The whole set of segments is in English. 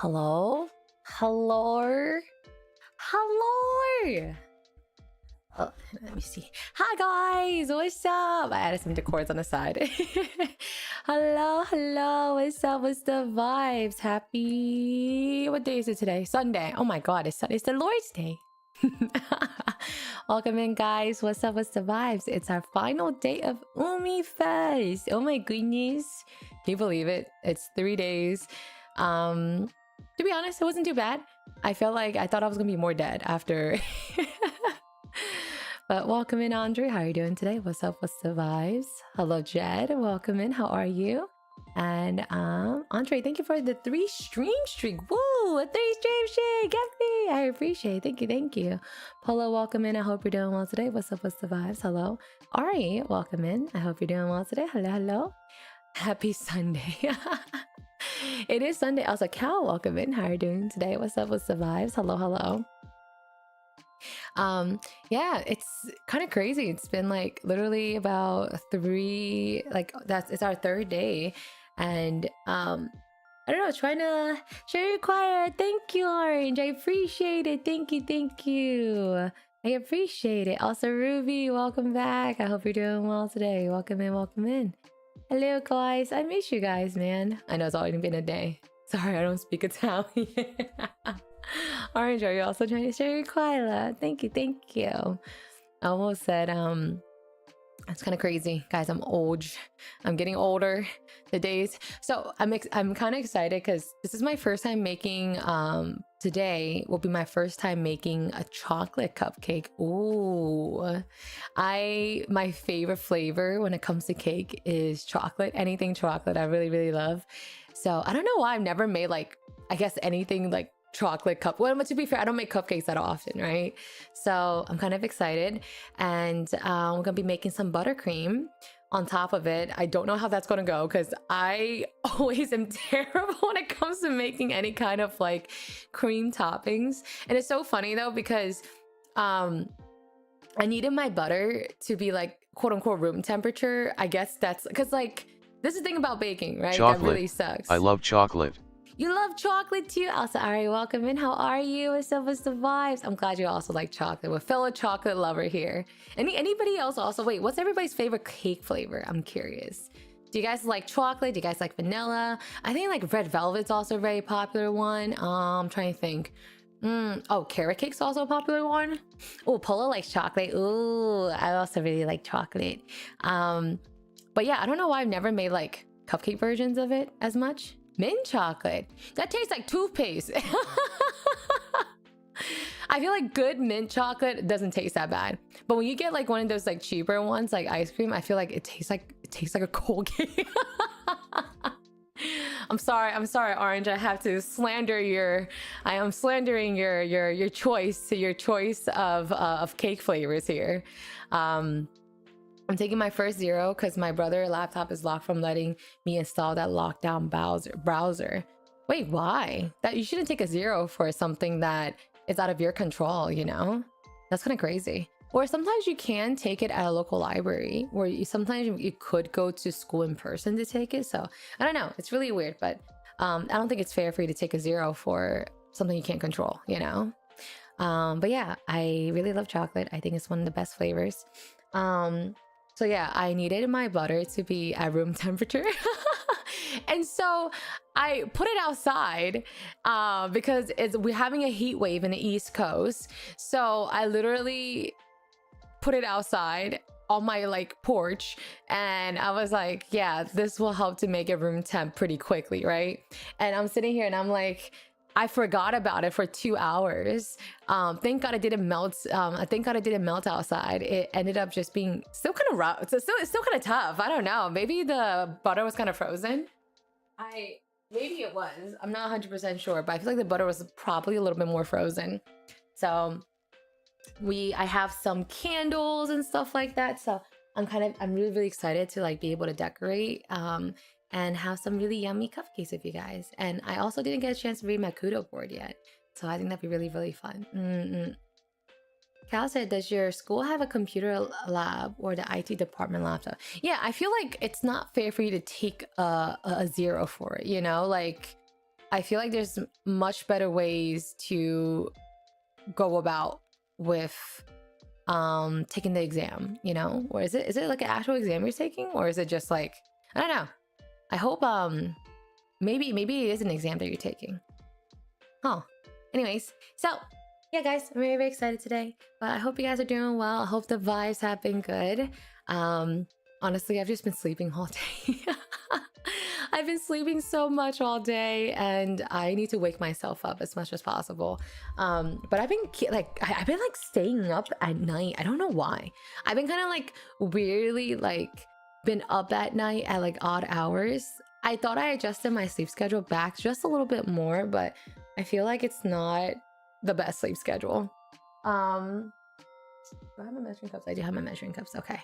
Hello? Hello? Hello? Oh, let me see. Hi guys, what's up? I added some decors on the side. Hello, what's up? What's the vibes? Happy, what day is it today? Sunday. Oh my god, it's the Lord's Day. Welcome in guys. What's up? What's the vibes? It's our final day of Umi Fest. Oh my goodness. Can you believe it? It's 3 days. To be honest, it wasn't too bad. I felt like I thought I was gonna be more dead after. But welcome in, Andre. How are you doing today? What's up? What's the vibes? Hello, Jed. Welcome in. How are you? And Andre, thank you for the 3 stream streak. Woo! A 3 stream streak. Get me. I appreciate it. Thank you. Polo, welcome in. I hope you're doing well today. What's up? What's the vibes? Hello. Ari, welcome in. I hope you're doing well today. Hello. Happy Sunday. It is Sunday. Also, Cal, welcome in. How are you doing today? What's up? What's the vibes? Hello. Yeah, it's kind of crazy. It's been like literally about 3, like it's our 3rd day, and I don't know, trying to share your choir. Thank you, Orange. I appreciate it. Thank you. I appreciate it. Also, Ruby, welcome back. I hope you're doing well today. Welcome in. Hello, guys. I miss you guys, man. I know it's already been a day. Sorry, I don't speak Italian. Orange, are you also trying to share your choir? Thank you. I almost said, it's kind of crazy, guys. I'm old. I'm getting older. The days. So I'm kind of excited because this is my first time making. Today will be my first time making a chocolate cupcake. Ooh, my favorite flavor when it comes to cake is chocolate. Anything chocolate, I really love. So I don't know why I've never made like, I guess anything like chocolate cup. Well, to be fair, I don't make cupcakes that often, right? So I'm kind of excited, and we're gonna be making some buttercream on top of it. I don't know how that's gonna go because I always am terrible when it comes to making any kind of like cream toppings. And it's so funny though because I needed my butter to be like quote unquote room temperature. I guess that's because like this is the thing about baking, right? Chocolate. That really sucks. I love chocolate. You love chocolate too? Also, Ari, welcome in. How are you? What's up? What's the vibes? I'm glad you also like chocolate. We're a fellow chocolate lover here. Anybody else also? Wait, what's everybody's favorite cake flavor? I'm curious. Do you guys like chocolate? Do you guys like vanilla? I think like red velvet's also a very popular one. I'm trying to think. Oh, carrot cake's also a popular one. Oh, Polo likes chocolate. Ooh, I also really like chocolate. But yeah, I don't know why I've never made like cupcake versions of it as much. Mint chocolate. That tastes like toothpaste. I feel like good mint chocolate doesn't taste that bad. But when you get like one of those like cheaper ones, like ice cream, I feel like it tastes like a Colgate. I'm sorry, Orange. I have to slander I am slandering your choice of cake flavors here. I'm taking my first 0 because my brother's laptop is locked from letting me install that lockdown browser. Wait, why? That you shouldn't take a 0 for something that is out of your control, you know? That's kind of crazy. Or sometimes you can take it at a local library, where sometimes you could go to school in person to take it. So I don't know. It's really weird, but I don't think it's fair for you to take a 0 for something you can't control, you know? But yeah, I really love chocolate. I think it's one of the best flavors. So yeah, I needed my butter to be at room temperature. And so I put it outside because we're having a heat wave in the East Coast. So I literally put it outside on my like porch, and I was like, yeah, this will help to make it room temp pretty quickly, right? And I'm sitting here and I'm like, I forgot about it for 2 hours. Thank God it didn't melt. Thank God it didn't melt outside. It ended up just being still kind of rough. It's still kind of tough. I don't know. Maybe the butter was kind of frozen. Maybe it was. I'm not 100% sure, but I feel like the butter was probably a little bit more frozen. So I have some candles and stuff like that. So I'm really excited to like be able to decorate. And have some really yummy cupcakes with you guys. And I also didn't get a chance to read my Kudo board yet. So I think that'd be really fun. Cal said, does your school have a computer lab or the IT department laptop? Yeah, I feel like it's not fair for you to take a 0 for it, you know? Like, I feel like there's much better ways to go about with taking the exam, you know? Or is it like an actual exam you're taking, or is it just like, I don't know. I hope maybe it is an exam that you're taking. Huh. Anyways, so yeah, guys, I'm very, very excited today. But I hope you guys are doing well. I hope the vibes have been good. Honestly, I've just been sleeping all day. I've been sleeping so much all day, and I need to wake myself up as much as possible. But I've been like staying up at night. I don't know why. I've been kind of like weirdly like been up at night at like odd hours. I thought I adjusted my sleep schedule back just a little bit more, but I feel like it's not the best sleep schedule. Do I have my measuring cups? I do have my measuring cups. Okay.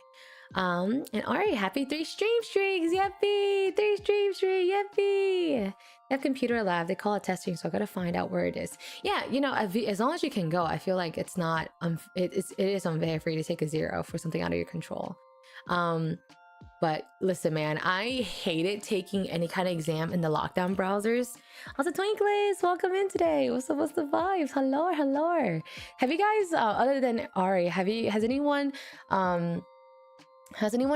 And Ari, happy 3 stream streaks. Yippee! 3 stream streak. Yippee! They have computer lab. They call it testing, so I gotta find out where it is. Yeah, you know, as long as you can go, I feel like it's not it is unfair for you to take a 0 for something out of your control. But listen, man, I hated taking any kind of exam in the lockdown browsers. Also, Twinklies, welcome in today. What's the vibes? Hello. Have you guys, other than Ari, has anyone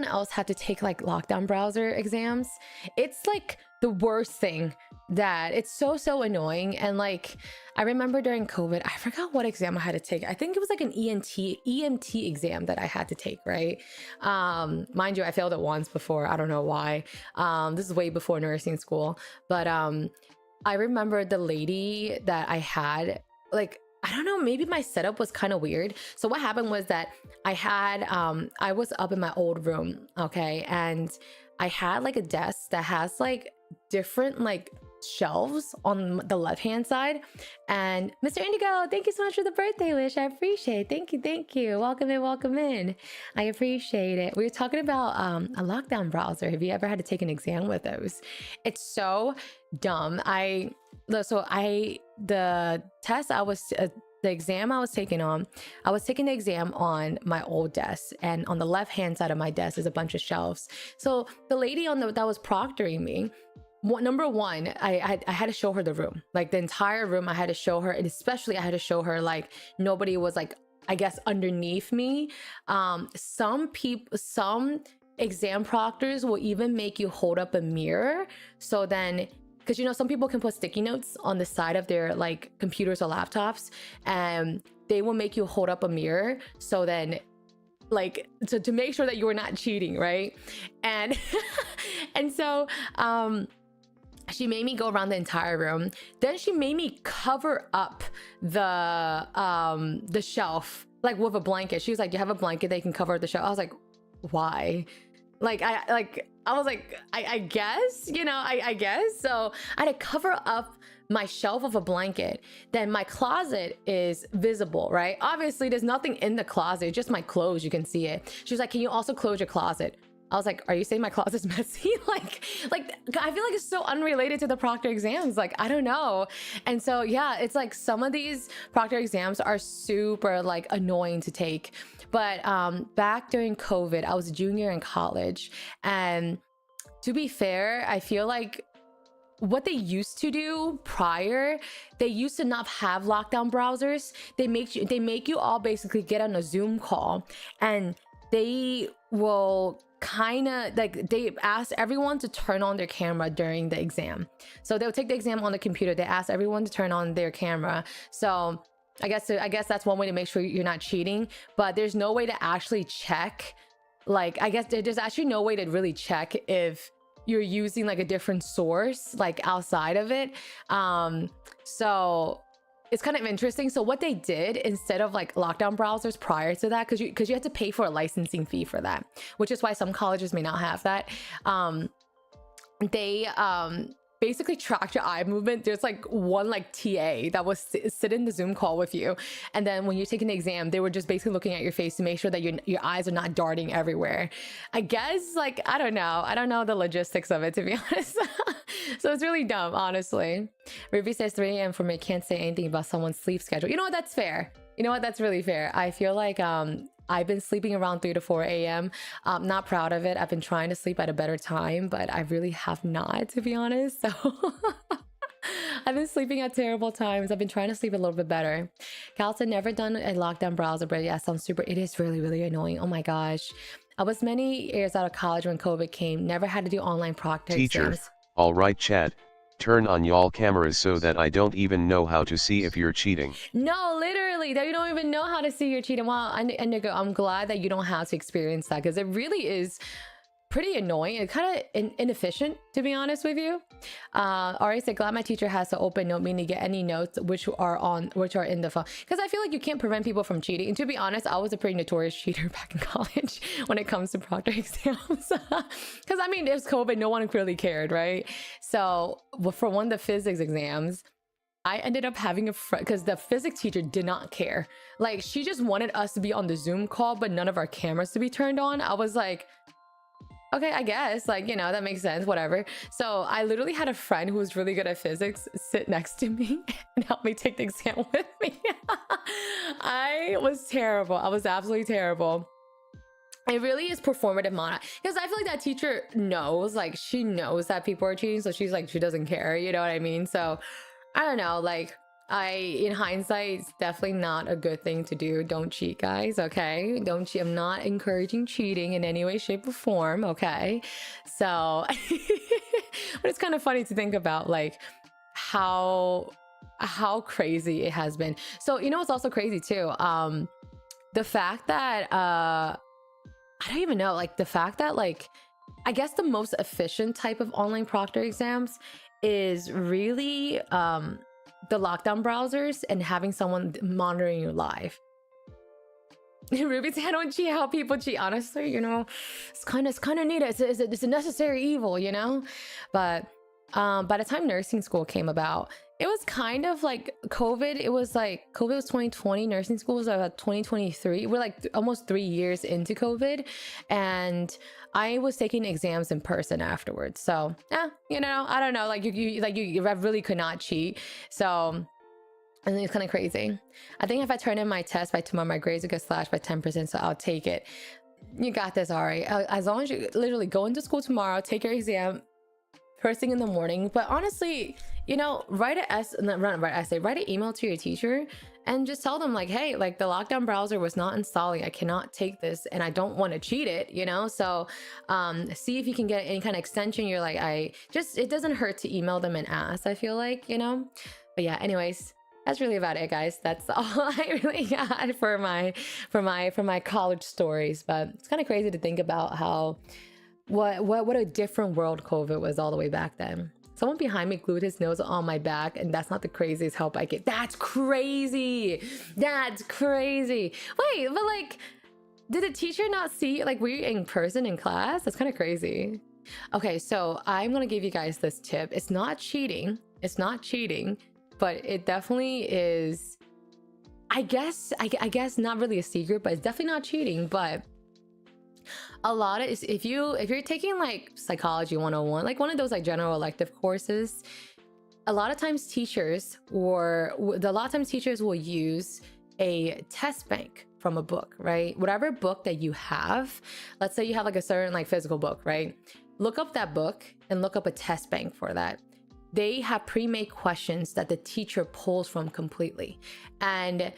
else had to take like lockdown browser exams? It's like the worst thing. That it's so annoying. And like, I remember during COVID, I forgot what exam I had to take. I think it was like an EMT exam that I had to take, right? Mind you, I failed it once before. I don't know why. This is way before nursing school. But I remember the lady that I had, like, I don't know, maybe my setup was kind of weird. So what happened was that I was up in my old room, okay? And I had like a desk that has like different like shelves on the left hand side. And Mr. Indigo, thank you so much for the birthday wish. I appreciate it. Thank you. Welcome in. I appreciate it. We were talking about a lockdown browser. Have you ever had to take an exam with those? It's so dumb. The exam I was taking the exam on my old desk, and on the left hand side of my desk is a bunch of shelves. So the lady that was proctoring me, number one, I had to show her the room, like the entire room. I had to show her, and especially I had to show her like nobody was like, I guess, underneath me. Some exam proctors will even make you hold up a mirror, so then, because you know some people can put sticky notes on the side of their like computers or laptops, and they will make you hold up a mirror, so then like to make sure that you are not cheating, right? And and so she made me go around the entire room. Then she made me cover up the shelf like with a blanket. She was like, "You have a blanket that you can cover the shelf." I was like, "Why?" I guess, you know, I guess. So I had to cover up my shelf of a blanket. Then my closet is visible, right? Obviously, there's nothing in the closet, just my clothes. You can see it. She was like, "Can you also close your closet?" I was like, "Are you saying my closet's messy?" like I feel like it's so unrelated to the proctor exams. Like, I don't know. And so, yeah, it's like some of these proctor exams are super like annoying to take. But back during COVID, I was a junior in college. And to be fair, I feel like what they used to do prior, they used to not have lockdown browsers. They make you all basically get on a Zoom call, and they will kind of like, they ask everyone to turn on their camera during the exam. So they'll take the exam on the computer. They ask everyone to turn on their camera. So I guess that's one way to make sure you're not cheating, but there's no way to actually check. Like, I guess there's actually no way to really check if you're using like a different source like outside of it. So it's kind of interesting. So what they did, instead of like lockdown browsers prior to that, because you had to pay for a licensing fee for that, which is why some colleges may not have that. They basically tracked your eye movement. There's like one like TA that was sit in the Zoom call with you, and then when you're taking the exam, they were just basically looking at your face to make sure that your eyes are not darting everywhere. I guess, like, I don't know the logistics of it, to be honest. So it's really dumb, honestly. Ruby says 3 a.m. for me, can't say anything about someone's sleep schedule. You know what, that's fair. You know what, that's really fair. I feel like I've been sleeping around 3 to 4 a.m. I'm not proud of it. I've been trying to sleep at a better time, but I really have not, to be honest. So I've been sleeping at terrible times. I've been trying to sleep a little bit better. Cal said never done a lockdown browser, but yeah, sounds super. It is really, really annoying. Oh my gosh. I was many years out of college when COVID came. Never had to do online proctor Teacher, exams. all right, Chad. Turn on y'all cameras so that I don't even know how to see if you're cheating. No, literally, that you don't even know how to see you're cheating. Well, and I'm glad that you don't have to experience that, because it really is pretty annoying and kind of inefficient, to be honest with you. Ari said, glad my teacher has to open note meaning to get any notes which are in the phone, because I feel like you can't prevent people from cheating. And to be honest, I was a pretty notorious cheater back in college when it comes to proctor exams. Because I mean, there's COVID, no one really cared, right? So for one of the physics exams, I ended up having a friend, because the physics teacher did not care. Like, she just wanted us to be on the Zoom call, but none of our cameras to be turned on. I was like, okay, I guess, like, you know, that makes sense, whatever. So I literally had a friend who was really good at physics sit next to me and help me take the exam with me. I was terrible. I was absolutely terrible. It really is performative mana, because I feel like that teacher knows, like, she knows that people are cheating, so she's like, she doesn't care, you know what I mean? So I don't know, like, in hindsight, it's definitely not a good thing to do. Don't cheat, guys, okay? Don't cheat. I'm not encouraging cheating in any way, shape, or form, okay? So, but it's kind of funny to think about, like, how crazy it has been. So, you know what's also crazy too? The fact that, I don't even know, like, the fact that, like, I guess the most efficient type of online proctor exams is really, the lockdown browsers and having someone monitoring you live. Ruby said, I don't cheat how people cheat. Honestly, you know, it's kind of needed. It's a necessary evil, you know? But by the time nursing school came about, it was kind of like COVID. It was like COVID was 2020. Nursing school was about 2023. We're like almost 3 years into COVID. And I was taking exams in person afterwards. So, yeah, you know, I don't know. Like you really could not cheat. So, and it's kind of crazy. I think if I turn in my test by tomorrow, my grades will get slashed by 10%. So I'll take it. You got this, Ari. As long as you literally go into school tomorrow, take your exam first thing in the morning. But honestly, you know, write an email to your teacher and just tell them, like, hey, like, the lockdown browser was not installing. I cannot take this and I don't want to cheat it, you know? So see if you can get any kind of extension. You're like, it doesn't hurt to email them and ask, I feel like, you know? But yeah, anyways, that's really about it, guys. That's all I really got for my college stories. But it's kind of crazy to think about how what a different world COVID was all the way back then. Someone behind me glued his nose on my back, and that's not the craziest help I get. That's crazy. That's crazy. Wait, but like, did the teacher not see, like, were you in person in class? That's kind of crazy. Okay, so I'm gonna give you guys this tip. It's not cheating. It's not cheating, but it definitely is. I guess not really a secret, but it's definitely not cheating. But a lot of if you're taking like psychology 101, like one of those like general elective courses, a lot of times teachers will use a test bank from a book, right? Whatever book that you have, let's say you have like a certain like physical book, right? Look up that book and look up a test bank for that. They have pre-made questions that the teacher pulls from completely. And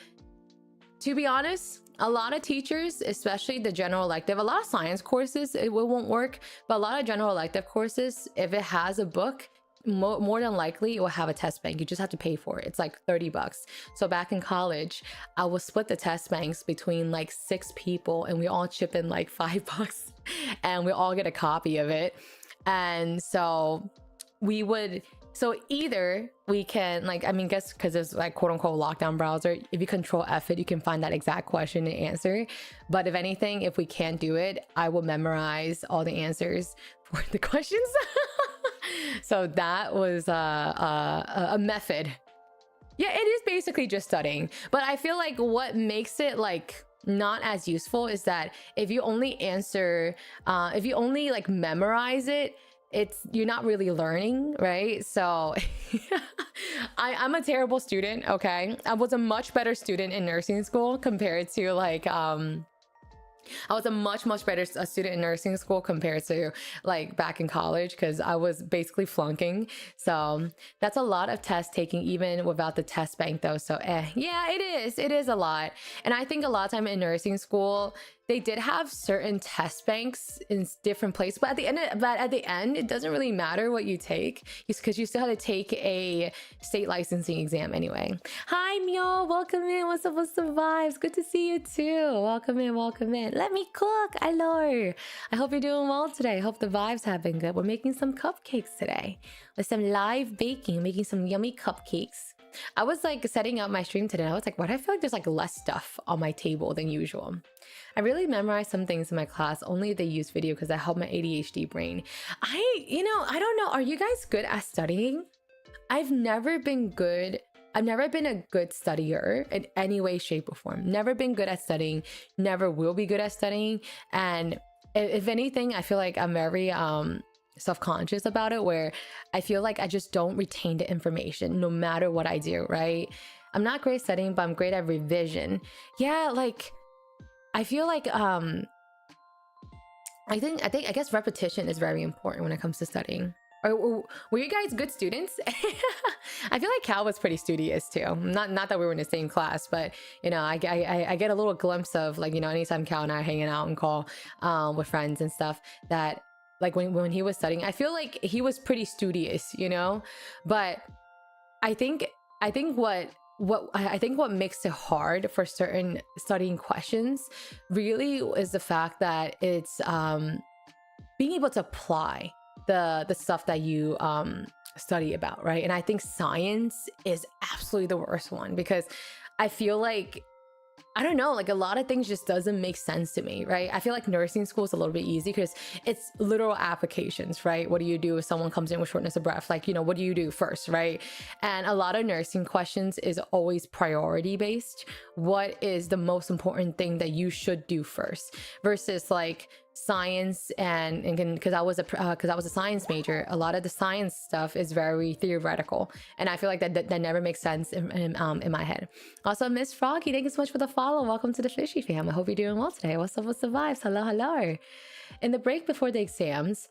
to be honest, a lot of teachers, especially the general elective, a lot of science courses, it won't work, but a lot of general elective courses, if it has a book, more than likely it will have a test bank. You just have to pay for it. It's like $30. So back in college, I would split the test banks between like 6 people, and we all chip in like $5 and we all get a copy of it. And so either we can, like, I mean, guess because it's like quote unquote lockdown browser, if you control F it, you can find that exact question and answer. But if anything, if we can't do it, I will memorize all the answers for the questions. So that was a method. Yeah, it is basically just studying. But I feel like what makes it like not as useful is that if you only like memorize it, you're not really learning, right? So I'm a terrible student, okay? I was a much better student in nursing school compared to like I was a much better student in nursing school compared to like back in college, because I was basically flunking. So that's a lot of test taking even without the test bank though. So yeah, it is a lot. And I think a lot of time in nursing school they did have certain test banks in different places, but at the end it doesn't really matter what you take, because you still have to take a state licensing exam anyway. Hi Myo, welcome in. What's up the vibes? Good to see you too. Welcome in, welcome in. Let me cook. Hello, I hope you're doing well today. I hope the vibes have been good. We're making some cupcakes today with some live baking, making some yummy cupcakes. I was like setting up my stream today and I was like, why do I feel like there's like less stuff on my table than usual? I really memorized some things in my class, only if they use video, because that helped my ADHD brain. I don't know, are you guys good at studying? I've never been a good studier in any way, shape, or form. Never been good at studying, never will be good at studying. And if anything, I feel like I'm very self-conscious about it, where I feel like I just don't retain the information no matter what I do, right? I'm not great at studying, but I'm great at revision. Yeah, like I feel like I guess repetition is very important when it comes to studying. Or were you guys good students? I feel like Cal was pretty studious too. Not that we were in the same class, but you know, I get a little glimpse of, like, you know, anytime Cal and I are hanging out and call with friends and stuff, that like when he was studying, I feel like he was pretty studious, you know. But I think what makes it hard for certain studying questions really is the fact that it's being able to apply the stuff that you study about, right? And I think science is absolutely the worst one, because I feel like, I don't know, like a lot of things just doesn't make sense to me, right? I feel like nursing school is a little bit easy because it's literal applications, right? What do you do if someone comes in with shortness of breath? Like, you know, what do you do first, right? And a lot of nursing questions is always priority based. What is the most important thing that you should do first, versus like science and because I was a science major, a lot of the science stuff is very theoretical, and I feel like that never makes sense in my head. Also, Miss Froggy, thank you so much for the follow. Welcome to the Fishy fam. I hope you're doing well today. What's up, what's the vibes? Hello. In the break before the exams,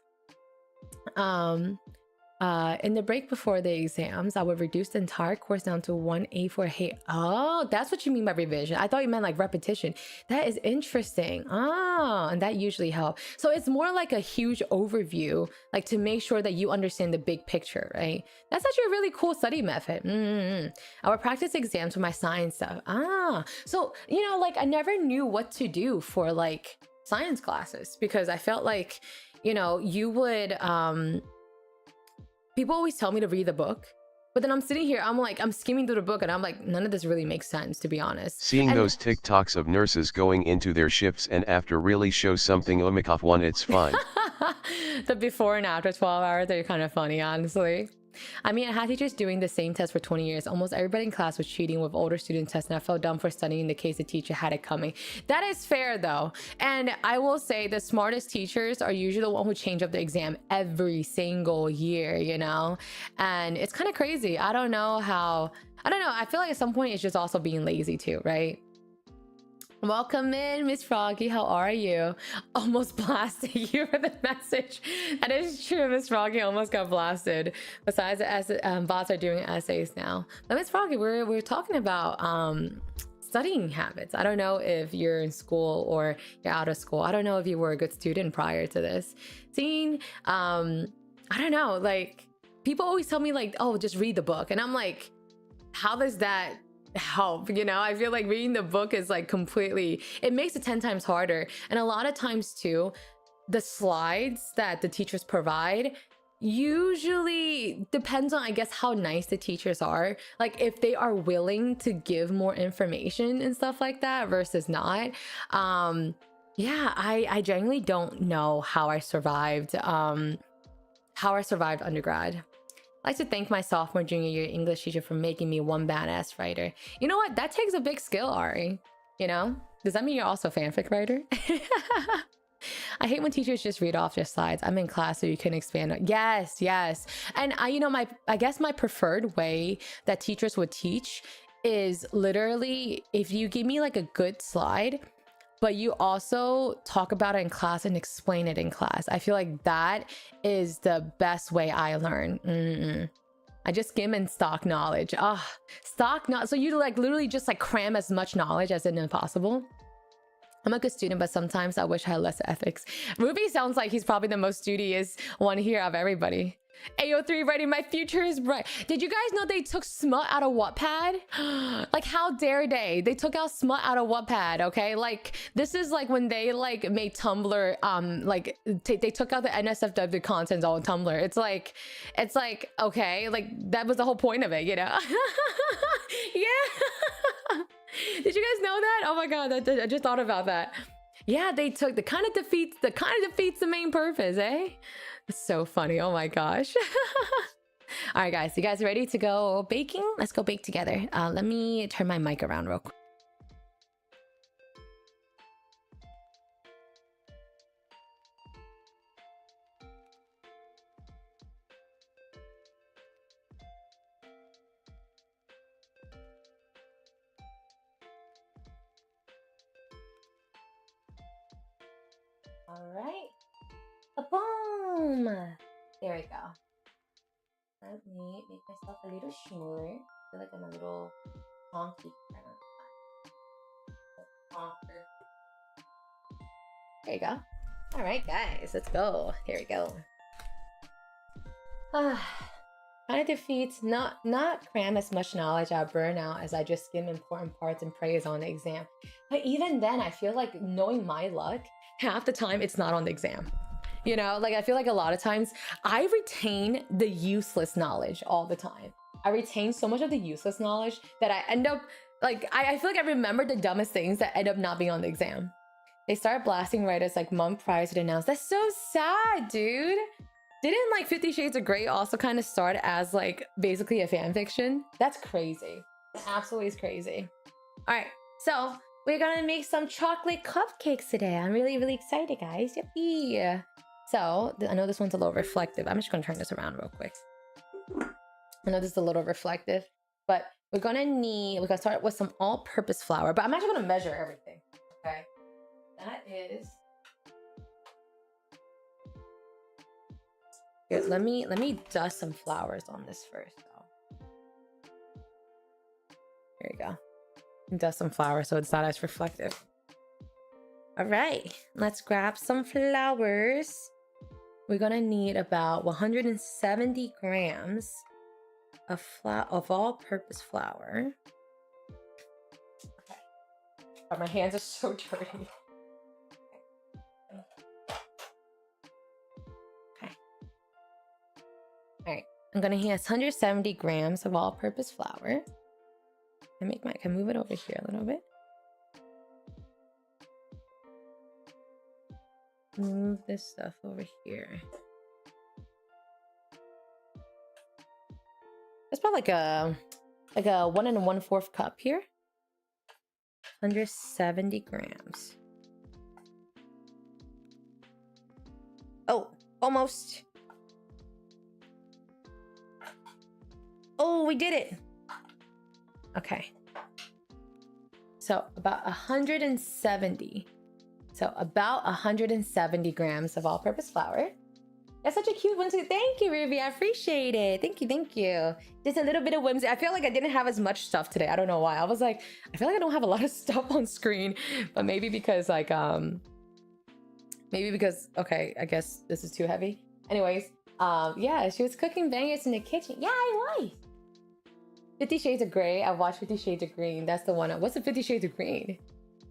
I would reduce the entire course down to one A4. Hey, oh, that's what you mean by revision. I thought you meant like repetition. That is interesting. Oh, and that usually helps. So it's more like a huge overview, like to make sure that you understand the big picture, right? That's actually a really cool study method. I would practice exams with my science stuff. So, you know, like I never knew what to do for like science classes, because I felt like, you know, you would, people always tell me to read the book, but then I'm sitting here, I'm skimming through the book and I'm like, none of this really makes sense, to be honest. Seeing those TikToks of nurses going into their shifts and after really shows something Omikov one, it's fine. The before and after 12 hours, they're kind of funny, honestly. I mean, I had teachers doing the same test for 20 years. Almost everybody in class was cheating with older student tests, and I felt dumb for studying in case the teacher had it coming. That is fair though. And I will say the smartest teachers are usually the one who change up the exam every single year, you know? And it's kind of crazy. I don't know. I feel like at some point it's just also being lazy too, right? Welcome in, Miss Froggy. How are you? Almost blasted you for the message. That is true. Miss Froggy almost got blasted. Besides, bots are doing essays now. But Miss Froggy, we're talking about studying habits. I don't know if you're in school or you're out of school. I don't know if you were a good student prior to this. I don't know. Like, people always tell me like, oh, just read the book, and I'm like, how does that help? You know, I feel like reading the book is like it makes it 10 times harder. And a lot of times too, the slides that the teachers provide usually depends on, I guess, how nice the teachers are. Like if they are willing to give more information and stuff like that versus not. Yeah, I genuinely don't know how I survived undergrad. I'd like to thank my sophomore, junior year English teacher for making me one badass writer. You know what? That takes a big skill, Ari. You know? Does that mean you're also a fanfic writer? I hate when teachers just read off their slides. I'm in class so you can expand on. Yes. And I guess my preferred way that teachers would teach is literally, if you give me like a good slide, but you also talk about it in class and explain it in class. I feel like that is the best way I learn. I just skim in stock knowledge. Stock knowledge. So you like literally just like cram as much knowledge as is possible. I'm a good student, but sometimes I wish I had less ethics. Ruby sounds like he's probably the most studious one here of everybody. AO3 writing, my future is bright. Did you guys know they took smut out of Wattpad? Like, how dare they? They took out smut out of Wattpad, okay? Like, this is like when they like made Tumblr, like they took out the NSFW content on Tumblr. It's like, okay, like that was the whole point of it, you know? Yeah. Did you guys know that? Oh my god, I just thought about that. Yeah, they took the kind of defeats the main purpose, eh? It's so funny. Oh my gosh. All right, guys, you guys ready to go baking? Let's go bake together. Let me turn my mic around real quick. All right. Boom! There we go. Let me make myself a little smaller. I feel like I'm a little honky. There you go. All right, guys, let's go. Here we go. Kind of defeats not cram as much knowledge out burnout as I just skim important parts and praise on the exam. But even then, I feel like knowing my luck, half the time it's not on the exam. You know, like I feel like a lot of times I retain the useless knowledge all the time. I retain so much of the useless knowledge that I end up like I feel like I remember the dumbest things that end up not being on the exam. They start blasting right as like month prior to the announce. That's so sad, dude. Didn't like 50 Shades of Grey also kind of start as like basically a fan fiction? That's crazy. That absolutely is crazy. All right, so we're gonna make some chocolate cupcakes today. I'm really, really excited, guys. Yippee! So I know this one's a little reflective. I'm just gonna turn this around real quick. I know this is a little reflective, but we're gonna start with some all-purpose flour, but I'm actually gonna measure everything, okay? That is... Here, let me dust some flowers on this first, though. There you go. Dust some flour so it's not as reflective. All right, let's grab some flowers. We're gonna need about 170 grams of all-purpose flour. Okay. Oh, my hands are so dirty. Okay. All right, I'm gonna use 170 grams of all-purpose flour. I can move it over here a little bit. Move this stuff over here. It's about like a 1 1/4 cup here. 170 grams. Oh, almost. Oh, we did it. Okay. So about 170. So about 170 grams of all-purpose flour. That's such a cute one too. Thank you, Ruby. I appreciate it. Thank you, thank you. Just a little bit of whimsy. I feel like I didn't have as much stuff today. I don't know why. I was like, I feel like I don't have a lot of stuff on screen, but maybe because like, okay, I guess this is too heavy. Anyways, yeah, she was cooking bangers in the kitchen. Yeah, I was. 50 Shades of Grey. I watched 50 Shades of Green. That's the one. What's the 50 Shades of Green?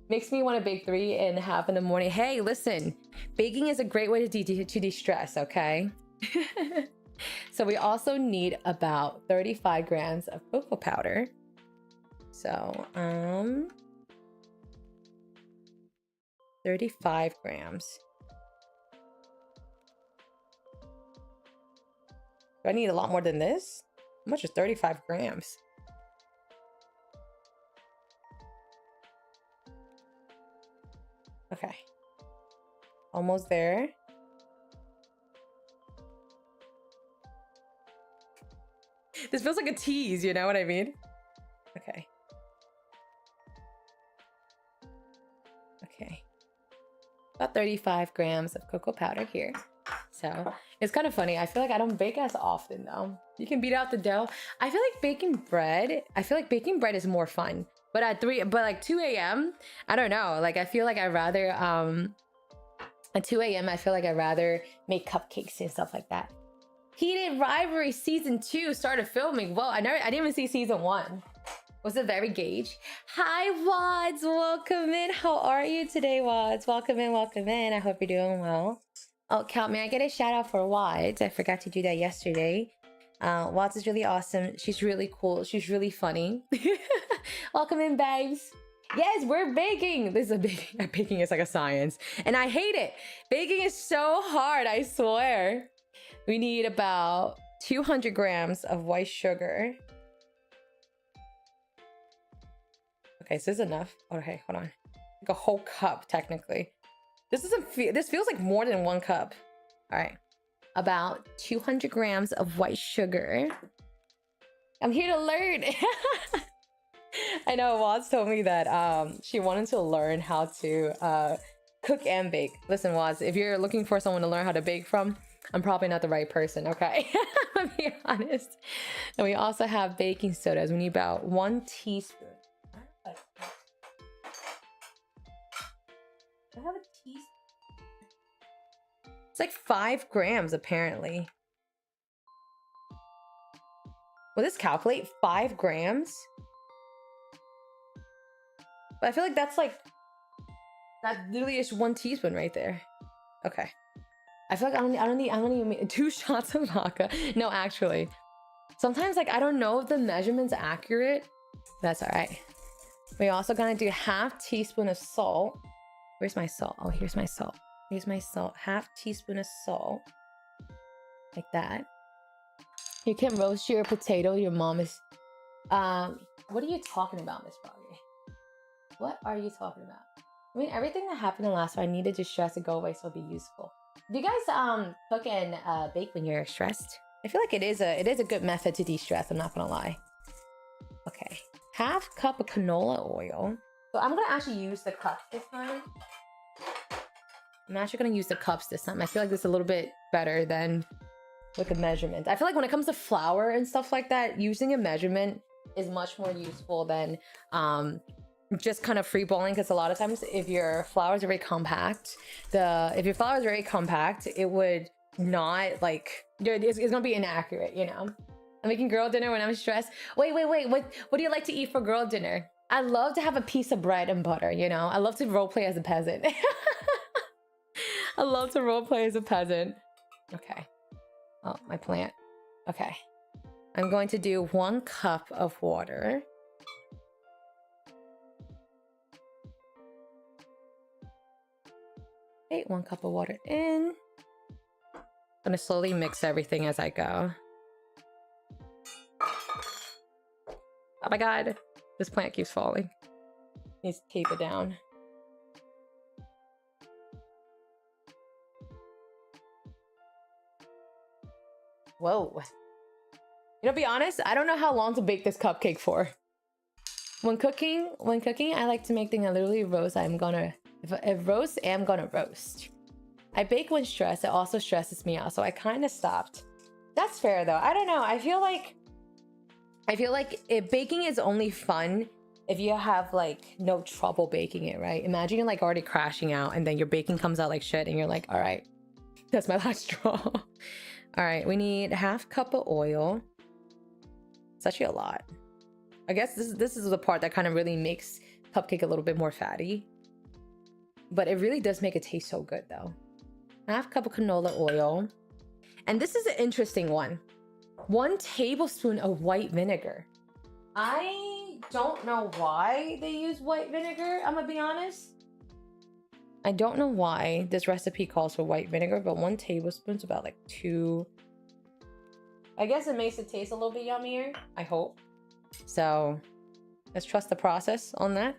Makes me want to bake 3.5 in the morning. Hey, listen, baking is a great way to de-stress, okay? So we also need about 35 grams of cocoa powder. So, 35 grams. Do I need a lot more than this? How much is 35 grams? Okay. Almost there. This feels like a tease, you know what I mean? Okay. Okay. about 35 grams of cocoa powder here. So it's kind of funny. I feel like I don't bake as often though. You can beat out the dough. I feel like baking bread is more fun. But at 2 a.m., I don't know. Like I feel like I'd rather at 2 a.m. I feel like I'd rather make cupcakes and stuff like that. Heated Rivalry Season 2 started filming. Well, I didn't even see Season 1. Was it very Gage? Hi, Wads. Welcome in. How are you today, Wads? Welcome in, welcome in. I hope you're doing well. Oh, Count, may I get a shout out for Wads? I forgot to do that yesterday. Wads is really awesome. She's really cool. She's really funny. Welcome in, babes. Yes, we're baking. This is baking is like a science. And I hate it. Baking is so hard, I swear. We need about 200 grams of white sugar. Okay, so this is enough. Okay, hold on. Like a whole cup, technically. This feels like more than 1 cup. All right. About 200 grams of white sugar. I'm here to learn. I know Waz told me that she wanted to learn how to cook and bake. Listen, Waz, if you're looking for someone to learn how to bake from, I'm probably not the right person, okay? I'll be honest. And we also have baking sodas. We need about 1 teaspoon. I have a teaspoon. It's like 5 grams, apparently. Will this calculate 5 grams? But I feel like that literally is 1 teaspoon right there. Okay. I feel like I don't even need 2 shots of vodka. No, actually. Sometimes like I don't know if the measurement's accurate. That's all right. We're also gonna do 1/2 teaspoon of salt. Where's my salt? Oh, here's my salt. Here's my salt. 1/2 teaspoon of salt. Like that. You can roast your potato. Your mom is... what are you talking about, Miss Froggy? What are you talking about? I mean, everything that happened in the last one, I needed to stress to go away so it'll be useful. Do you guys cook and bake when you're stressed? I feel like it is a good method to de-stress, I'm not gonna lie. Okay. 1/2 cup of canola oil. So I'm gonna actually use the cups this time. I'm actually gonna use the cups this time. I feel like this is a little bit better than with the measurement. I feel like when it comes to flour and stuff like that, using a measurement is much more useful than just kind of freeballing, because a lot of times if your flour is very compact, it would not like it's gonna be inaccurate, you know. I'm making girl dinner when I'm stressed. Wait, what do you like to eat for girl dinner? I love to have a piece of bread and butter, you know. I love to role play as a peasant. I love to role play as a peasant. Okay. Oh, my plant. Okay. I'm going to do 1 cup of water. Okay, 1 cup of water in. I'm gonna slowly mix everything as I go. Oh my god, this plant keeps falling. Needs to tape it down. Whoa. You know, to be honest, I don't know how long to bake this cupcake for. When cooking, I like to make things I literally roast. If roast, I'm gonna roast. I bake when stressed. It also stresses me out, so I kind of stopped. That's fair though. I don't know. I feel like if baking is only fun if you have like no trouble baking it, right? Imagine you're like already crashing out and then your baking comes out like shit and you're like, all right, that's my last straw. All right, we need 1/2 cup of oil. It's actually a lot. I guess this is the part that kind of really makes cupcake a little bit more fatty. But it really does make it taste so good though. 1/2 cup of canola oil. And this is an interesting one. 1 tablespoon of white vinegar. I don't know why they use white vinegar, I'm gonna be honest. I don't know why this recipe calls for white vinegar, but 1 tablespoon is about like 2. I guess it makes it taste a little bit yummier, I hope. So let's trust the process on that.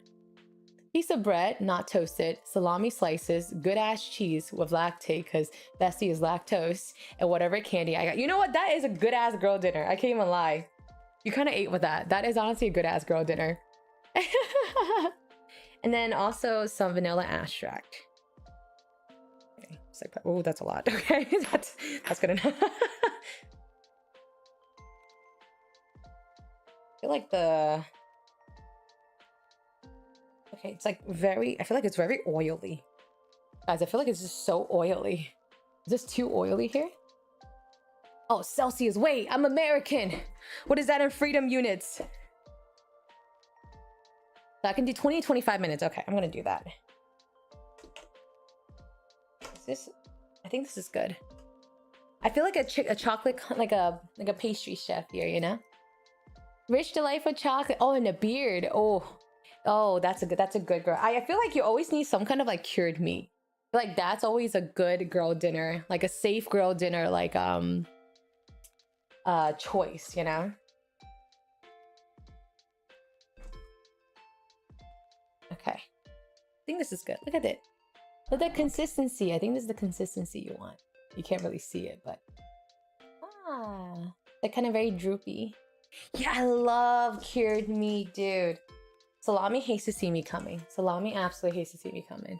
Piece of bread, not toasted, salami slices, good ass cheese with lactate because Bestie is lactose, and whatever candy I got. You know what? That is a good ass girl dinner. I can't even lie. You kind of ate with that. That is honestly a good ass girl dinner. And then also some vanilla extract. like, oh, that's a lot. Okay, that's good enough. I feel like the... Okay, it's like very... I feel like it's very oily. Guys, I feel like it's just so oily. Is this too oily here? Oh, Celsius. Wait, I'm American. What is that in freedom units? So I can do 20 to 25 minutes. Okay, I'm gonna do that. Is this... I think this is good. I feel like a chocolate, like a pastry chef here, you know? Rich, delightful chocolate. Oh, and a beard. Oh, that's a good girl. I feel like you always need some kind of like cured meat. Like that's always a good girl dinner, like a safe girl dinner, like choice, you know? Okay. I think this is good. Look at it. Look at that consistency. I think this is the consistency you want. You can't really see it, but they're kind of very droopy. Yeah, I love cured meat, dude. Salami hates to see me coming. Salami absolutely hates to see me coming.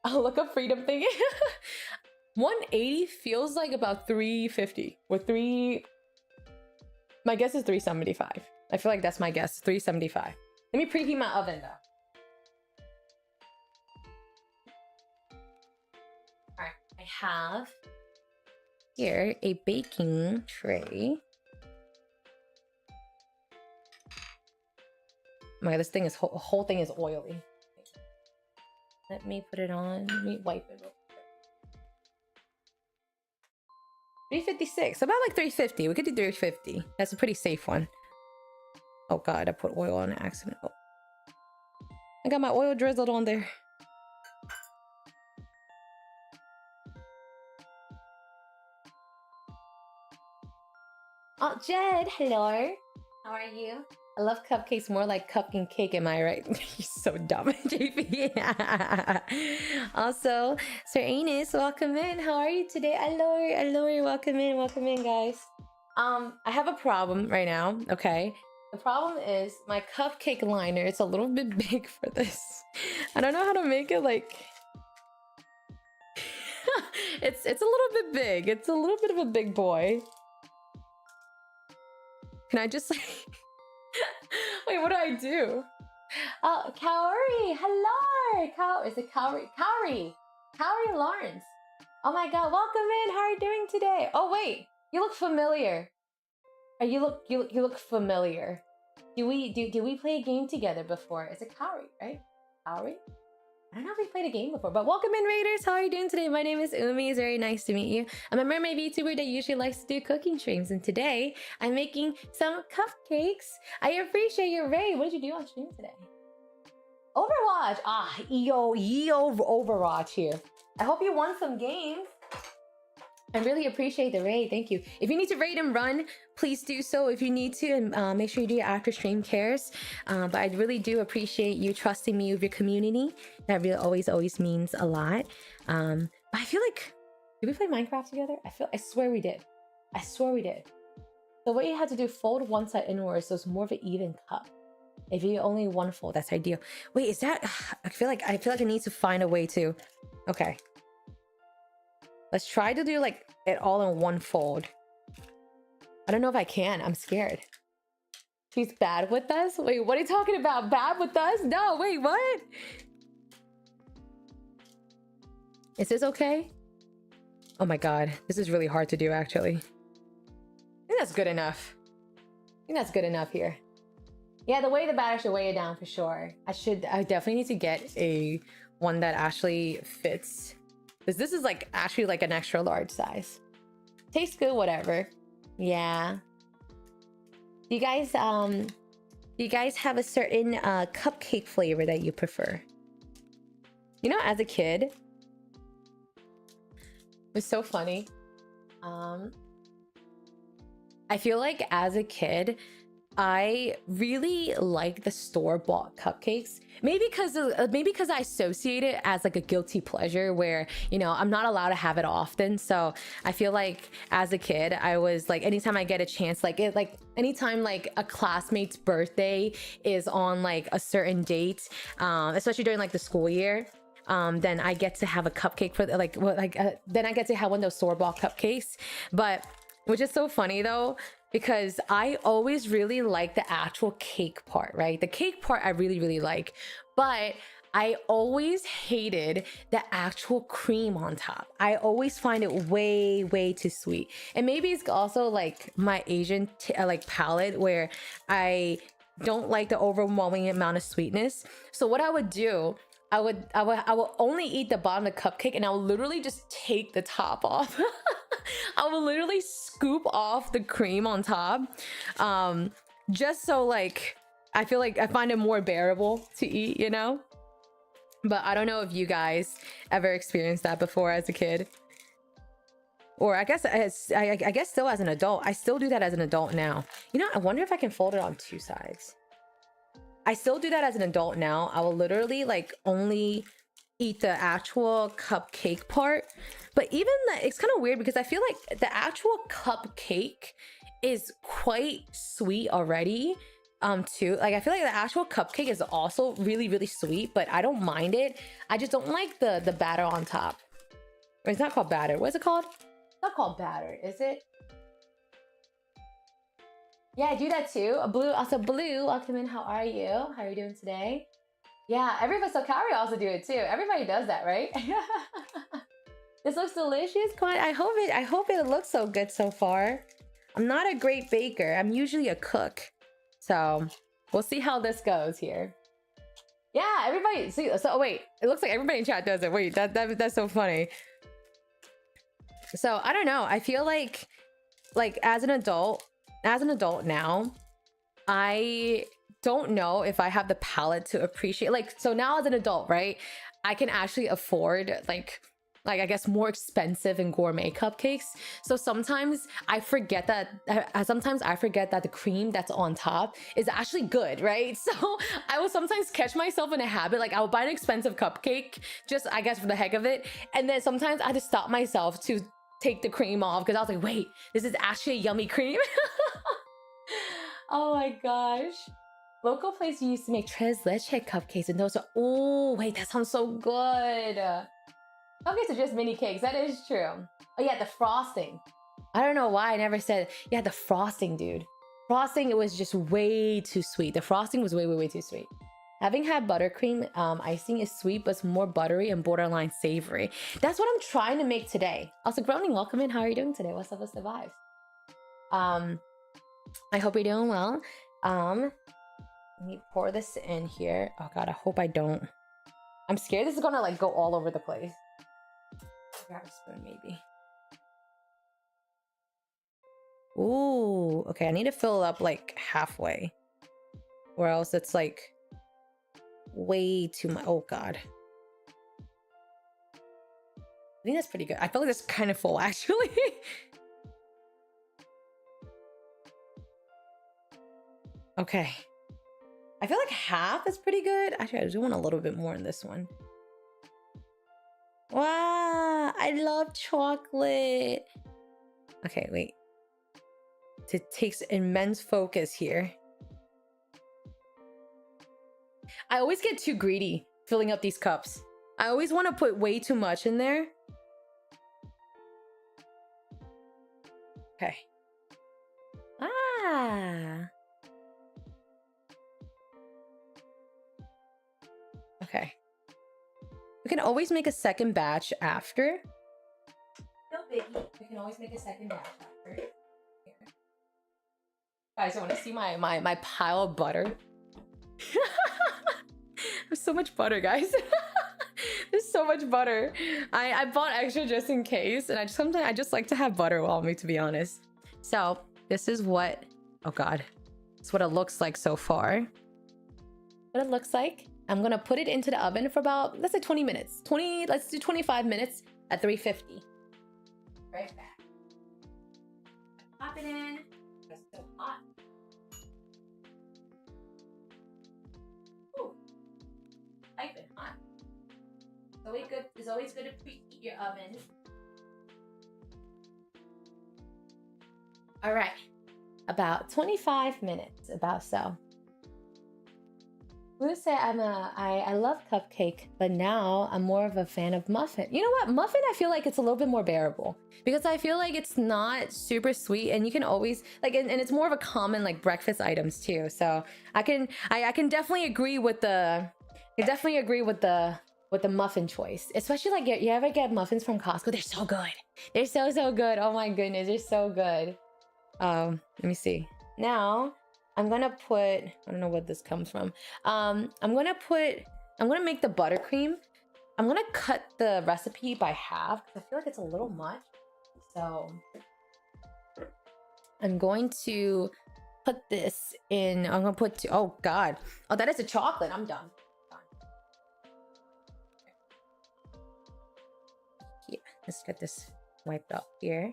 Oh, look up freedom thing. 180 feels like about 350 with my guess is 375. I feel like that's my guess, 375. Let me preheat my oven though. All right, I have here a baking tray. Oh my god, this thing is whole thing is oily. Let me put it on. Let me wipe it real quick. 356. About like 350. We could do 350. That's a pretty safe one. Oh god, I put oil on accident. Oh. I got my oil drizzled on there. Oh, Jed, hello. How are you? I love cupcakes more like cup and cake, am I right? You're so dumb, JP. Also, Sir Anus, welcome in. How are you today? Allure, welcome in, guys. I have a problem right now, okay? The problem is my cupcake liner, it's a little bit big for this. I don't know how to make it like... it's a little bit big. It's a little bit of a big boy. Can I just like... Wait, what do I do? Oh, Kaori, hello! Is it Kaori? Kaori Lawrence. Oh my god, welcome in. How are you doing today? Oh wait, you look familiar. You look familiar. Did we play a game together before? Is it Kaori, right? Kaori? I don't know if we played a game before, but welcome in, Raiders. How are you doing today? My name is Umi. It's very nice to meet you. I'm a mermaid VTuber that usually likes to do cooking streams, and today I'm making some cupcakes. I appreciate your raid. What did you do on stream today? Overwatch. Yo, Overwatch here. I hope you won some games. I really appreciate the raid. Thank you. If you need to raid and run, please do so if you need to, and make sure you do your after stream cares. But I really do appreciate you trusting me with your community. That really always means a lot. But I feel like, did we play Minecraft together? I swear we did. So what you had to do, fold one side inwards, so it's more of an even cup. If you only one fold, that's ideal. Wait, is that? I feel like I need to find a way to. Okay. Let's try to do like it all in one fold. I don't know if I can. I'm scared. She's bad with us? Wait, what are you talking about? Bad with us? No, wait, what? Is this okay? Oh my god. This is really hard to do, actually. I think that's good enough. Here. Yeah, the way the batter should weigh it down for sure. I definitely need to get a one that actually fits. Because this is like actually like an extra large size. Tastes good, whatever. Yeah. Do you guys have a certain cupcake flavor that you prefer? You know, as a kid, it was so funny. I feel like as a kid, I really like the store-bought cupcakes. Maybe because I associate it as like a guilty pleasure where, you know, I'm not allowed to have it often. So I feel like as a kid, I was like, anytime I get a chance, anytime like a classmate's birthday is on like a certain date, especially during like the school year, then I get to have a cupcake for then I get to have one of those store-bought cupcakes. But which is so funny though, because I always really like the actual cake part, right? The cake part I really, really like, but I always hated the actual cream on top. I always find it way, way too sweet. And maybe it's also like my Asian like palate, where I don't like the overwhelming amount of sweetness. So what I would do, I would only eat the bottom of the cupcake, and I would literally just take the top off. I will literally scoop off the cream on top, just so like I feel like I find it more bearable to eat, you know? But I don't know if you guys ever experienced that before as a kid, or I guess I guess still as an adult. I still do that as an adult now. You know, I wonder if I can fold it on two sides. I still do that as an adult now. I will literally like only eat the actual cupcake part. But even that, it's kind of weird because I feel like the actual cupcake is quite sweet already. Too, like I feel like the actual cupcake is also really, really sweet, but I don't mind it. I just don't like the batter on top. Or it's not called batter. What is it called? It's not called batter, is it? Yeah, I do that too. Blue, welcome in. How are you? How are you doing today? Yeah, everybody. So Kaori also do it too. Everybody does that, right? This looks delicious. Come on, I hope it looks so good so far. I'm not a great baker. I'm usually a cook. So we'll see how this goes here. Yeah, everybody see. So wait, it looks like everybody in chat does it. Wait, that's so funny. So I don't know. I feel like as an adult now, I don't know if I have the palate to appreciate, like, so now as an adult, right, I can actually afford like I guess more expensive and gourmet cupcakes. So sometimes I forget that the cream that's on top is actually good, right? So I will sometimes catch myself in a habit, like I will buy an expensive cupcake just, I guess, for the heck of it, and then sometimes I just stop myself to take the cream off because I was like, wait, this is actually a yummy cream. Oh my gosh. Local place used to make tres leche cupcakes, and those are, oh wait, that sounds so good. Cupcakes are just mini cakes. That is true. Oh yeah, the frosting. I don't know why I never said, yeah, the frosting, dude. Frosting, it was just way too sweet. The frosting was way, way, way too sweet. Having had buttercream icing is sweet, but it's more buttery and borderline savory. That's what I'm trying to make today. Also, Groaning, welcome in. How are you doing today? What's up? What's the vibes? I hope you're doing well. Let me pour this in here. Oh God, I hope I don't. I'm scared this is gonna like go all over the place. Grab a spoon, maybe. Ooh, okay. I need to fill it up like halfway, or else it's like way too much. Oh God, I think that's pretty good. I feel like it's kind of full actually. Okay, I feel like half is pretty good. Actually, I do want a little bit more in this one. Wow, I love chocolate. Okay, wait. It takes immense focus here. I always get too greedy filling up these cups. I always want to put way too much in there. Okay. Ah. Okay. We can always make a second batch after. No biggie. We can always make a second batch after. Here. Guys, I want to see my pile of butter. There's so much butter, guys. There's so much butter. I bought extra just in case, and sometimes I just like to have butter on me, to be honest. So this is what, oh God, it's what it looks like so far. What it looks like. I'm gonna put it into the oven for about, let's say 20 minutes. Let's do 25 minutes at 350. Right back. Pop it in. It's still hot. Ooh. Piping hot. It's always good to preheat your oven. All right. About 25 minutes, about so. would say I love cupcake, but now I'm more of a fan of muffin. You know what? Muffin, I feel like it's a little bit more bearable because I feel like it's not super sweet, and you can always like, and it's more of a common like breakfast items too. So I can definitely agree with the with the muffin choice, especially like you ever get muffins from Costco? They're so good. They're so good. Oh my goodness, they're so good. Let me see. Now I'm gonna put, I don't know what this comes from. I'm gonna make the buttercream. I'm gonna cut the recipe by half because I feel like it's a little much. So I'm going to put this in. I'm gonna put oh god. Oh, that is a chocolate. I'm done. Yeah, let's get this wiped up here.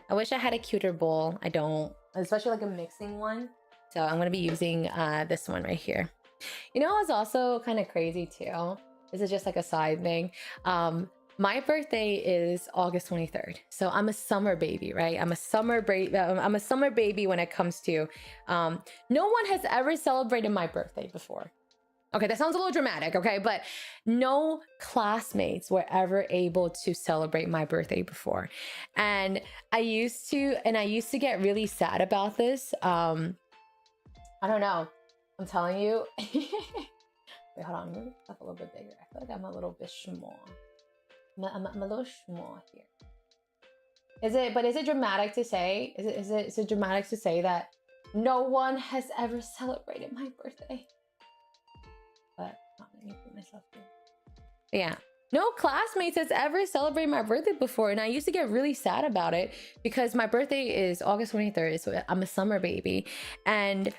I wish I had a cuter bowl. I don't, especially like a mixing one. So I'm gonna be using this one right here. You know what's also kind of crazy too? This is just like a side thing. My birthday is August 23rd. So I'm a summer baby, right? I'm a summer baby when it comes to no one has ever celebrated my birthday before. Okay, that sounds a little dramatic, okay? But no classmates were ever able to celebrate my birthday before. And I used to get really sad about this. I don't know. I'm telling you. Wait, hold on. Move this up a little bit bigger. I feel like I'm a little bit small. I'm a little small here. Is it dramatic to say? Is it dramatic to say that no one has ever celebrated my birthday? But let me put myself here. Yeah. No classmates has ever celebrated my birthday before, and I used to get really sad about it because my birthday is August 23rd, so I'm a summer baby. And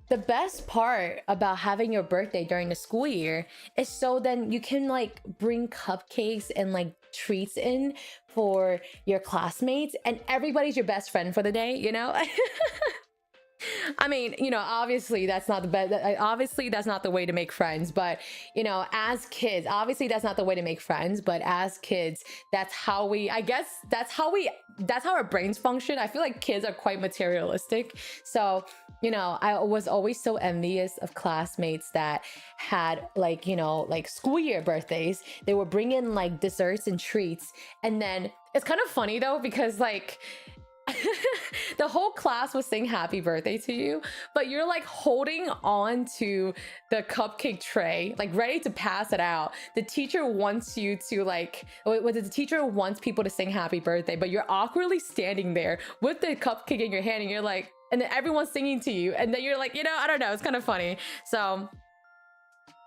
the best part about having your birthday during the school year is so then you can like bring cupcakes and like treats in for your classmates, and everybody's your best friend for the day, you know? I mean, you know, obviously that's not the best. Obviously that's not the way to make friends. But you know, as kids, obviously that's not the way to make friends. But as kids, that's how we. I guess that's how our brains function. I feel like kids are quite materialistic. So you know, I was always so envious of classmates that had like, you know, like school year birthdays. They would bring in like desserts and treats, and then it's kind of funny though because like. The whole class was saying happy birthday to you, but you're like holding on to the cupcake tray, like ready to pass it out. The teacher wants you to like, the teacher wants people to sing happy birthday, but you're awkwardly standing there with the cupcake in your hand, and you're like, and then everyone's singing to you, and then you're like, you know, I don't know, it's kind of funny. So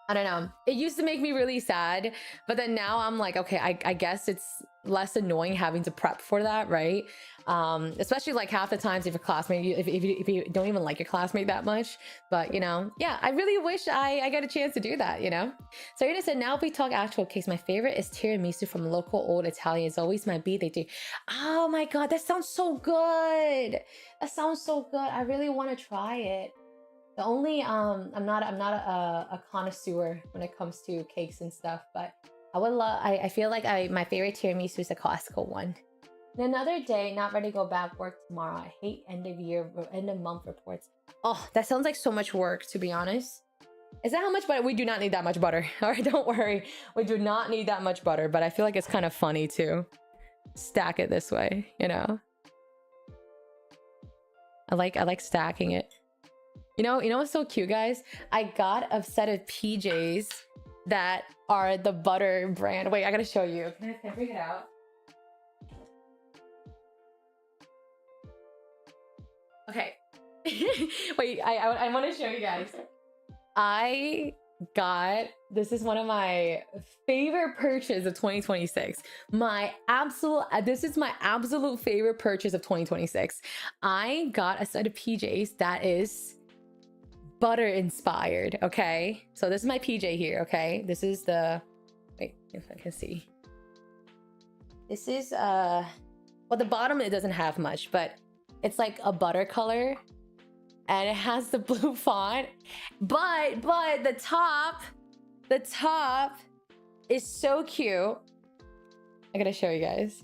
I don't know. It used to make me really sad, but then now I'm like, okay, I guess it's less annoying having to prep for that, right? Especially like half the times if your classmate, if you don't even like your classmate that much. But you know, yeah, I really wish I got a chance to do that, you know? So Irina said, now if we talk actual cakes, my favorite is tiramisu from local old Italian. It's always my B. They do. Oh my God, that sounds so good. That sounds so good. I really want to try it. The only I'm not a connoisseur when it comes to cakes and stuff, but I would love. I feel like my favorite tiramisu is a Costco one. And another day, not ready to go back work tomorrow. I hate end of month reports. Oh, that sounds like so much work, to be honest. Is that how much butter? We do not need that much butter. All right, don't worry. We do not need that much butter, but I feel like it's kind of funny to stack it this way, you know? I like stacking it. You know what's so cute, guys? I got a set of PJs that are the butter brand. Wait, I gotta show you. Can I bring it out? Okay. Wait, I want to show you guys. This is one of my favorite purchases of 2026. This is my absolute favorite purchase of 2026. I got a set of PJs that is butter inspired. Okay, so this is my PJ here. Okay, this is the, wait if I can see, this is well, the bottom, it doesn't have much, but it's like a butter color and it has the blue font, but the top is so cute. I gotta show you guys.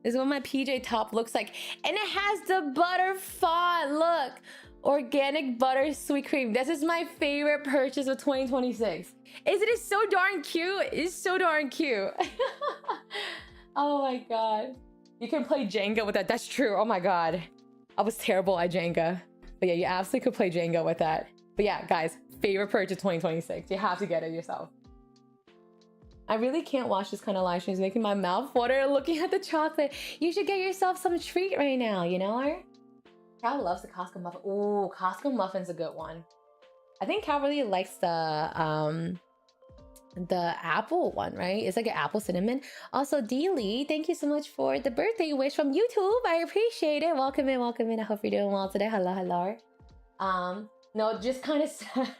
This is what my PJ top looks like, and it has the butter font. Look, Organic butter sweet cream. This is my favorite purchase of 2026. It is so darn cute. It's so darn cute. Oh my god. You can play Jenga with that. That's true. Oh my god. I was terrible at Jenga. But yeah, you absolutely could play Jenga with that. But yeah, guys, favorite purchase 2026. You have to get it yourself. I really can't watch this kind of live streams making my mouth water looking at the chocolate. You should get yourself some treat right now, you know? Cal loves the Costco muffin. Ooh, Costco muffin's a good one. I think Cal really likes the apple one, right? It's like an apple cinnamon. Also, Deely, thank you so much for the birthday wish from YouTube. I appreciate it. Welcome in, welcome in. I hope you're doing well today. Hello, hello. No, just kind of sad.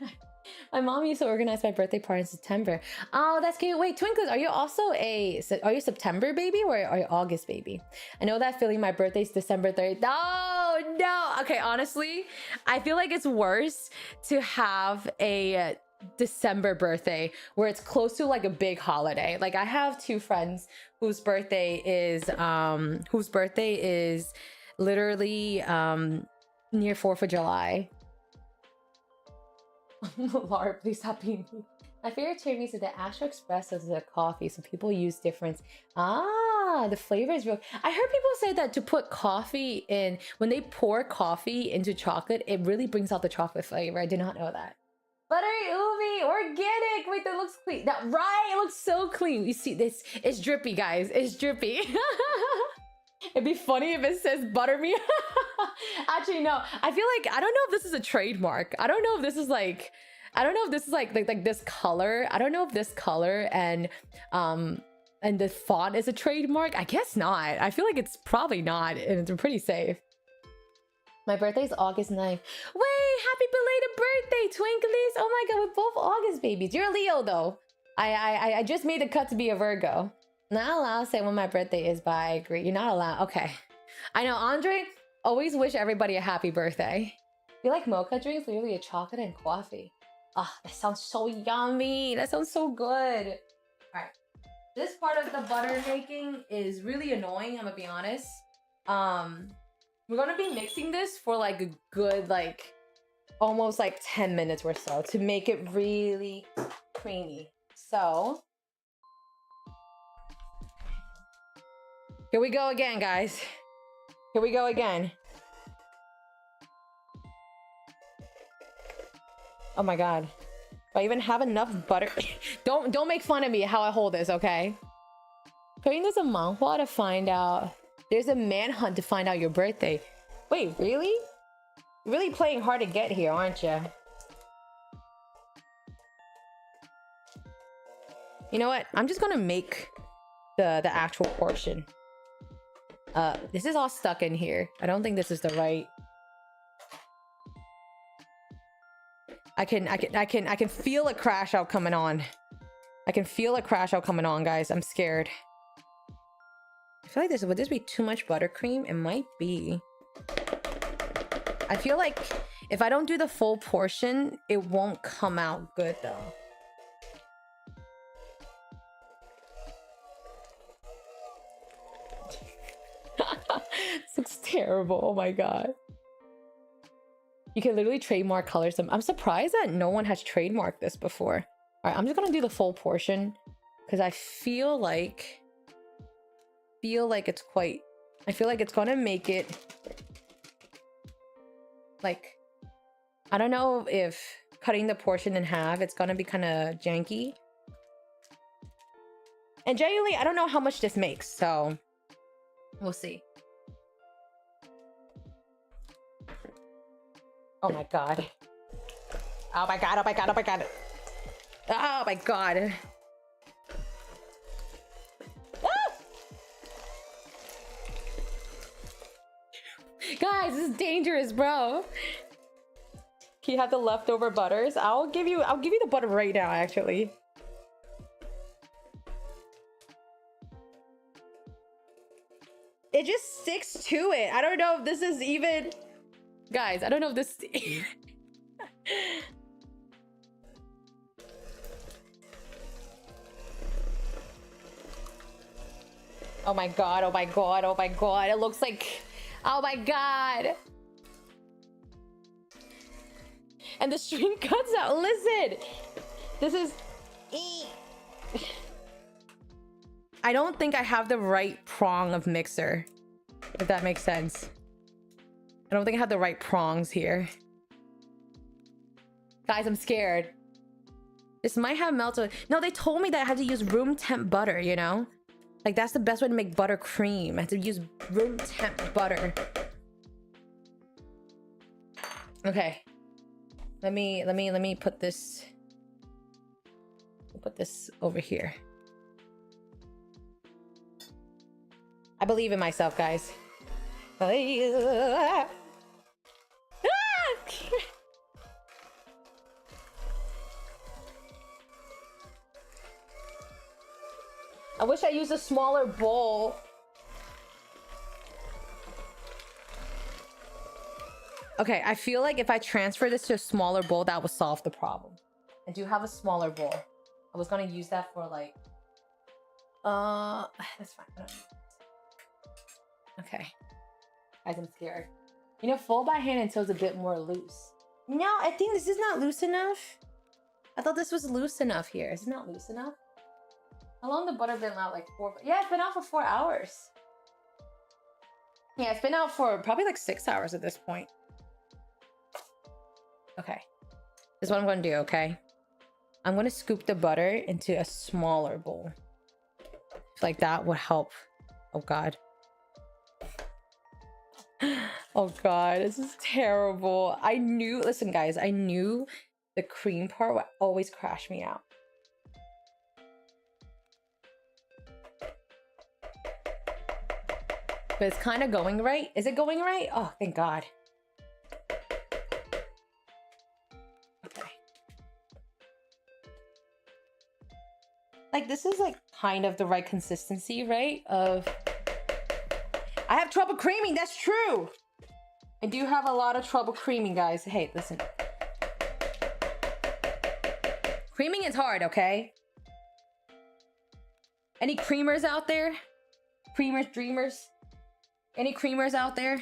My mom used to organize my birthday party in September. Oh, that's cute. Wait, Twinkles, are you also are you September baby or are you August baby? I know that feeling. My birthday's December 3rd. Oh, no. Okay, honestly, I feel like it's worse to have a December birthday where it's close to like a big holiday. Like I have two friends whose birthday is literally near 4th of July. Laura, please stop being me. My favorite cherries are the actual espressos of the coffee, so people use different. Ah, the flavor is real. I heard people say that to put coffee in, when they pour coffee into chocolate, it really brings out the chocolate flavor. I did not know that. Buttery Ubi, organic. Wait, that looks clean. That right, it looks so clean. You see this? It's drippy, guys. It's drippy. It'd be funny if it says butter me. Actually, no. I feel like I don't know if this is a trademark. I don't know if this is like, I don't know if this is like this color. I don't know if this color and the font is a trademark. I guess not. I feel like it's probably not, and it's pretty safe. My birthday's August 9th. Wait, happy belated birthday, Twinklies. Oh my god, we're both August babies. You're a Leo though. I just made the cut to be a Virgo. Not allowed to say when my birthday is, but I agree. You're not allowed. Okay. I know, Andre, always wish everybody a happy birthday. You like mocha drinks? Literally a chocolate and coffee. Ah, that sounds so yummy. That sounds so good. All right. This part of the butter making is really annoying, I'm gonna be honest. We're gonna be mixing this for like a good, like, almost like 10 minutes or so to make it really creamy. So, here we go again, guys. Here we go again. Oh my god. Do I even have enough butter? Don't make fun of me how I hold this, okay? Creating this a manhwa to find out. There's a manhunt to find out your birthday. Wait, really? You're really playing hard to get here, aren't you? You know what? I'm just gonna make the actual portion. This is all stuck in here. I don't think this is the right. I can feel a crash out coming on. I can feel a crash out coming on, guys. I'm scared. I feel like would this be too much buttercream? It might be. I feel like if I don't do the full portion, it won't come out good though. This looks terrible. Oh my god. You can literally trademark colors. I'm surprised that no one has trademarked this before. All right, I'm just gonna do the full portion because I feel like it's quite. I feel like it's gonna make it like, I don't know if cutting the portion in half, it's gonna be kind of janky. And genuinely, I don't know how much this makes, so we'll see. Oh my god. Oh my god, oh my god, oh my god. Oh my god. Ah! Guys, this is dangerous, bro. Can you have the leftover butters? I'll give you the butter right now, actually. It just sticks to it. I don't know if this is even... Guys, I don't know if this... Oh my god, oh my god, oh my god. It looks like... Oh my god. and the string cuts out. Listen, this is. I don't think I have the right prong of mixer, if that makes sense. I don't think I have the right prongs here. Guys, I'm scared. This might have melted. No, they told me that I had to use room temp butter, you know? Like, that's the best way to make buttercream. I have to use room temp butter. Okay. Let me put this. Put this over here. I believe in myself, guys. I wish I used a smaller bowl. Okay, I feel like if I transfer this to a smaller bowl, that would solve the problem. I do have a smaller bowl. I was gonna use that for like, that's fine. Okay, guys, I'm scared. You know, fold by hand until it's a bit more loose. No, I think this is not loose enough. I thought this was loose enough here. Is it not loose enough? How long the butter been out? Like 4? Yeah, it's been out for 4 hours. Yeah, it's been out for probably like 6 hours at this point. Okay, this is what I'm gonna do. Okay, I'm gonna scoop the butter into a smaller bowl. Like that would help. Oh God. Oh God, this is terrible. I knew. Listen, guys, I knew the cream part would always crash me out. But it's kind of going right. Is it going right? Oh, thank God. Okay. Like, this is like kind of the right consistency, right? I have trouble creaming. That's true. I do have a lot of trouble creaming, guys. Hey, listen. Creaming is hard, okay? Any creamers out there? Creamers, dreamers? Any creamers out there?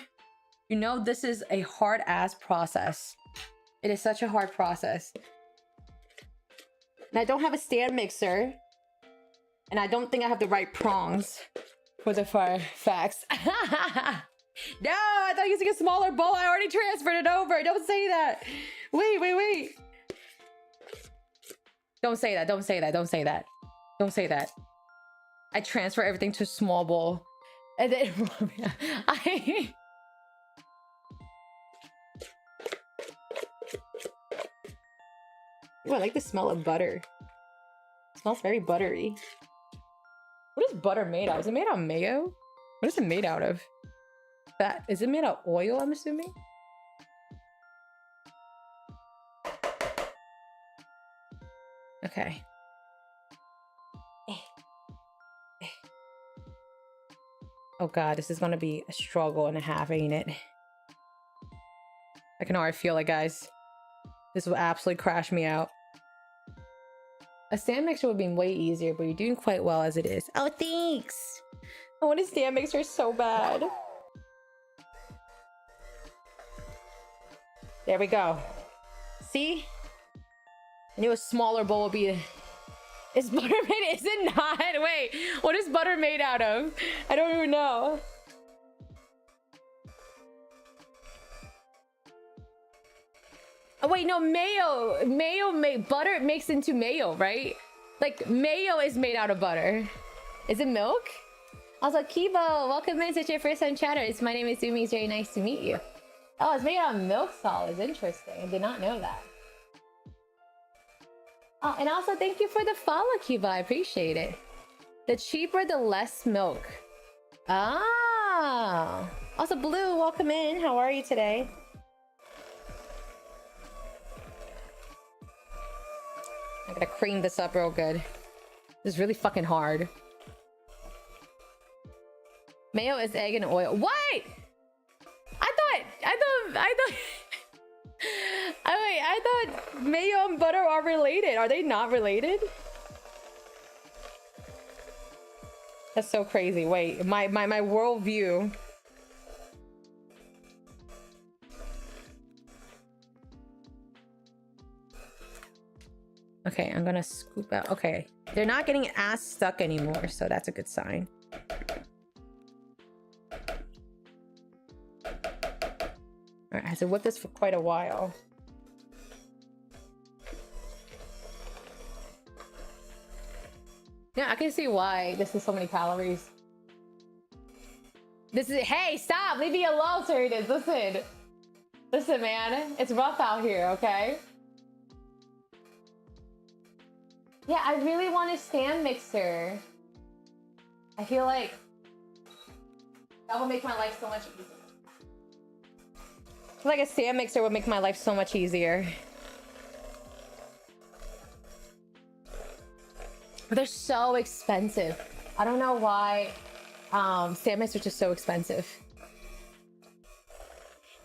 You know this is a hard-ass process. It is such a hard process. And I don't have a stand mixer. And I don't think I have the right prongs for the facts. No, I thought using a smaller bowl. I already transferred it over. Don't say that. Wait. Don't say that. Don't say that. Don't say that. Don't say that. I transfer everything to a small bowl. And then I like the smell of butter. It smells very buttery. What is butter made out of? Is it made out of mayo? What is it made out of? Fat? Is it made out of oil, I'm assuming? Okay. Oh God, this is gonna be a struggle and a half, ain't it? I can already feel it, guys. This will absolutely crash me out. A stand mixer would be way easier, but you're doing quite well as it is. Oh, thanks! I want a stand mixer so bad. There we go. See? I knew a smaller bowl would be... Is butter made? Is it not? Wait, what is butter made out of? I don't even know. Oh wait, no, mayo. Butter makes into mayo, right? Like mayo is made out of butter. Is it milk? Also, Kibo, welcome in. It's your first time chatter. My name is Sumi. It's very nice to meet you. Oh, it's made out of milk solids. Interesting. I did not know that. Oh, and also thank you for the follow, Kiba. I appreciate it. The cheaper, the less milk. Ah. Also, Blue, welcome in. How are you today? I gotta cream this up real good. This is really fucking hard. Mayo is egg and oil. What? I thought mayo and butter are related. Are they not related? That's so crazy. Wait, my worldview. Okay, I'm gonna scoop out. Okay, they're not getting as stuck anymore, so that's a good sign. All right, I have to whip this for quite a while. Yeah, I can see why this is so many calories. This is, hey, stop, leave me alone, Cerritos. Listen, man, it's rough out here, okay? Yeah, I really want a stand mixer. I feel like that will make my life so much easier. I feel like a stand mixer would make my life so much easier. But they're so expensive. I don't know why stand mixers are so expensive.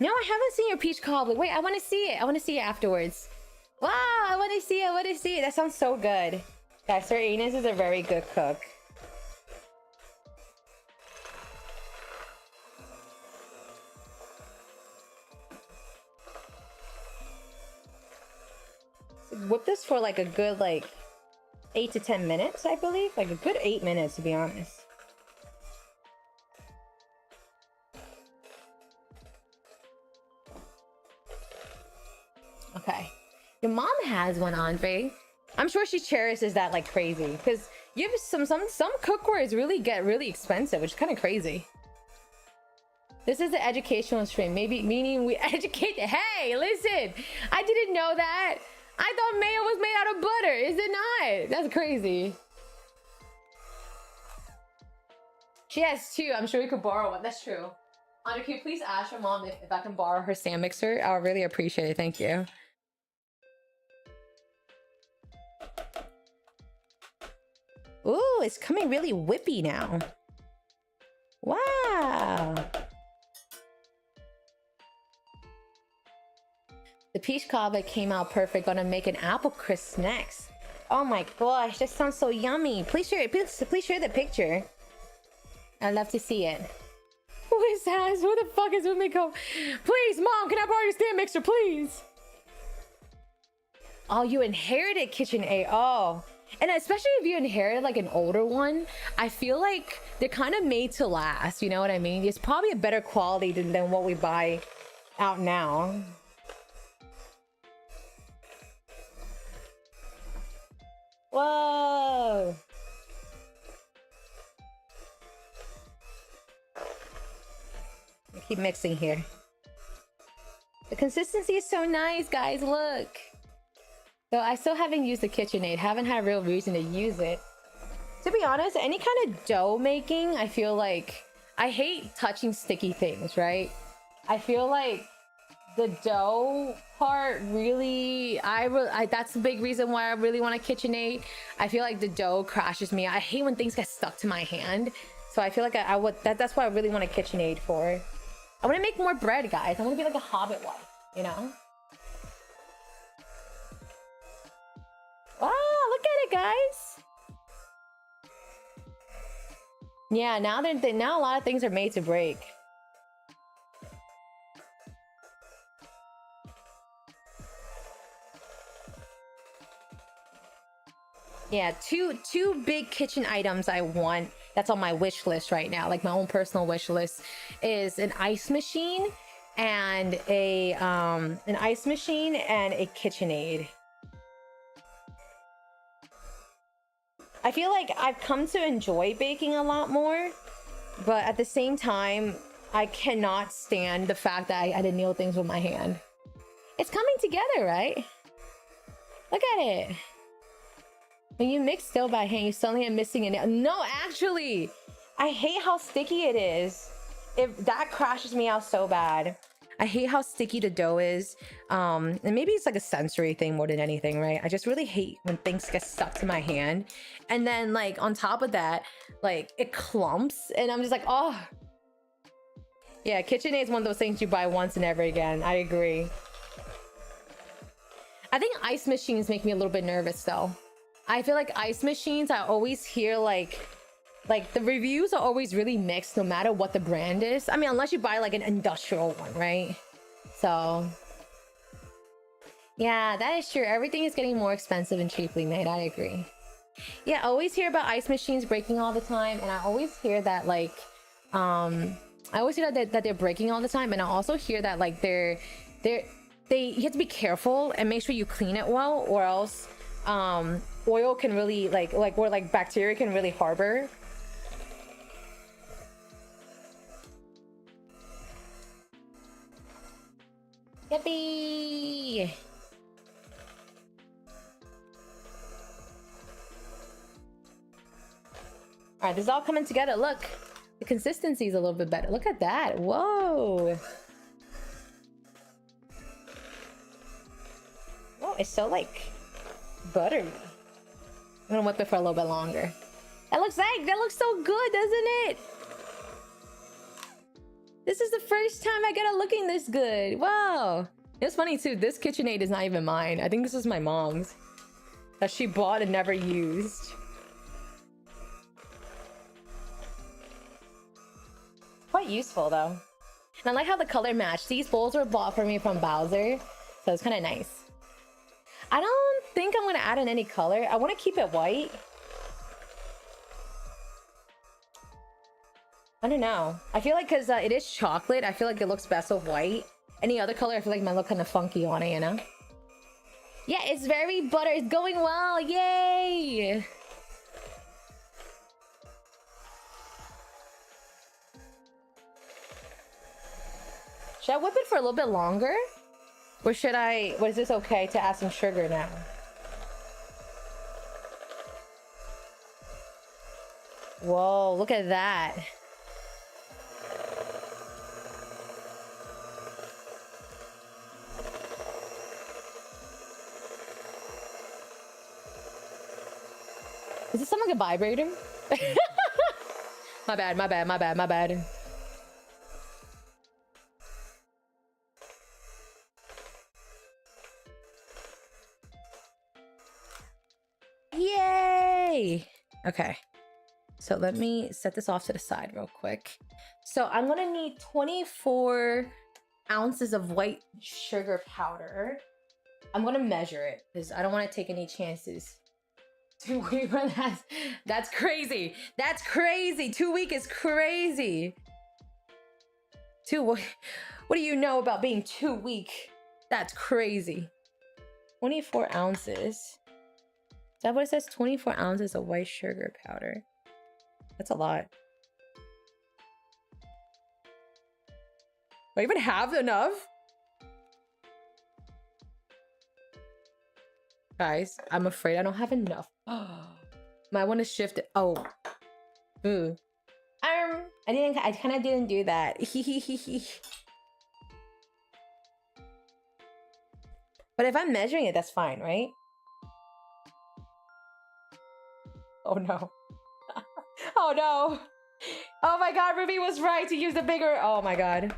No, I haven't seen your peach cobbler. Wait, I want to see it. I want to see it afterwards. Wow, I want to see it. I want to see it. That sounds so good. Guys, Sir Enos is a very good cook. Whip this for like a good 8 to 10 minutes, I believe. Like a good 8 minutes, to be honest. Okay. Your mom has one, Andre. I'm sure she cherishes that like crazy. Because you have some cookwares really expensive, which is kind of crazy. This is the educational stream. Maybe meaning we educate. Hey, listen! I didn't know that! I thought mayo was made out of butter. Is it not? That's crazy. She has two. I'm sure we could borrow one. That's true. Andre, can you please ask your mom if I can borrow her stand mixer? I would really appreciate it. Thank you. Ooh, it's coming really whippy now. Wow. The peach cobbler came out perfect. Gonna make an apple crisp next. Oh my gosh, that sounds so yummy. Please share it. Please share the picture. I'd love to see it. Who is that? Who the fuck is with me? Go, please, mom. Can I borrow your stand mixer, please? Oh, you inherited KitchenAid. Oh, and especially if you inherited like an older one, I feel like they're kind of made to last. You know what I mean? It's probably a better quality than what we buy out now. Whoa. I keep mixing here. The consistency is so nice, guys. Look. So I still haven't used the KitchenAid. Haven't had a real reason to use it. To be honest, any kind of dough making, I feel like I hate touching sticky things, right? I feel like the dough part really, that's the big reason why I really want a KitchenAid. I feel like the dough crashes me. I hate when things get stuck to my hand. So I feel like that's what I really want a KitchenAid for. I want to make more bread, guys. I want to be like a hobbit wife, you know? Wow, look at it, guys. Yeah, now a lot of things are made to break. Yeah, two big kitchen items I want that's on my wish list right now, like my own personal wish list, is an ice machine and a KitchenAid. I feel like I've come to enjoy baking a lot more, but at the same time, I cannot stand the fact that I had to kneel things with my hand. It's coming together, right? Look at it. When you mix dough by hand, you suddenly are missing a nail. No, actually, I hate how sticky it is. That crashes me out so bad. I hate how sticky the dough is. And maybe it's like a sensory thing more than anything, right? I just really hate when things get stuck to my hand. And then like on top of that, like it clumps and I'm just like, oh. Yeah, KitchenAid is one of those things you buy once and never again. I agree. I think ice machines make me a little bit nervous though. I feel like ice machines, I always hear like the reviews are always really mixed no matter what the brand is. I mean, unless you buy like an industrial one, right? So Yeah, that is true. Everything is getting more expensive and cheaply made. I agree. Yeah, I always hear about ice machines breaking all the time, and I always hear that like, I always hear that they're breaking all the time, and I also hear that like they you have to be careful and make sure you clean it well, or else oil can really or like bacteria can really harbor. Yippee! All right, this is all coming together. Look, the consistency is a little bit better. Look at that. Whoa. Oh, it's so like buttery. I'm gonna whip it for a little bit longer. That looks so good, doesn't it? This is the first time I get it looking this good. Wow. It's funny too, this KitchenAid is not even mine. I think this is my mom's that she bought and never used. Quite useful though. And I like how the color matched. These bowls were bought for me from Bowser, so it's kind of nice. I don't think I'm gonna add in any color. I want to keep it white. I don't know. I feel like because it is chocolate, I feel like it looks best with white. Any other color, I feel like it might look kind of funky on it, you know? Yeah, it's very butter. It's going well. Yay! Should I whip it for a little bit longer? Or should I... Was this okay to add some sugar now? Whoa, look at that. Does this sound like a vibrator? My bad, my bad, my bad, my bad. Yay! Okay. So let me set this off to the side real quick. So I'm gonna need 24 ounces of white sugar powder. I'm gonna measure it because I don't want to take any chances. 2 weeks, that's crazy. That's crazy. 2 weeks is crazy. What do you know about being 2 weeks? That's crazy. 24 ounces. Is that what it says? 24 ounces of white sugar powder. That's a lot. Do I even have enough? Guys, I'm afraid I don't have enough. Might want to shift it. Oh. Ooh. I kind of didn't do that. But if I'm measuring it, that's fine, right? Oh no. Oh no. Oh my god, Ruby was right to use the bigger. Oh my god.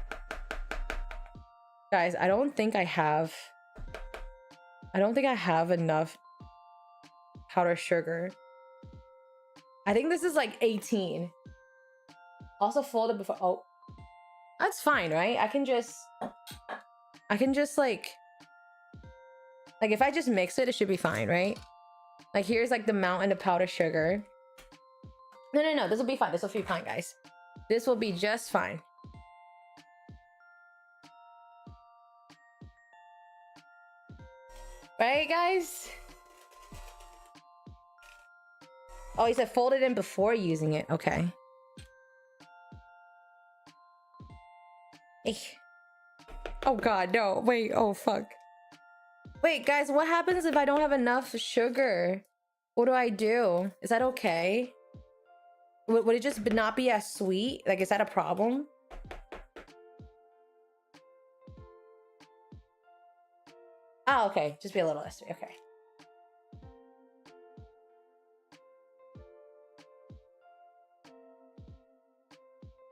Guys, I don't think I have enough powdered sugar. I think this is like 18. Also folded before. Oh, that's fine, right? I can just like if I just mix it, it should be fine, right? Like here's like the mountain of powdered sugar. No, this will be fine. This will be fine, guys. This will be just fine. Right, guys? Oh, he said fold it in before using it. Okay. Oh god, no. Wait, oh fuck. Wait, guys, what happens if I don't have enough sugar? What do I do? Is that okay? Would it just not be as sweet? Like, is that a problem? Oh, okay. Just be a little less sweet. Okay.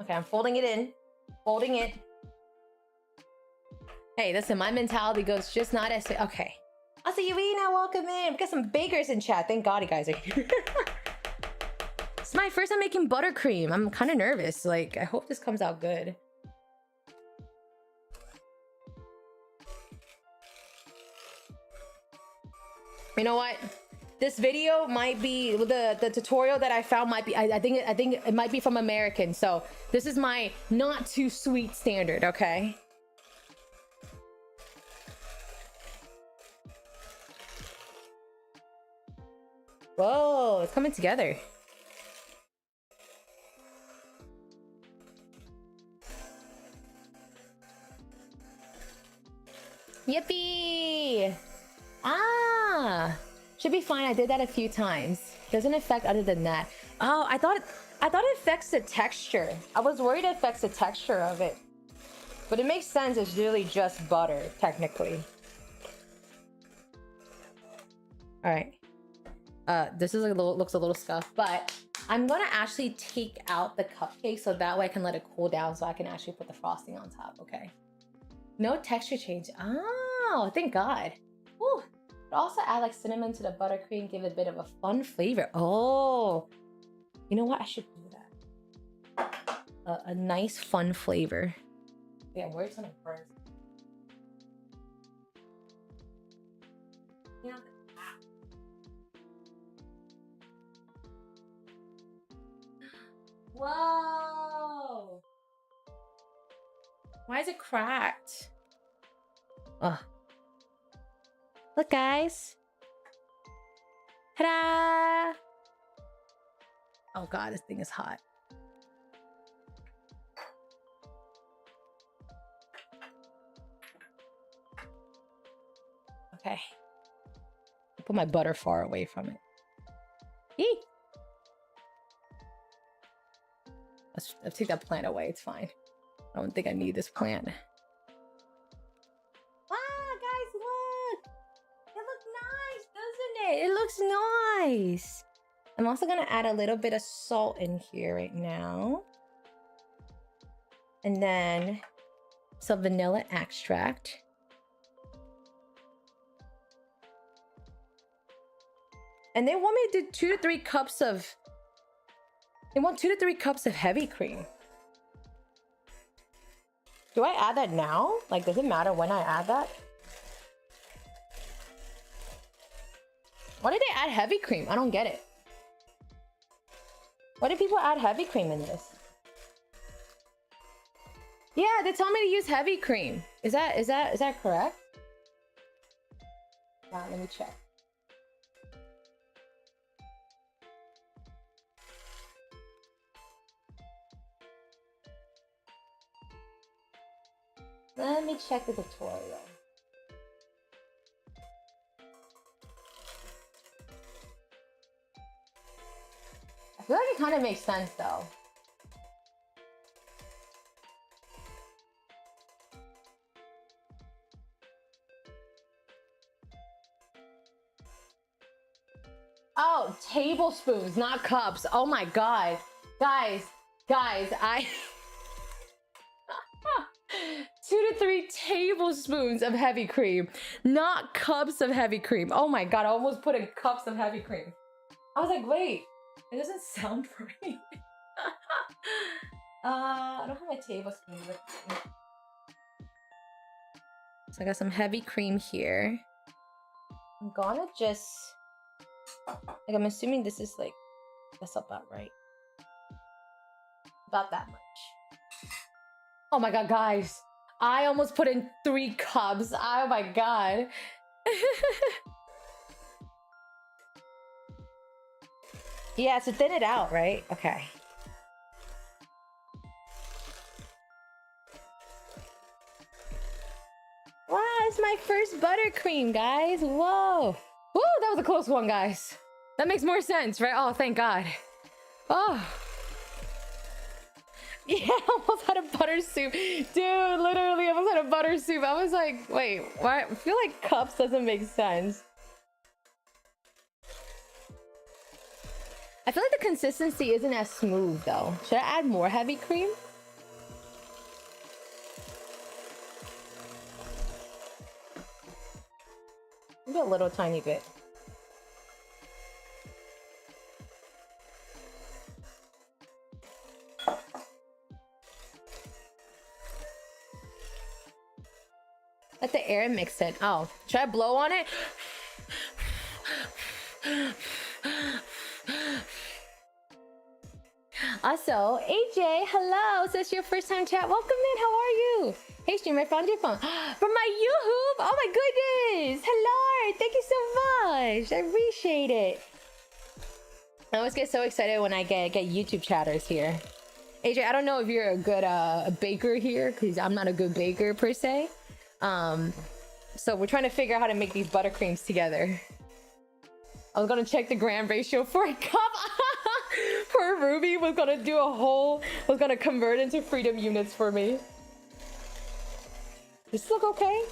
Okay, I'm folding it in. Folding it. Hey, listen, my mentality goes just not as... Okay. I'll see you, Ina. Welcome in. We got some bakers in chat. Thank God you guys are here. It's my first time making buttercream. I'm kind of nervous. Like, I hope this comes out good. You know what? This video might be the tutorial that I found might be I think it might be from American. So this is my not too sweet standard, okay? Whoa, it's coming together. Yippee! Ah, should be fine. I did that a few times. Doesn't affect other than that. Oh, I thought it affects the texture. I was worried it affects the texture of it, but it makes sense. It's really just butter, technically. All right. This is looks a little scuffed, but I'm gonna actually take out the cupcake so that way I can let it cool down so I can actually put the frosting on top. Okay. No texture change. Oh, thank God. Whew. But also add like cinnamon to the buttercream, give it a bit of a fun flavor. Oh, you know what? I should do that. A nice fun flavor. Yeah, where's some first? Yeah. Whoa! Why is it cracked? Ugh. Look, guys. Ta-da! Oh God, this thing is hot. Okay. Put my butter far away from it. Eee! Let's take that plant away. It's fine. I don't think I need this plant. Ah, guys, look! It looks nice, doesn't it? It looks nice. I'm also gonna add a little bit of salt in here right now. And then some vanilla extract. And they want me to do 2 to 3 cups of... They want 2 to 3 cups of heavy cream. Do I add that now? Like, does it matter when I add that? Why did they add heavy cream? I don't get it. Why do people add heavy cream in this? Yeah, they tell me to use heavy cream. Is that correct? Let me check. Let me check the tutorial. I feel like it kind of makes sense though. Oh, tablespoons, not cups. Oh my God. Guys, I... 2 to 3 tablespoons of heavy cream, not cups of heavy cream. Oh my God, I almost put in cups of heavy cream. I was like, wait, it doesn't sound right. I don't have my tablespoon with me. So I got some heavy cream here. I'm gonna just, like, I'm assuming this is like, that's about right. About that much. Oh my God, guys. I almost put in 3 cups. Oh my God. Yeah, to thin it out, right? Okay. Wow, it's my first buttercream, guys. Whoa. Woo, that was a close one, guys. That makes more sense, right? Oh, thank God. Oh. Yeah, almost had a butter soup. Dude, literally almost had a butter soup. I was like, wait, why? I feel like cups doesn't make sense. I feel like the consistency isn't as smooth though. Should I add more heavy cream? Maybe a little tiny bit. Let the air mix it. Oh, should I blow on it? Also, AJ, hello. So it's your first time chat. Welcome in. How are you? Hey, streamer, I found your phone. From my YouTube. Oh my goodness. Hello. Thank you so much. I appreciate it. I always get so excited when I get YouTube chatters here. AJ, I don't know if you're a good baker here, because I'm not a good baker per se. So we're trying to figure out how to make these buttercreams together. I was gonna check the gram ratio for a cup. Poor Ruby was gonna do a whole, was gonna convert into freedom units for me. Does this look okay?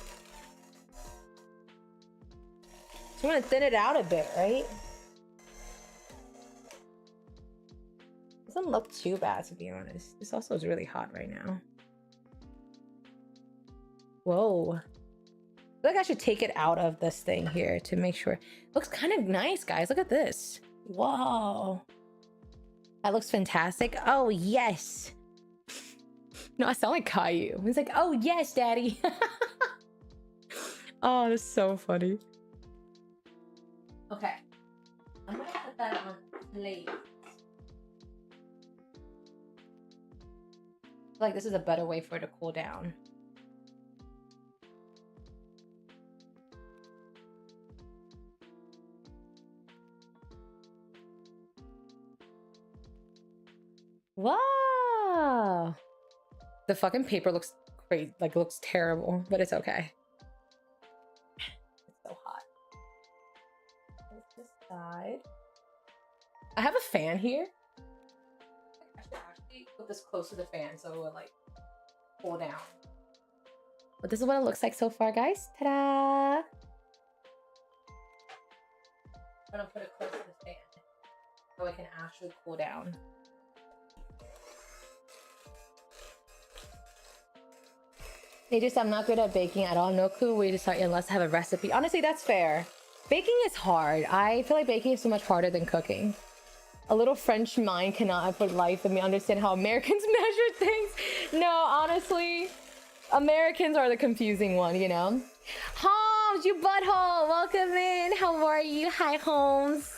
So I'm gonna thin it out a bit, right? Doesn't look too bad, to be honest. This also is really hot right now. Whoa. I feel like I should take it out of this thing here to make sure. Looks kind of nice, guys. Look at this. Whoa. That looks fantastic. Oh, yes. No, I sound like Caillou. He's like, oh, yes, daddy. Oh, that's so funny. Okay. I'm gonna put that on plate. I feel like this is a better way for it to cool down. Wow. The fucking paper looks crazy, like looks terrible, but it's okay. It's so hot. This side. I have a fan here. I should actually put this close to the fan so it will like cool down. But this is what it looks like so far, guys. Ta-da! I'm gonna put it close to the fan so it can actually cool down. They just, I'm not good at baking at all. No clue where to start unless I have a recipe. Honestly, that's fair. Baking is hard. I feel like baking is so much harder than cooking. A little French mind cannot for life let me understand how Americans measure things. No, honestly, Americans are the confusing one, you know? Holmes, you butthole, welcome in. How are you? Hi, Holmes.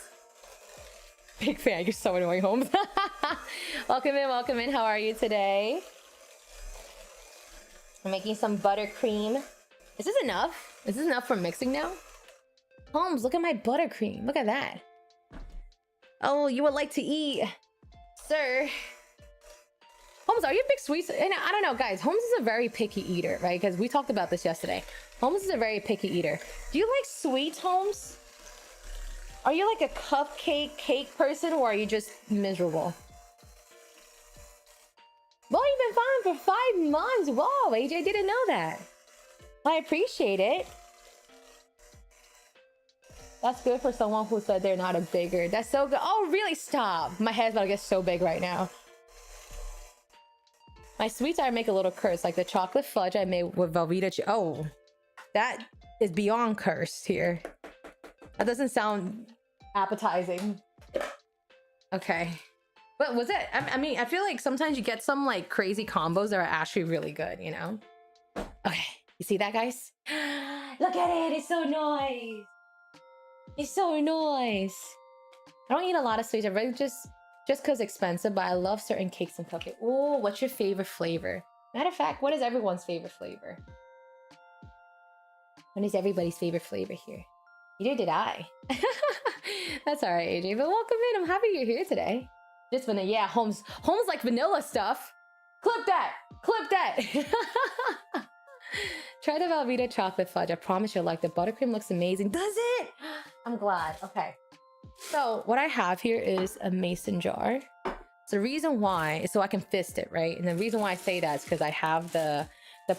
Big fan, you're so annoying, Holmes. Welcome in, how are you today? I'm making some buttercream. Is this enough? Is this enough for mixing now? Holmes, look at my buttercream. Look at that. Oh, you would like to eat, sir. Holmes, are you a big sweets? And I don't know, guys. Holmes is a very picky eater, right? Because we talked about this yesterday. Holmes is a very picky eater. Do you like sweets, Holmes? Are you like a cupcake cake person, or are you just miserable? Well, you've been fine for 5 months. Whoa, AJ, didn't know that. I appreciate it. That's good for someone who said they're not a bigger. That's so good. Oh, really? Stop. My head's about to get so big right now. My sweets I make a little curse, like the chocolate fudge I made with Velveeta. Oh, that is beyond cursed here. That doesn't sound appetizing. Okay. But was it? I mean, I feel like sometimes you get some like crazy combos that are actually really good, you know? Okay, you see that, guys? Look at it, it's so nice. It's so nice. I don't eat a lot of sweets. I really just because expensive, but I love certain cakes and cupcakes. Oh, what's your favorite flavor? Matter of fact, what is everyone's favorite flavor? What is everybody's favorite flavor here? Neither did I. That's all right, AJ. But welcome in. I'm happy you're here today. Just vanilla. Yeah, Holmes like vanilla stuff. Clip that. Clip that. Try the Velveeta chocolate fudge. I promise you'll like the buttercream. Looks amazing. Does it? I'm glad. Okay. So what I have here is a mason jar. So the reason why is so I can fist it, right? And the reason why I say that is because I have the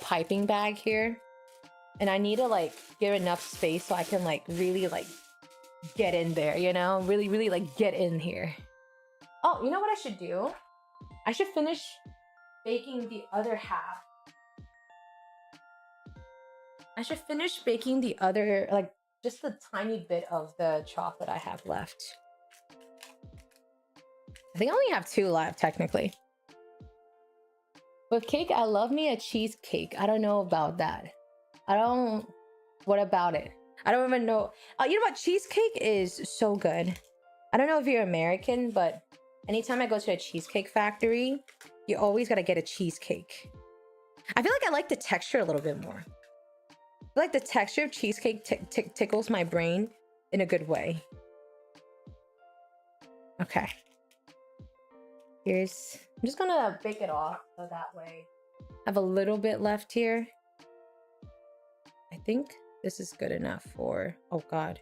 piping bag here, and I need to like give enough space so I can like really like get in there, you know? Really like get in here. Oh, you know what I should do? I should finish baking the other half. I should finish baking the other, like, just the tiny bit of the chocolate I have left. I think I only have 2 left, technically. With cake, I love me a cheesecake. I don't know about that. What about it? I don't even know. You know what? Cheesecake is so good. I don't know if you're American, but anytime I go to a cheesecake factory, you always gotta get a cheesecake. I feel like I like the texture a little bit more. I feel like the texture of cheesecake tickles my brain in a good way. Okay. I'm just gonna bake it off so that way I have a little bit left here. I think this is good enough for, oh God.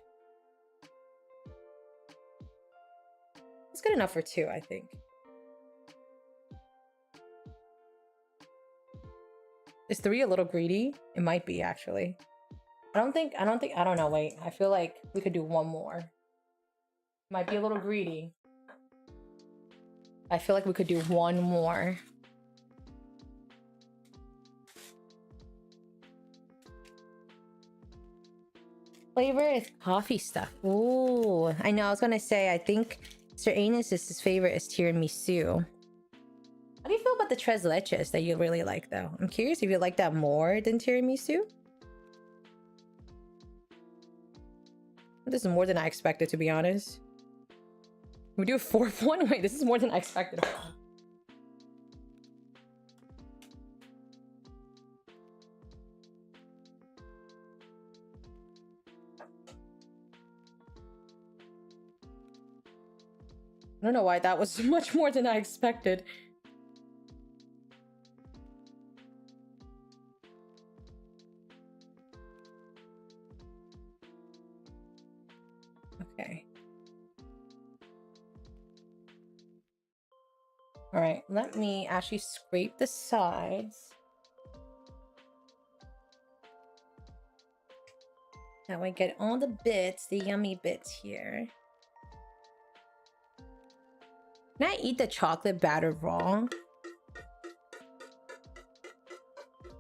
It's good enough for 2, I think. Is 3 a little greedy? It might be, actually. I don't know, wait. I feel like we could do 1 more. Might be a little greedy. I feel like we could do 1 more. Flavor is coffee stuff. Ooh, I know. I was gonna say, I think Sir Anus's favorite is tiramisu. How do you feel about the tres leches that you really like, though? I'm curious if you like that more than tiramisu. This is more than I expected, to be honest. We do a 4th one? Wait, this is more than I expected. I don't know why that was much more than I expected. Okay. All right, let me actually scrape the sides. That way, get all the bits, the yummy bits here. Can I eat the chocolate batter raw?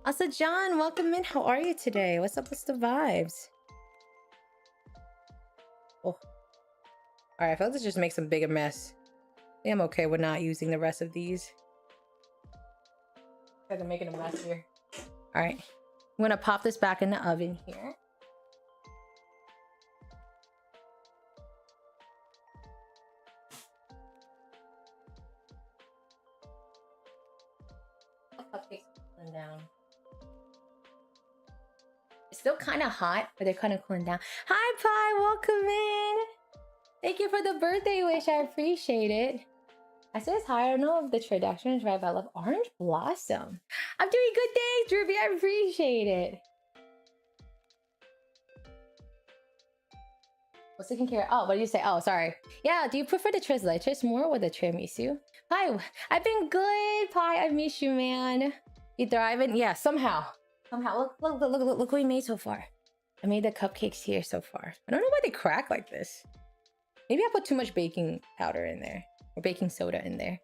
Asa John, welcome in. How are you today? What's up? What's the vibes? Oh. All right, I feel like this just makes a bigger mess. I think I'm okay with not using the rest of these. Guys, I'm making a mess here. All right, I'm gonna pop this back in the oven here. Cupcakes cooling down. It's still kind of hot, but they're kind of cooling down. Hi, Pi, welcome in. Thank you for the birthday wish. I appreciate it. I says hi. I don't know if the traduction is right, but I love Orange Blossom. I'm doing good, thanks, Ruby. I appreciate it. What's taking care? Oh, what did you say? Oh, sorry. Yeah, do you prefer the tres leches more or the tiramisu? Hi, I've been good. Pi, I miss you, man. You thriving? Yeah, somehow. Look what we made so far. I made the cupcakes here so far. I don't know why they crack like this. Maybe I put too much baking powder in there. Or baking soda in there.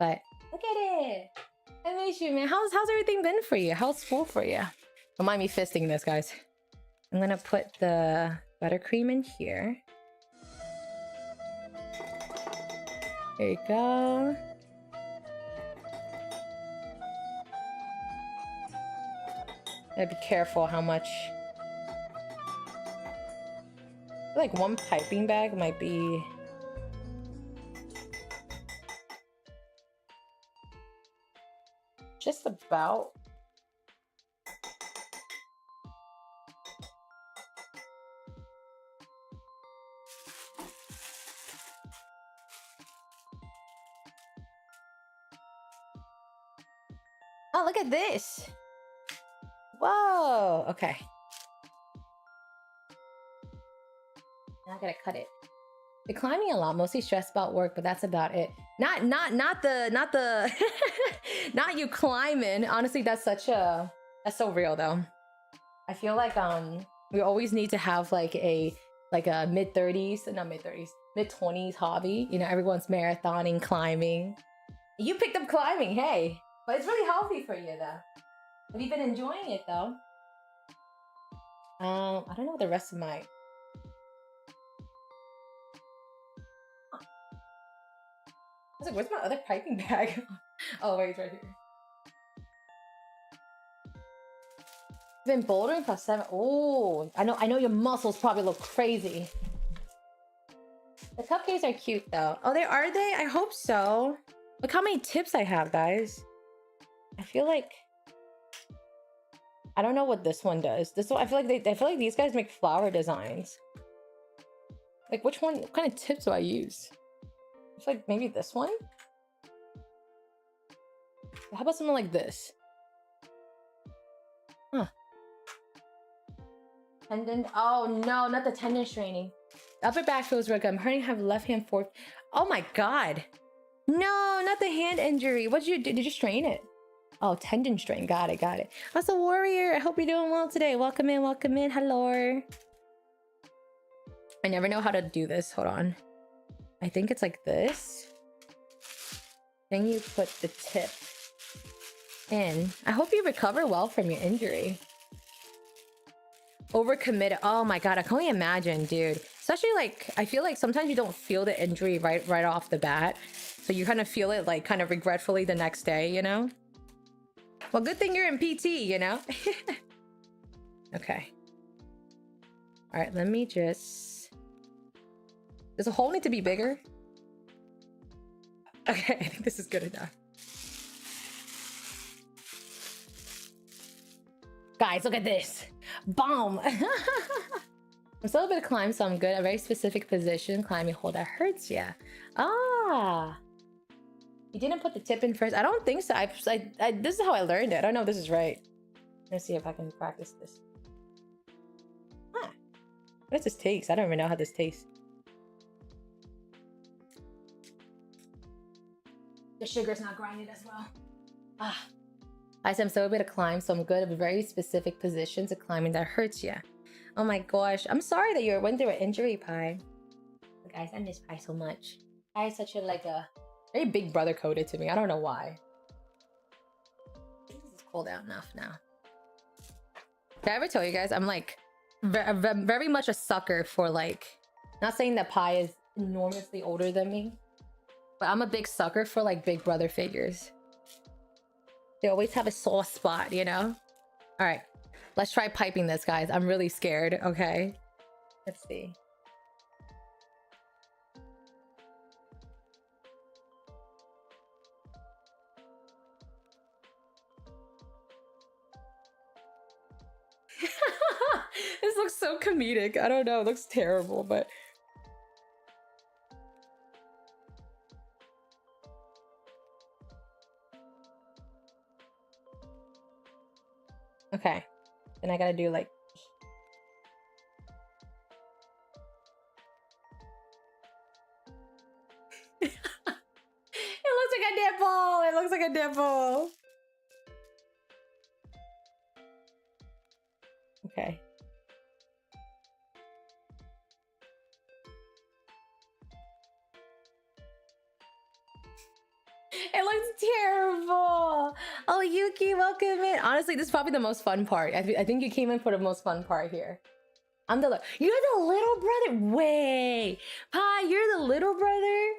But look at it. I miss you, man. How's everything been for you? How's school for you? Don't mind me fisting this, guys. I'm gonna put the buttercream in here. There you go. Gotta be careful how much. I feel like 1 piping bag might be. Just about. Oh, look at this. Whoa. Okay. Now I gotta cut it. Been climbing a lot, mostly stressed about work, but that's about it. Not the not you climbing. Honestly, that's so real though. I feel like we always need to have like a mid-30s, not mid-30s, mid-20s hobby. You know, everyone's marathoning, climbing. You picked up climbing, hey. But it's really healthy for you though. Have you been enjoying it though? I don't know what the rest of my. I was like, where's my other piping bag? Oh, wait, it's right here. Been bouldering for 7. Oh, I know your muscles probably look crazy. The cupcakes are cute though. Oh, are they? I hope so. Look how many tips I have, guys. I feel like I don't know what this one does. This one, I feel like these guys make flower designs. Like which one? What kind of tips do I use? I feel like maybe this one. How about something like this? Huh. Tendon. Oh no, not the tendon straining. Upper back feels real good. I'm hurting. Have left hand fork. Oh my god. No, not the hand injury. What did you do? Did you strain it? Oh, tendon strain. Got it. Got it. That's a warrior. I hope you're doing well today. Welcome in. Welcome in. Hello. I never know how to do this. Hold on. I think it's like this. Then you put the tip in. I hope you recover well from your injury. Overcommitted. Oh my god, I can only imagine, dude. Especially like, I feel like sometimes you don't feel the injury right off the bat. So you kind of feel it like kind of regretfully the next day, you know? Well, good thing you're in PT, you know? Okay. All right, let me just... Does the hole need to be bigger? Okay, I think this is good enough. Guys, look at this. Boom. I'm still a bit of climb, so I'm good. A very specific position. Climbing hold that hurts, yeah. Ah. You didn't put the tip in first. I don't think so. This is how I learned it. I don't know if this is right. Let's see if I can practice this. Huh. What does this taste? I don't even know how this tastes. The sugar's not grinded as well. Ah. I said I'm still a bit of climb, so I'm good at a very specific position to climbing that hurts you. Oh my gosh. I'm sorry that you went through an injury, Pie. But guys, I miss Pie so much. Pie is such a very big brother coded to me. I don't know why. This is cooled out enough now. Did I ever tell you guys I'm like very much a sucker for like, not saying that Pie is enormously older than me, but I'm a big sucker for like big brother figures. They always have a soft spot, you know? All right, let's try piping this, guys. I'm really scared, okay? Let's see. This looks so comedic. I don't know, it looks terrible, but... Okay, then I gotta do like... It looks like a nipple! It looks like a nipple! Okay. It looks terrible. Oh, Yuki, welcome in. Honestly, this is probably the most fun part. I think you came in for the most fun part here. You're the little brother. Wait, Pie, you're the little brother?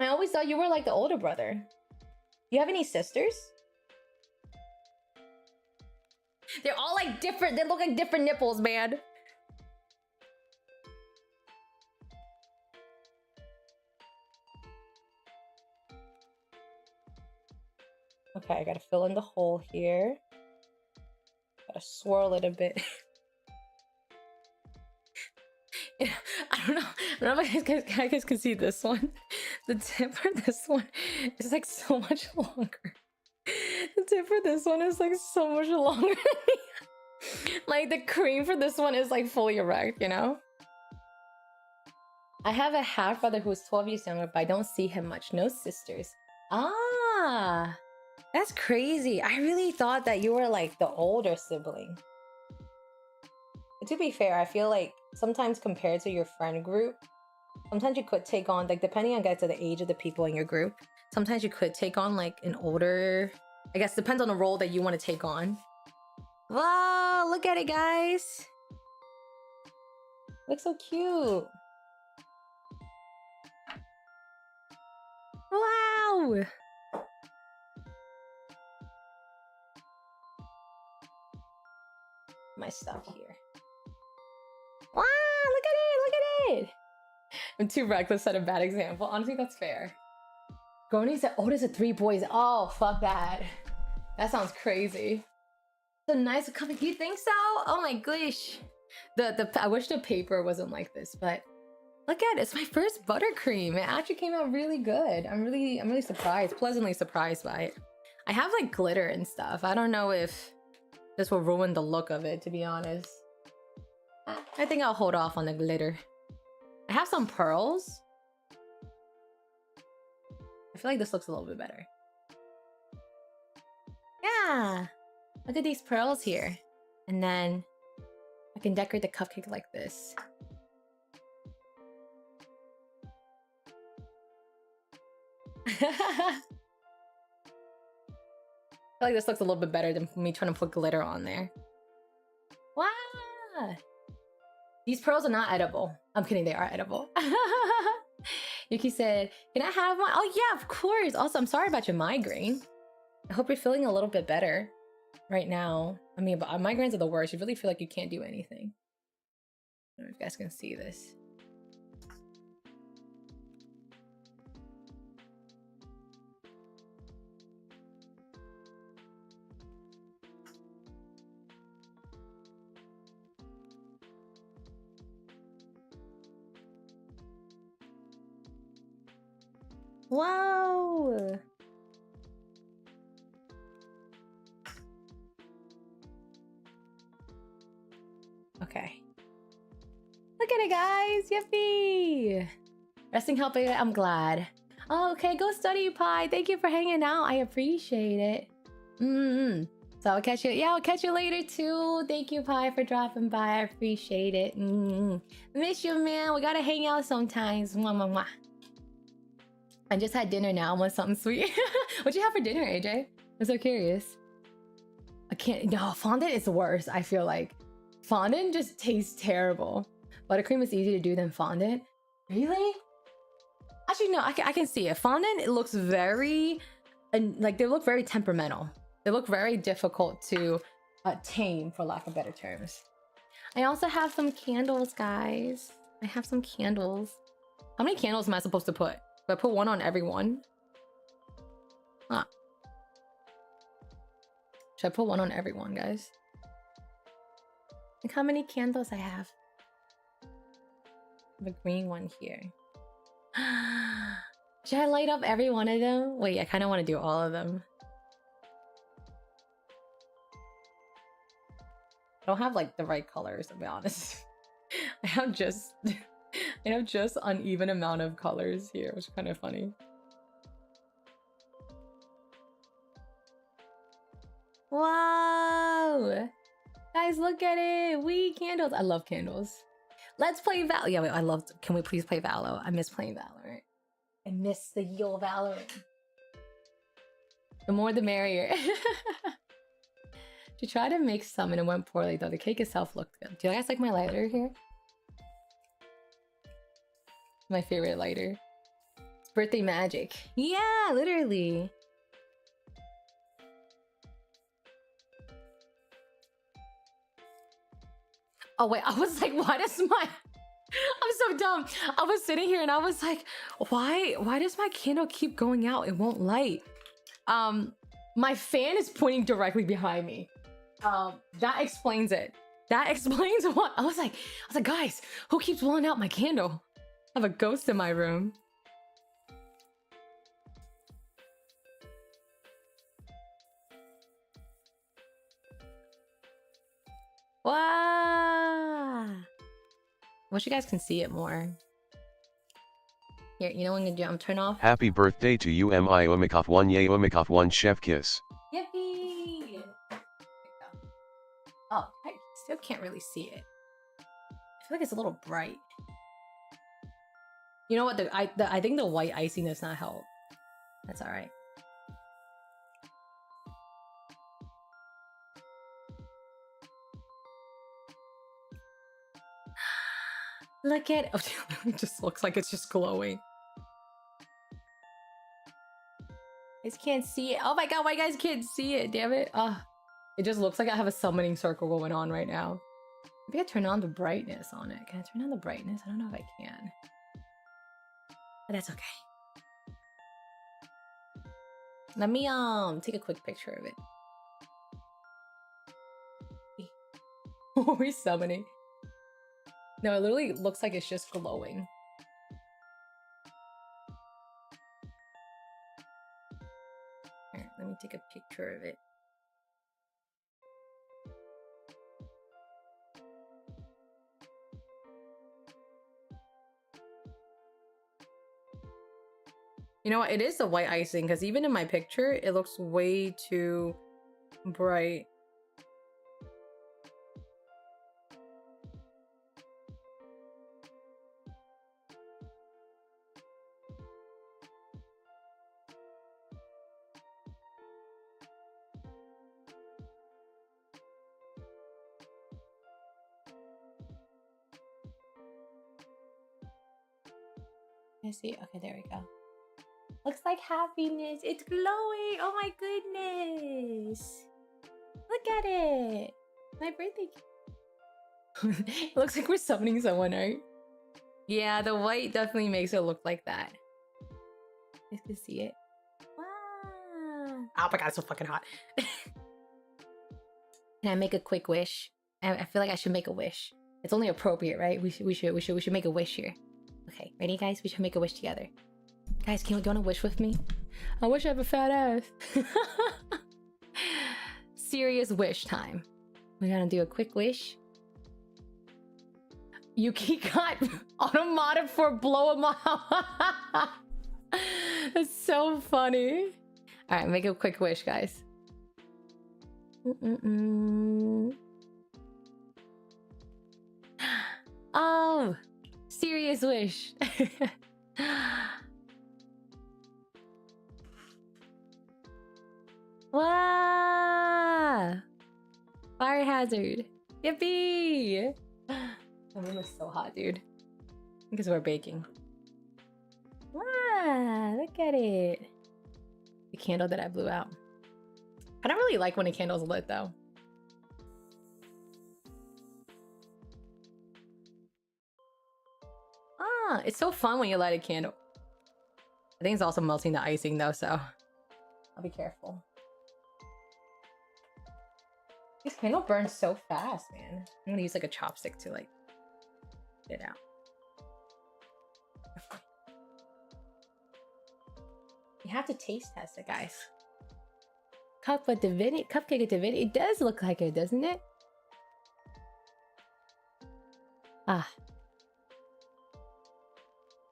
I always thought you were like the older brother. You have any sisters? They're all like different. They look like different nipples, man. Okay, I gotta fill in the hole here. Gotta swirl it a bit. Yeah, I don't know if you guys can see this one. The tip for this one is like so much longer. The tip for this one is like so much longer. Like the cream for this one is like fully erect, you know? I have a half brother who's 12 years younger, but I don't see him much. No sisters. Ah, that's crazy. I really thought that you were like the older sibling. But to be fair, I feel like sometimes compared to your friend group, sometimes you could take on, like depending on the age of the people in your group, sometimes you could take on like an older, I guess depends on the role that you want to take on. Wow, look at it, guys. Looks so cute. Wow. my stuff here. Wow, look at it, look at it. I'm too reckless, set a bad example. Honestly, that's fair. Goni said, oh, there's a 3 boys. Oh, fuck that. That sounds crazy. So nice cupcake. You think so? Oh my gosh. I wish the paper wasn't like this, but look at it. It's my first buttercream. It actually came out really good. I'm really surprised, pleasantly surprised by it. I have like glitter and stuff. I don't know if this will ruin the look of it, to be honest. I think I'll hold off on the glitter. I have some pearls. I feel like this looks a little bit better. Yeah. Look at these pearls here. And then I can decorate the cupcake like this. I feel like this looks a little bit better than me trying to put glitter on there. Wow! These pearls are not edible. I'm kidding, they are edible. Yuki said, can I have one? Oh yeah, of course. Also, I'm sorry about your migraine. I hope you're feeling a little bit better right now. I mean, but migraines are the worst. You really feel like you can't do anything. I don't know if you guys can see this. Wow! Okay. Look at it, guys! Yippee! Resting help, I'm glad. Oh, okay, go study, Pie. Thank you for hanging out. I appreciate it. So I'll catch you. Yeah, I'll catch you later too. Thank you, Pie, for dropping by. I appreciate it. Miss you, man. We gotta hang out sometimes. Mwah, mwah, mwah. I just had dinner now. I want something sweet. What'd you have for dinner, AJ? I'm so curious. I can't. No, fondant is worse, I feel like. Fondant just tastes terrible. Buttercream is easy to do than fondant. Really? Actually, no, I can see it. Fondant, it looks very, like they look very temperamental. They look very difficult to tame, for lack of better terms. I also have some candles, guys. I have some candles. How many candles am I supposed to put? Do I put one on everyone? Huh. Should I put one on everyone, guys? Look how many candles I have. The green one here. Should I light up every one of them? Wait, I kind of want to do all of them. I don't have like the right colors, to be honest. I have just uneven amount of colors here, which is kind of funny. Wow! Guys, look at it! Wee, candles! I love candles. Let's play Val. Yeah, wait, I love. Can we please play Valo? I miss playing Valorant. I miss the ye olde Valorant. The more the merrier. She tried to make some and it went poorly though. The cake itself looked good. Do you guys like my lighter here? My favorite lighter. It's birthday magic. Yeah, literally. Oh wait, I was like, why does my... I'm so dumb. I was sitting here and I was like, why does my candle keep going out? It won't light. My fan is pointing directly behind me. That explains it. That explains what I was like, guys, who keeps blowing out my candle? I have a ghost in my room. Wow. Wish you guys can see it more. Here, you know what I'm gonna do? I'm turn off. Happy birthday to you, Mi Omikov 1 Ye Omikov 1 Chef Kiss. Yippee! Oh, I still can't really see it. I feel like it's a little bright. You know what? I think the white icing does not help. That's all right. Look at oh, it just looks like it's just glowing. I just can't see it. Oh my god, why you guys can't see it? Damn it! It just looks like I have a summoning circle going on right now. Maybe I turn on the brightness on it. Can I turn on the brightness? I don't know if I can. But that's okay. Let me take a quick picture of it. Oh, we're summoning. No, it literally looks like it's just glowing. Here, let me take a picture of it. You know what? It is the white icing because even in my picture, it looks way too bright. Let's see. Okay, there we go. Looks like happiness. It's glowing. Oh my goodness. Look at it. My birthday. It looks like we're summoning someone, right? Yeah, the white definitely makes it look like that. You can see it. Wow. Oh my god, it's so fucking hot. Can I make a quick wish? I feel like I should make a wish. It's only appropriate, right? We should make a wish here. Okay, ready, guys? We should make a wish together. Guys, do you want to wish with me? I wish I have a fat ass. Serious wish time. We're gonna do a quick wish. Yuki got automated for blow him out. That's so funny. All right, make a quick wish, guys. Oh, serious wish. Wow! Fire hazard. Yippee! The room is so hot, dude. Because we're baking. Wow! Look at it. The candle that I blew out. I don't really like when a candle's lit, though. Ah, it's so fun when you light a candle. I think it's also melting the icing, though, so I'll be careful. This candle burns so fast, man. I'm gonna use like a chopstick to like get it out. You have to taste test it, guys. Cupcake divinity. It does look like it, doesn't it? Ah.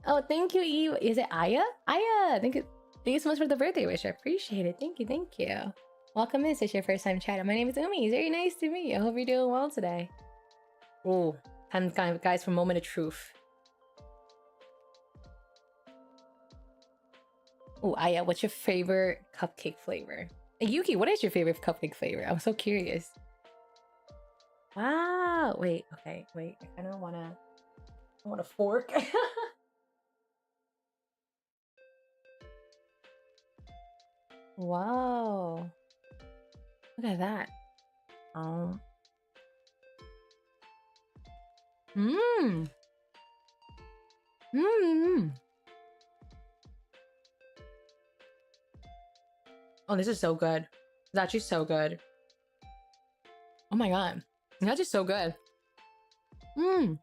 Oh, thank you, Eve. Is it Aya? Aya, thank you so much for the birthday wish. I appreciate it. Thank you. Welcome in. This is your first time chatting. My name is Umi. It's very nice to meet you. I hope you're doing well today. Oh, time, guys, for a moment of truth. Oh, Aya, what's your favorite cupcake flavor? Hey, Yuki, what is your favorite cupcake flavor? I'm so curious. Wow. Wait. Okay. Wait. I kind of want a fork. Wow. Look at that. Oh. Mmm. Mmm. Oh, this is so good. It's actually so good. Oh my god. It's actually so good. Mmm.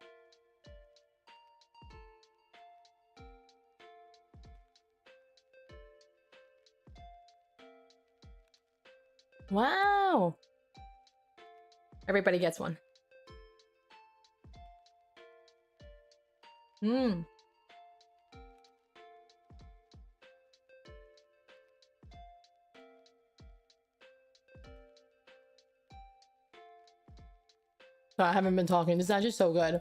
Wow. Everybody gets one. Mmm. I haven't been talking. This is actually so good.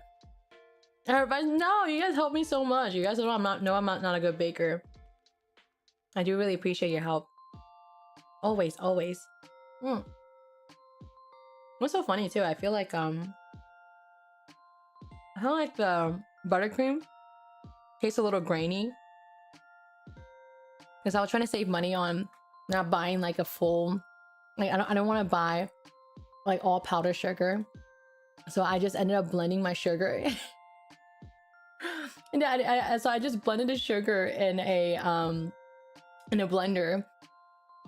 Everybody, no, you guys help me so much. You guys know I'm not a good baker. I do really appreciate your help. Always. Mm. What's so funny too? I feel like the buttercream tastes a little grainy. Because I was trying to save money on not buying like a full, like I don't want to buy like all powdered sugar. So I just ended up blending my sugar. And so I just blended the sugar in a blender.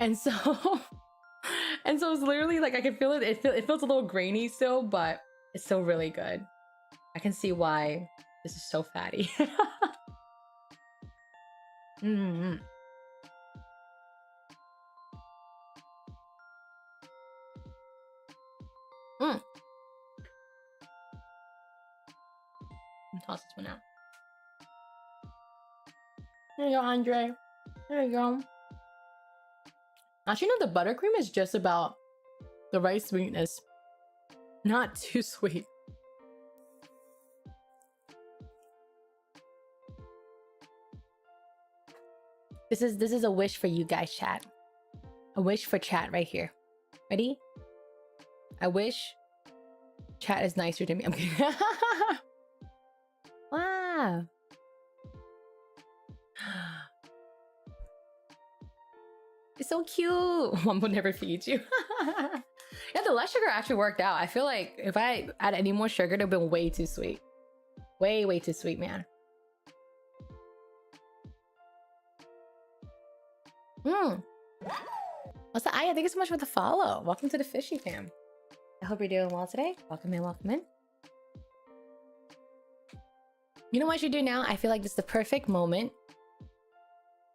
And so and so it's literally like I can feel it. It feels a little grainy still, but it's still really good. I can see why this is so fatty. Mm. Mm. Toss this one out. There you go, Andre. There you go. Actually, no, the buttercream is just about the right sweetness. Not too sweet. This is a wish for you guys, chat. A wish for chat right here. Ready? I wish chat is nicer to me. I'm kidding. Wow. It's so cute. One will never feed you. Yeah, the less sugar actually worked out. I feel like if I add any more sugar, it would have been way too sweet. Way too sweet, man. What's that? Aya, thank you so much for the follow. Welcome to the Fishy Fam. I hope you're doing well today. Welcome in, welcome in. You know what I should do now? I feel like this is the perfect moment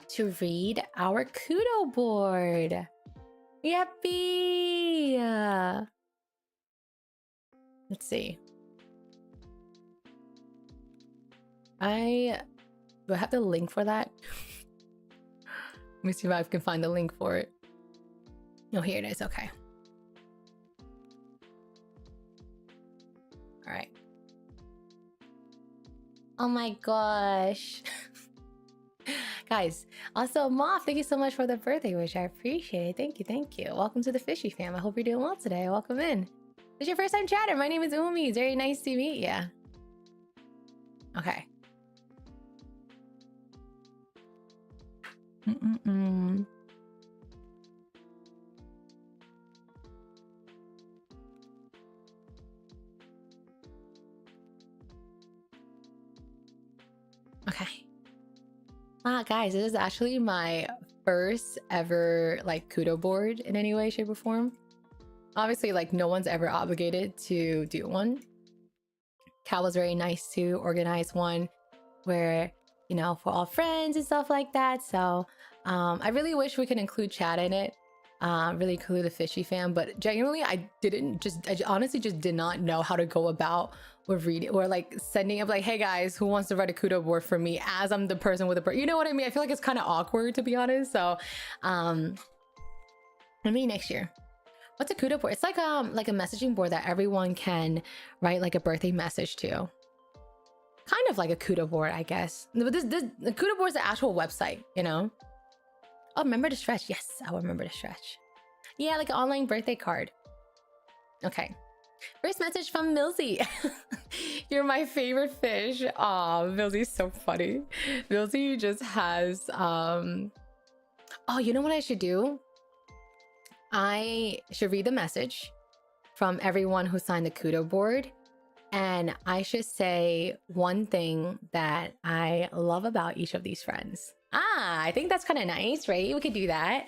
to read our Kudo board. Yippee! Let's see. Do I have the link for that? Let me see if I can find the link for it. Oh, here it is. Okay. All right. Oh my gosh. Guys, also Moth, thank you so much for the birthday wish. I appreciate it. Thank you, thank you. Welcome to the Fishy Fam. I hope you're doing well today. Welcome in. It's your first time chatter. My name is Umi. It's very nice to meet you. Okay. Okay. Guys, this is actually my first ever like Kudo board in any way, shape, or form. Obviously, like no one's ever obligated to do one. Cal was very nice to organize one where, you know, for all friends and stuff like that. So I really wish we could include chat in it. Really include the Fishy Fam, but genuinely I honestly just did not know how to go about with reading or like sending up like, hey guys, who wants to write a Kudo board for me as I'm the person with the you know what I mean? I feel like it's kind of awkward, to be honest. So maybe next year. What's a Kudo board? It's like a messaging board that everyone can write like a birthday message to. Kind of like a Kudo board, I guess. But the Kudo board is the actual website, you know? Oh, remember to stretch. Yes, I will remember to stretch. Yeah, like an online birthday card. Okay. First message from Millsy. You're my favorite fish. Aw, Millsy's so funny. Millsy just has oh, you know what I should do? I should read the message from everyone who signed the Kudo board, and I should say one thing that I love about each of these friends. I think that's kind of nice, right? We could do that.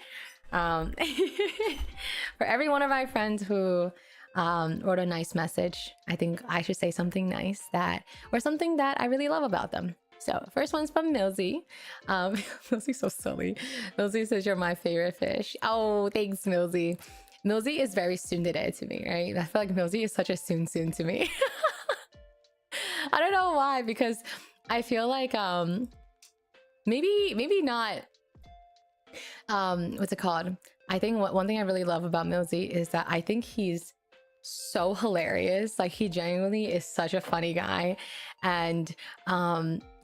For every one of my friends who wrote a nice message, I think I should say something nice or something that I really love about them. So first one's from Millsy. Millsy's so silly. Millsy says you're my favorite fish. Oh, thanks, Millsy. Millsy is very tsundere to me, right? I feel like Millsy is such a soon to me. I don't know why, because I feel like maybe not what's it called? I think one thing I really love about Millsy is that I think he's so hilarious. Like he genuinely is such a funny guy, and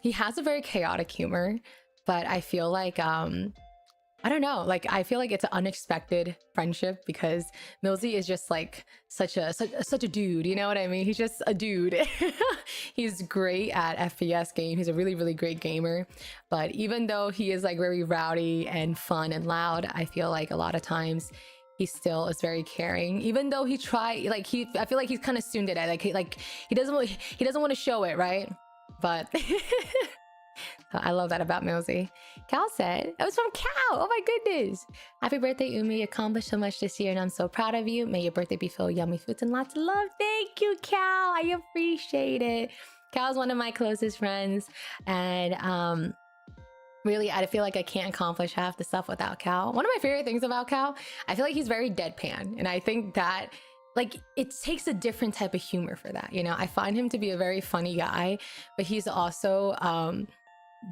he has a very chaotic humor, but I feel like I don't know, like I feel like it's an unexpected friendship because Millsy is just like such a dude, you know what I mean? He's just a dude. He's great at FPS game. He's a really great gamer, but even though he is like very rowdy and fun and loud, I feel like a lot of times he still is very caring, even though he tried, like I feel like he's kind of soon to that, like he doesn't want to show it, right? But I love that about Milsey. Cal said, it was from Cal. Oh my goodness. Happy birthday, Umi. You accomplished so much this year and I'm so proud of you. May your birthday be filled with yummy foods and lots of love. Thank you, Cal. I appreciate it. Cal's one of my closest friends. And really, I feel like I can't accomplish half the stuff without Cal. One of my favorite things about Cal, I feel like he's very deadpan. And I think that like it takes a different type of humor for that. You know, I find him to be a very funny guy, but he's also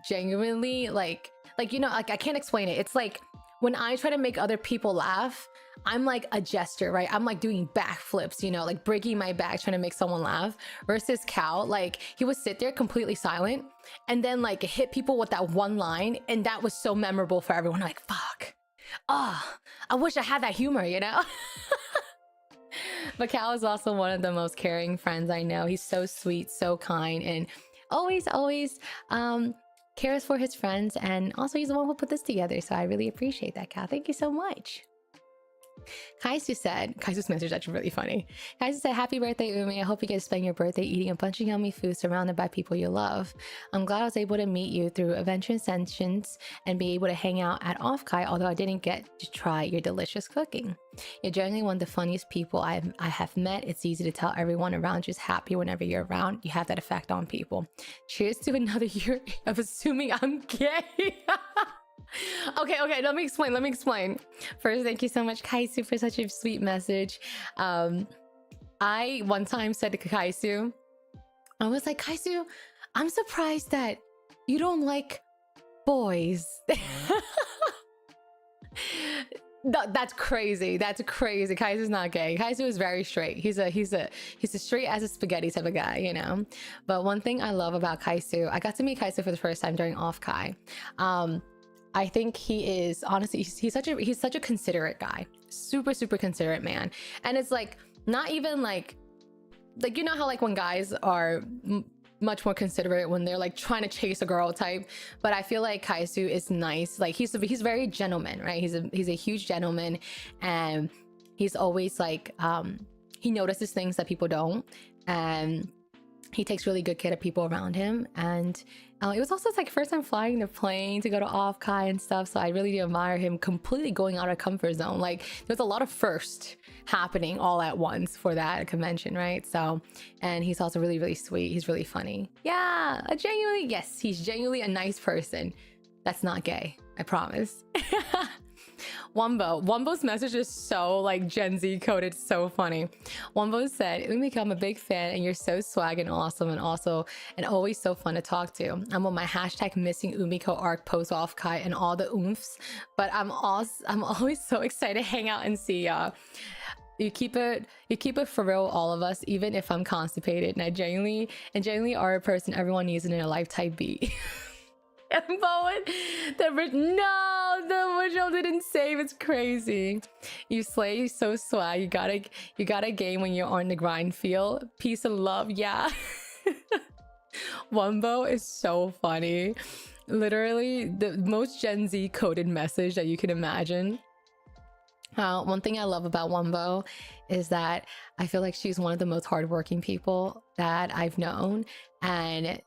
genuinely like you know, like I can't explain it. It's like when I try to make other people laugh, I'm like a jester, right? I'm like doing backflips, you know, like breaking my back trying to make someone laugh. Versus Cal, like he would sit there completely silent and then like hit people with that one line, and that was so memorable for everyone. I'm like, fuck, oh, I wish I had that humor, you know. But Cal is also one of the most caring friends I know. He's so sweet, so kind, and always cares for his friends, and also he's the one who put this together, so I really appreciate that, Cal. Thank you so much. Kaisu said, Kaisu's message is actually really funny. Kaisu said, happy birthday, Umi. I hope you get to spend your birthday eating a bunch of yummy food surrounded by people you love. I'm glad I was able to meet you through Adventure Ascensions and be able to hang out at Offkai, although I didn't get to try your delicious cooking. You're generally one of the funniest people I have met. It's easy to tell everyone around you is happy whenever you're around. You have that effect on people. Cheers to another year of assuming I'm gay. Okay, let me explain. First, thank you so much, Kaisu, for such a sweet message. I one time said to Kaisu, I was like, Kaisu, I'm surprised that you don't like boys. That's crazy. Kaisu's not gay. Kaisu is very straight. He's a straight as a spaghetti type of guy, you know. But one thing I love about Kaisu, I got to meet Kaisu for the first time during Offkai. I think he is honestly he's such a considerate guy, super considerate man. And it's like not even like you know how like when guys are much more considerate when they're like trying to chase a girl type, but I feel like Kaisu is nice. Like he's very gentleman, right? He's a huge gentleman, and he's always like he notices things that people don't, and he takes really good care of people around him. And it was also his like first time flying the plane to go to Offkai and stuff, so I really do admire him completely going out of comfort zone. Like there's a lot of first happening all at once for that convention, right? So, and he's also really sweet. He's really funny. Yeah, he's genuinely a nice person that's not gay, I promise. Wumbo's message is so like Gen Z coded, so funny. Wumbo said, Umiko, I'm a big fan and you're so swag and awesome, and always so fun to talk to. I'm on my hashtag missing Umiko arc post Offkai and all the oomph, but I'm always so excited to hang out and see y'all. You keep it for real, all of us, even if I'm constipated, and I genuinely are a person everyone needs in their life type B. The original didn't save. It's crazy. You slay, you so swag. You gotta game when you're on the grind. Feel peace and love. Yeah. Wumbo is so funny. Literally the most Gen Z coded message that you can imagine. One thing I love about Wumbo is that I feel like she's one of the most hardworking people that I've known, and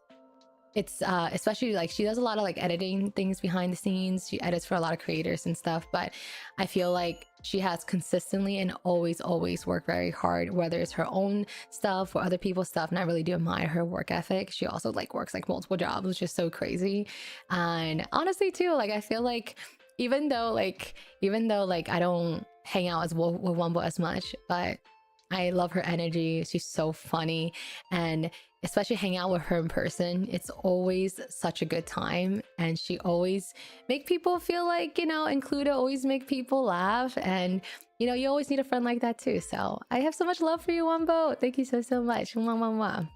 it's especially like she does a lot of like editing things behind the scenes. She edits for a lot of creators and stuff, but I feel like she has consistently and always worked very hard, whether it's her own stuff or other people's stuff, and I really do admire her work ethic. She also like works like multiple jobs, which is so crazy. And honestly too, like I feel like even though like I don't hang out with Wumbo as much, but I love her energy. She's so funny, and especially hang out with her in person, it's always such a good time. And she always make people feel like, you know, included, always make people laugh. And, you know, you always need a friend like that too. So I have so much love for you, Wumbo. Thank you so much. Mwah, mwah, mwah.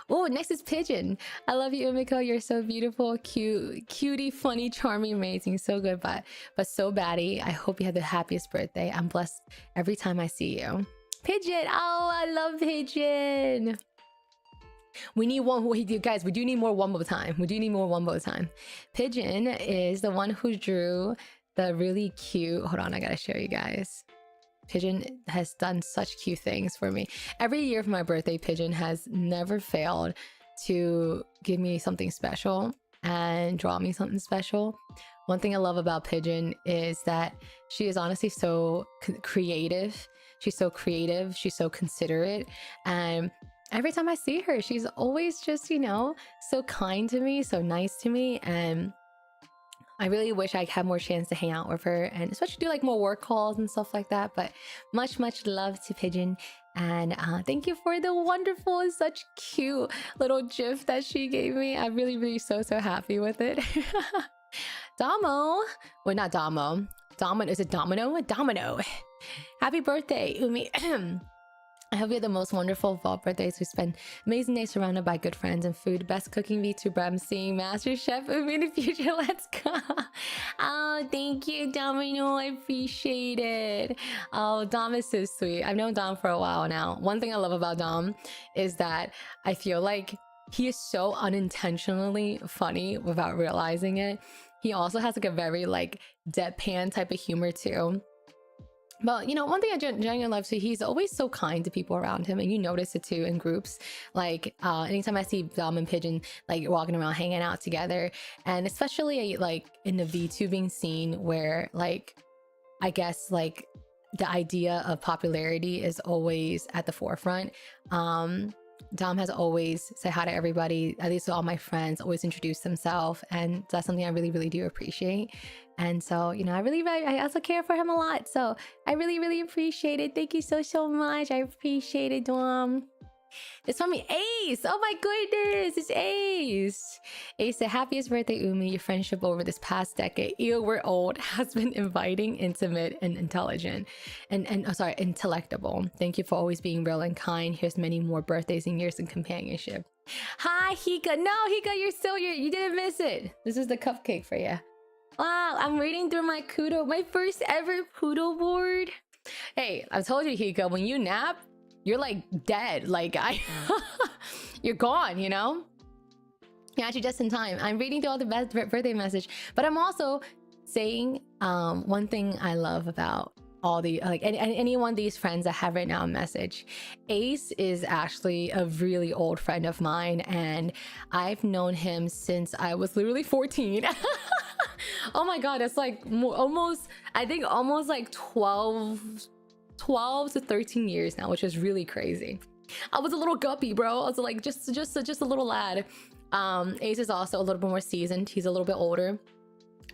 Oh, next is Pigeon. I love you, Umiko. You're so beautiful, cute, cutie, funny, charming, amazing. So good, but so baddie. I hope you have the happiest birthday. I'm blessed every time I see you. Pigeon. Oh, I love Pigeon. We need one. Guys, we do need more Wumbo time. Pigeon is the one who drew the really cute. Hold on, I gotta show you guys. Pigeon has done such cute things for me. Every year for my birthday, Pigeon has never failed to give me something special and draw me something special. One thing I love about Pigeon is that she is honestly so creative. She's so creative. She's so considerate. And every time I see her, she's always just, you know, so kind to me, so nice to me. And I really wish I had more chance to hang out with her and especially do like more work calls and stuff like that. But much love to Pigeon. And thank you for the wonderful and such cute little gif that she gave me. I'm really so happy with it. Damo. Well, not Damo. Is it Domino? Domino. Happy birthday, Umi. I hope you have the most wonderful fall birthdays. We spend amazing days surrounded by good friends and food. Best cooking VTuber I'm seeing. Master Chef Umi in the future. Let's go. Oh, thank you, Domino. I appreciate it. Oh, Dom is so sweet. I've known Dom for a while now. One thing I love about Dom is that I feel like he is so unintentionally funny without realizing it. He also has like a very like deadpan type of humor too. But, you know, one thing I genuinely love too, he's always so kind to people around him. And you notice it too in groups. Like, anytime I see Dom and Pigeon, like, walking around, hanging out together. And especially, like, in the VTubing scene where, like, I guess, like, the idea of popularity is always at the forefront. Dom has always said hi to everybody, at least to all my friends, always introduced himself. And that's something I really do appreciate. And so, you know, I also care for him a lot. So I really appreciate it. Thank you so much. I appreciate it, Dom. It's from me, Ace. Oh my goodness, it's Ace. Ace, the happiest birthday, Umi. Your friendship over this past decade, ew, we're old, has been inviting, intimate, and intelligent. And oh, sorry, intellectable. Thank you for always being real and kind. Here's many more birthdays and years in companionship. Hi, Hika. No, Hika, you're still here. You didn't miss it. This is the cupcake for you. Wow, I'm reading through my kudo, my first ever kudo board. Hey, I've told you, Hika, when you nap, you're like dead. Like you're gone, you know? You're actually just in time. I'm reading through all the best birthday message, but I'm also saying one thing I love about all the like any one of these friends I have right now a message. Ace is actually a really old friend of mine, and I've known him since I was literally 14. Oh my god, it's like almost like 12 to 13 years now, which is really crazy. I was a little guppy, bro. I was like just a little lad. Ace is also a little bit more seasoned. He's a little bit older.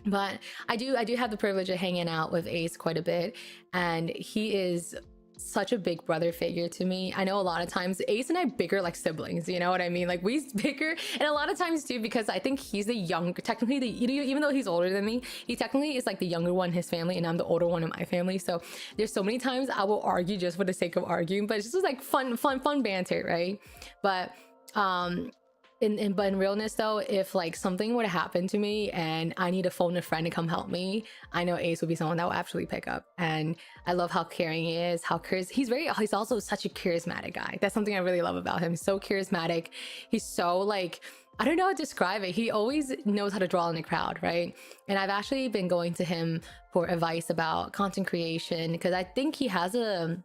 But I do have the privilege of hanging out with Ace quite a bit, and he is such a big brother figure to me. I know a lot of times Ace and I bigger like siblings, you know what I mean? Like we bigger, and a lot of times too, because I think he's the younger, technically even though he's older than me, he technically is like the younger one in his family, and I'm the older one in my family. So there's so many times I will argue just for the sake of arguing, but it's just like fun banter, right? But in realness though, if like something would happen to me and I need to phone a friend to come help me, I know Ace would be someone that will actually pick up. And I love how caring he is, he's also such a charismatic guy. That's something I really love about him. He's so charismatic. He's so like, I don't know how to describe it. He always knows how to draw in the crowd, right? And I've actually been going to him for advice about content creation because I think he has a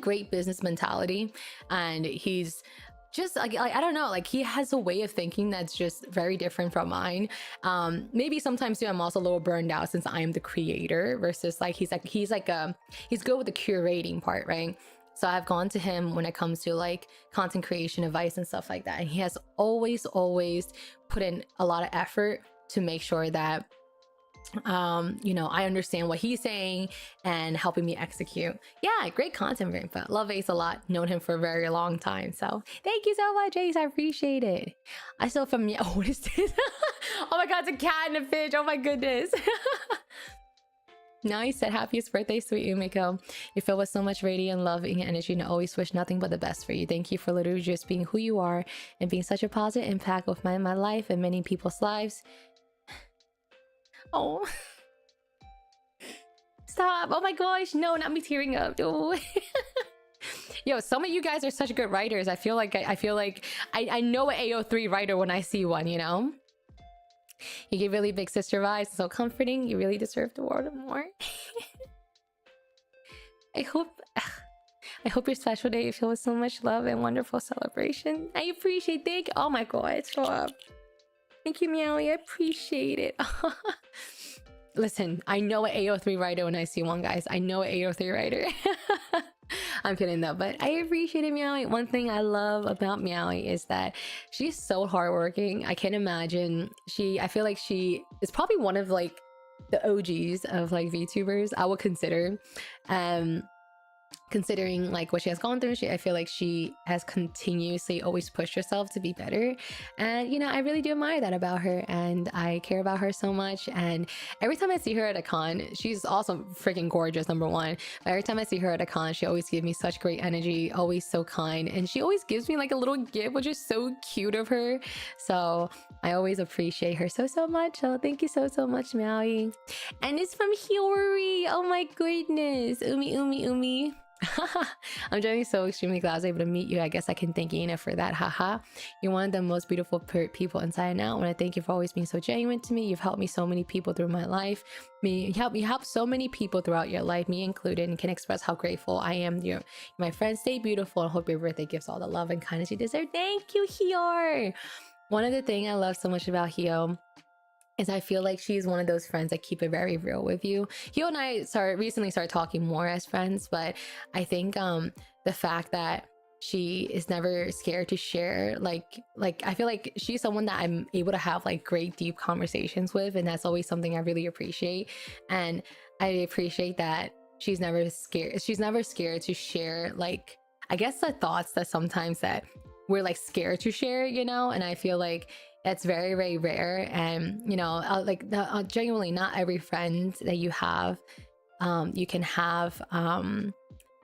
great business mentality, and he's just like I don't know, like he has a way of thinking that's just very different from mine. Maybe sometimes too I'm also a little burned out since I am the creator versus like he's good with the curating part, right? So I've gone to him when it comes to like content creation advice and stuff like that, and he has always put in a lot of effort to make sure that you know, I understand what he's saying and helping me execute. Yeah, great content, but love Ace a lot. Known him for a very long time. So thank you so much, Ace. I appreciate it. I still from oh, what is this? Oh my god, it's a cat and a fish. Oh my goodness. Now he said, happiest birthday, sweet Umiko. You're filled with so much radiant love and energy, and I always wish nothing but the best for you. Thank you for literally just being who you are and being such a positive impact with my life and many people's lives. Oh, stop. Oh my gosh, no, not me tearing up. Oh. Yo, some of you guys are such good writers. I feel like I know an AO3 writer when I see one, you know? You give really big sister vibes, so comforting. You really deserve the world more. I hope I hope your special day is filled with so much love and wonderful celebration. I appreciate. Thank you. Oh my god, stop. Thank you, Meowie. I appreciate it. Listen, I know an 803 writer when I see one, guys. I know an 803 writer. I'm kidding though, but I appreciate it, Meowie. One thing I love about Meowie is that she's so hardworking. I can't imagine. I feel like she is probably one of like the OGs of like VTubers, I would consider. Considering like what she has gone through, I feel like she has continuously always pushed herself to be better, and you know, I really do admire that about her, and I care about her so much. And every time I see her at a con, she's also freaking gorgeous, number one, but every time I see her at a con, she always gives me such great energy, always so kind, and she always gives me like a little gift, which is so cute of her. So I always appreciate her so much. So thank you so much, Maui. And it's from Hiyori. Oh my goodness. Umi. I'm genuinely so extremely glad I was able to meet you. I guess I can thank Ina for that. Haha. You're one of the most beautiful people inside and out. I want to thank you for always being so genuine to me. You've helped me so many people through my life. You helped so many people throughout your life, me included, and can express how grateful I am. You're my friend. Stay beautiful and hope your birthday gives all the love and kindness you deserve. Thank you, Hio. One of the things I love so much about Hio is I feel like she's one of those friends that keep it very real with you. Hio and I recently started talking more as friends, but I think the fact that she is never scared to share, like I feel like she's someone that I'm able to have like great deep conversations with, and that's always something I really appreciate. And I appreciate that she's never scared to share, like, I guess, the thoughts that sometimes that we're like scared to share, you know. And I feel like that's very rare. And you know, genuinely, not every friend that you have you can have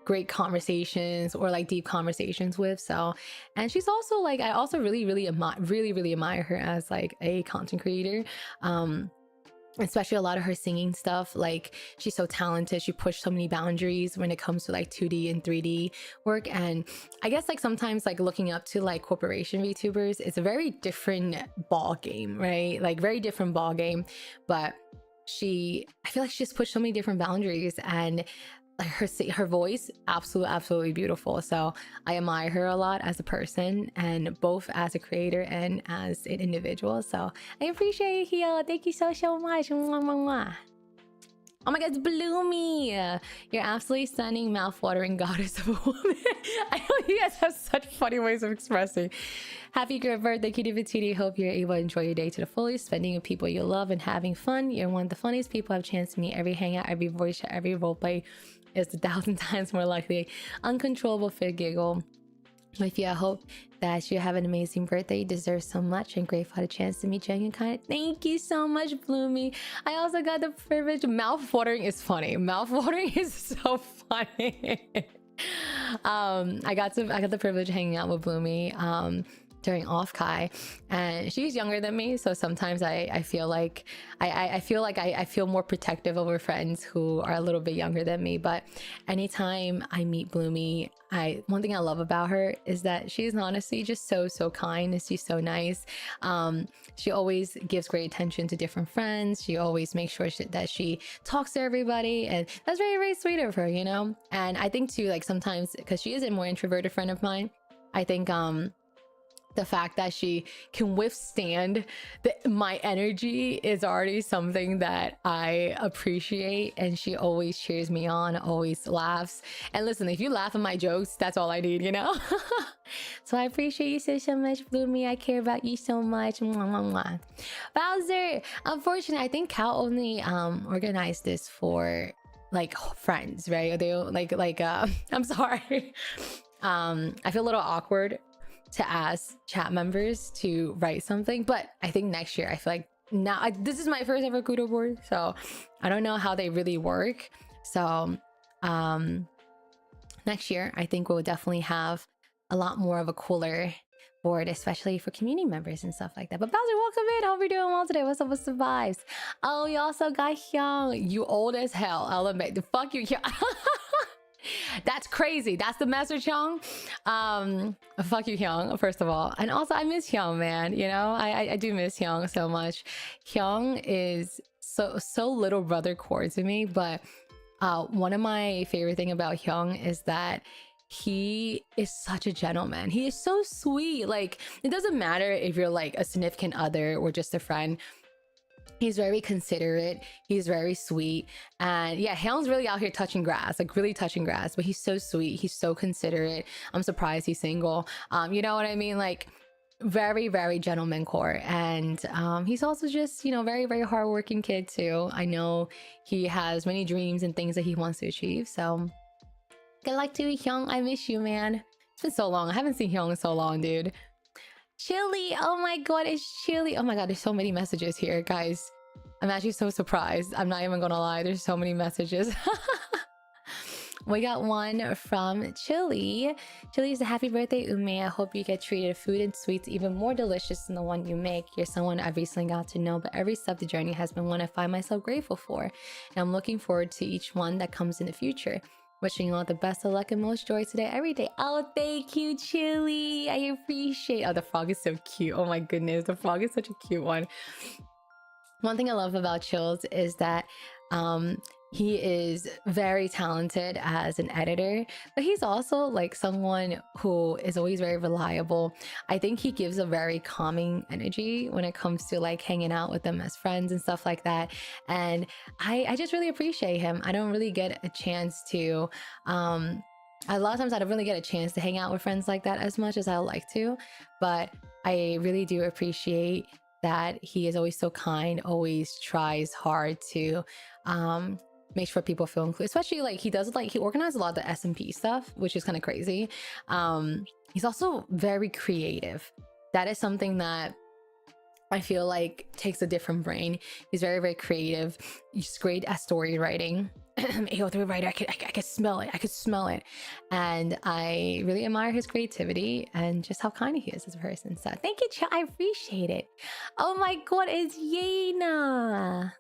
great conversations or like deep conversations with. So, and she's also like, I also really admire her as like a content creator, especially a lot of her singing stuff. Like, she's so talented. She pushed so many boundaries when it comes to like 2D and 3D work. And I guess like sometimes like looking up to like corporation VTubers, it's a very different ball game, right? Like very different ball game. But I feel like she just pushed so many different boundaries, and like her voice, absolutely beautiful. So I admire her a lot as a person, and both as a creator and as an individual. So I appreciate you, Hio. Thank you so much. Mwah, mwah, mwah. Oh my god, it's Bloomy! You're absolutely stunning, mouth-watering goddess of a woman. I know you guys have such funny ways of expressing. Happy great birthday, Cutie Patootie. Hope you're able to enjoy your day to the fullest, spending with people you love and having fun. You're one of the funniest people I've chance to meet. Every hangout, every voice chat, every roleplay is 1,000 times more likely. Uncontrollable fit giggle. With you, I hope that you have an amazing birthday. You deserve so much, and grateful for the chance to meet you and kind. Thank you so much, Bloomy. I also got the privilege. Mouth-watering is funny. Mouth-watering is so funny. I got the privilege of hanging out with Bloomy during off Kai, and she's younger than me, so sometimes I feel like I feel more protective over friends who are a little bit younger than me. But anytime I meet Bloomy, one thing I love about her is that she's honestly just so kind, and she's so nice. She always gives great attention to different friends. She always makes sure that she talks to everybody, and that's very sweet of her, you know. And I think too, like sometimes, because she is a more introverted friend of mine, I think the fact that she can withstand my energy is already something that I appreciate. And she always cheers me on, always laughs. And listen, if you laugh at my jokes, that's all I need, you know? So I appreciate you so much, Bloomy. I care about you so much. Mwah, mwah, mwah. Bowser, unfortunately, I think Cal only organized this for like friends, right? They I'm sorry. I feel a little awkward to ask chat members to write something, but I think next year, I feel like now this is my first ever Kudo board, so I don't know how they really work. So next year I think we'll definitely have a lot more of a cooler board, especially for community members and stuff like that. But Bowser, welcome in. Hope you're doing well today. What's up with the vibes? Oh, you also got Hyung. You old as hell. I'll admit. The fuck you, Hyung. That's crazy. That's the message, Hyung. Fuck you, Hyung, first of all. And also, I miss Hyung, man. You know, I do miss Hyung so much. Hyung is so little brother core to me, but One of my favorite thing about Hyung is that he is such a gentleman. He is so sweet. Like, it doesn't matter if you're like a significant other or just a friend. He's very considerate. He's very sweet. And yeah, Hyung's really out here touching grass, like really touching grass, but he's so sweet. He's so considerate. I'm surprised he's single. You know what I mean? Like, very, very gentleman core. And he's also just, you know, very, very hardworking kid too. I know he has many dreams and things that he wants to achieve. So good luck to you, Hyung. I miss you, man. It's been so long. I haven't seen Hyung in so long, dude. Chili. Oh my god, it's Chili. Oh my god, there's so many messages here, guys. I'm actually so surprised. I'm not even gonna lie. There's so many messages. We got one from Chili. Chili is a happy birthday, Ume. I hope you get treated food and sweets even more delicious than the one you make. You're someone I've recently got to know, but every step of the journey has been one I find myself grateful for. And I'm looking forward to each one that comes in the future. Wishing you all the best of luck and most joy today, every day. Oh, thank you, Chili. I appreciate. Oh, the frog is so cute. Oh my goodness, the frog is such a cute one. One thing I love about Chills is that he is very talented as an editor, but he's also like someone who is always very reliable. I think he gives a very calming energy when it comes to like hanging out with them as friends and stuff like that. And I just really appreciate him. I don't really get a chance to a lot of times I don't really get a chance to hang out with friends like that as much as I like to, but I really do appreciate that he is always so kind, always tries hard to make sure people feel included. Especially like he organizes a lot of the SMP stuff, which is kind of crazy. He's also very creative. That is something that I feel like takes a different brain. He's very, very creative. He's great at story writing. AO3 writer, I could smell it. I could smell it. And I really admire his creativity and just how kind he is as a person. So thank you, I appreciate it. Oh my god, it's Yena.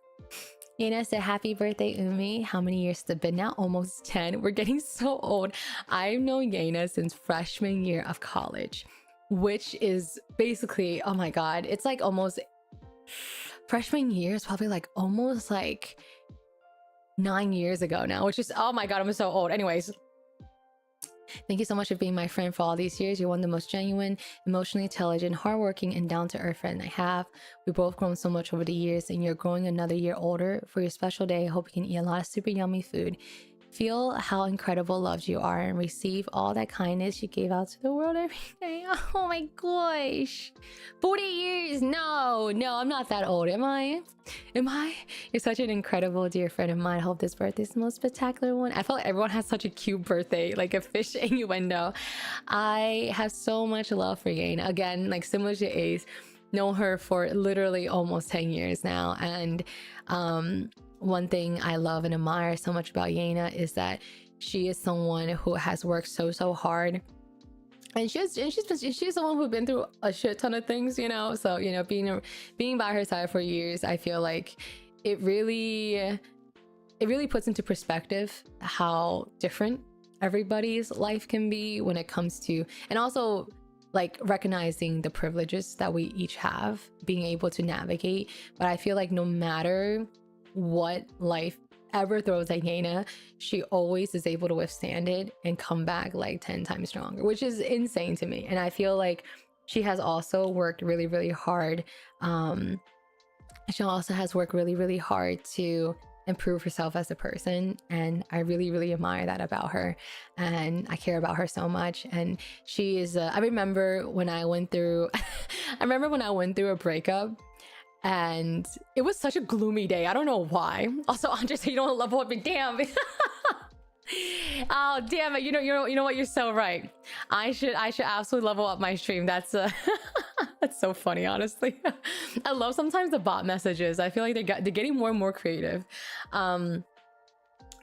Yena said, happy birthday, Umi. How many years has it been now? Almost 10. We're getting so old. I've known Yena since freshman year of college, which is basically, oh my god, it's like almost freshman year is probably like almost like 9 years ago now, which is, oh my god, I'm so old. Anyways, thank you so much for being my friend for all these years. You're one of the most genuine, emotionally intelligent, hardworking, and down-to-earth friend I have. We've both grown so much over the years, and you're growing another year older. For your special day, I hope you can eat a lot of super yummy food. Feel how incredible loved you are and receive all that kindness you gave out to the world every day. Oh my gosh. 40 years. No, I'm not that old. Am I? You're such an incredible dear friend of mine. I hope this birthday is the most spectacular one. I feel like everyone has such a cute birthday, like a fish innuendo. I have so much love for Yane. Again, like similar to Ace, know her for literally almost 10 years now. And one thing I love and admire so much about Yena is that she is someone who has worked so hard, and she's someone who's been through a shit ton of things, you know. So, you know, being by her side for years, I feel like it really puts into perspective how different everybody's life can be when it comes to, and also like recognizing the privileges that we each have, being able to navigate. But I feel like no matter what life ever throws at Yena, she always is able to withstand it and come back like 10 times stronger, which is insane to me. And I feel like she has also worked really hard. She also has worked really hard to improve herself as a person, and I really admire that about her, and I care about her so much. And she is I remember when I went through a breakup, and it was such a gloomy day. I don't know why. Also, Andre said you don't level up, damn. Oh damn it! You know what? You're so right. I should absolutely level up my stream. That's that's so funny, honestly. I love sometimes the bot messages. I feel like they're getting more and more creative. I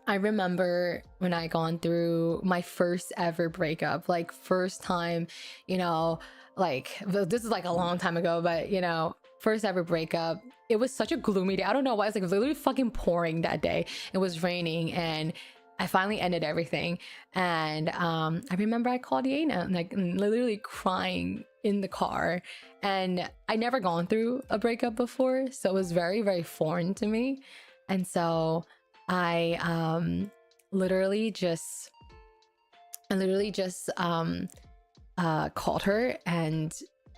remember when I gone through my first ever breakup, like first time, you know, like this is like a long time ago, but you know, first ever breakup. It was such a gloomy day. I don't know why. It's like literally fucking pouring that day. It was raining, and I finally ended everything. And I remember I called Yena, like literally crying in the car. And I never gone through a breakup before, so it was very foreign to me. And so I literally just called her, and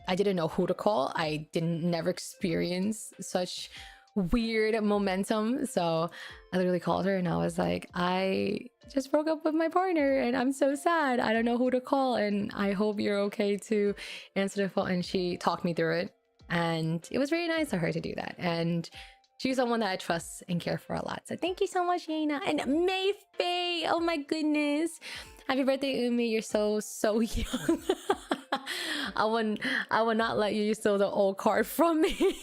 I didn't know who to call. I didn't never experience such weird momentum. So I literally called her and I was like, I just broke up with my partner and I'm so sad. I don't know who to call, and I hope you're okay to answer the phone. And she talked me through it, and it was very nice of her to do that. And she's someone that I trust and care for a lot. So thank you so much, Yana. And Mayfaye, oh my goodness. Happy birthday, Umi. You're so young. I would not let you steal the old card from me.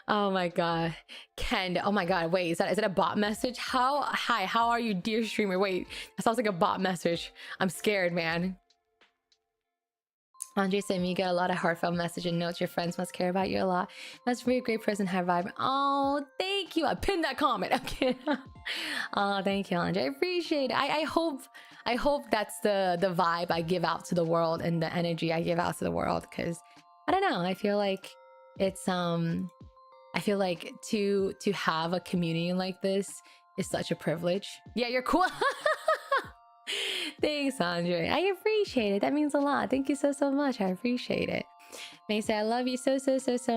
Oh my god. Ken, oh my god, wait, is it a bot message? Hi, how are you, dear streamer? Wait, that sounds like a bot message. I'm scared, man. Andre said, you get a lot of heartfelt message and notes. Your friends must care about you a lot. That's a really great person, high vibe. Oh, thank you. I pinned that comment. Okay. Oh, thank you, Andre. I appreciate it. I hope that's the vibe I give out to the world and the energy I give out to the world. Because I don't know. I feel like it's I feel like to have a community like this is such a privilege. Yeah, you're cool. Thanks, Andre. I appreciate it. That means a lot. Thank you so much. I appreciate it. May say, I love you so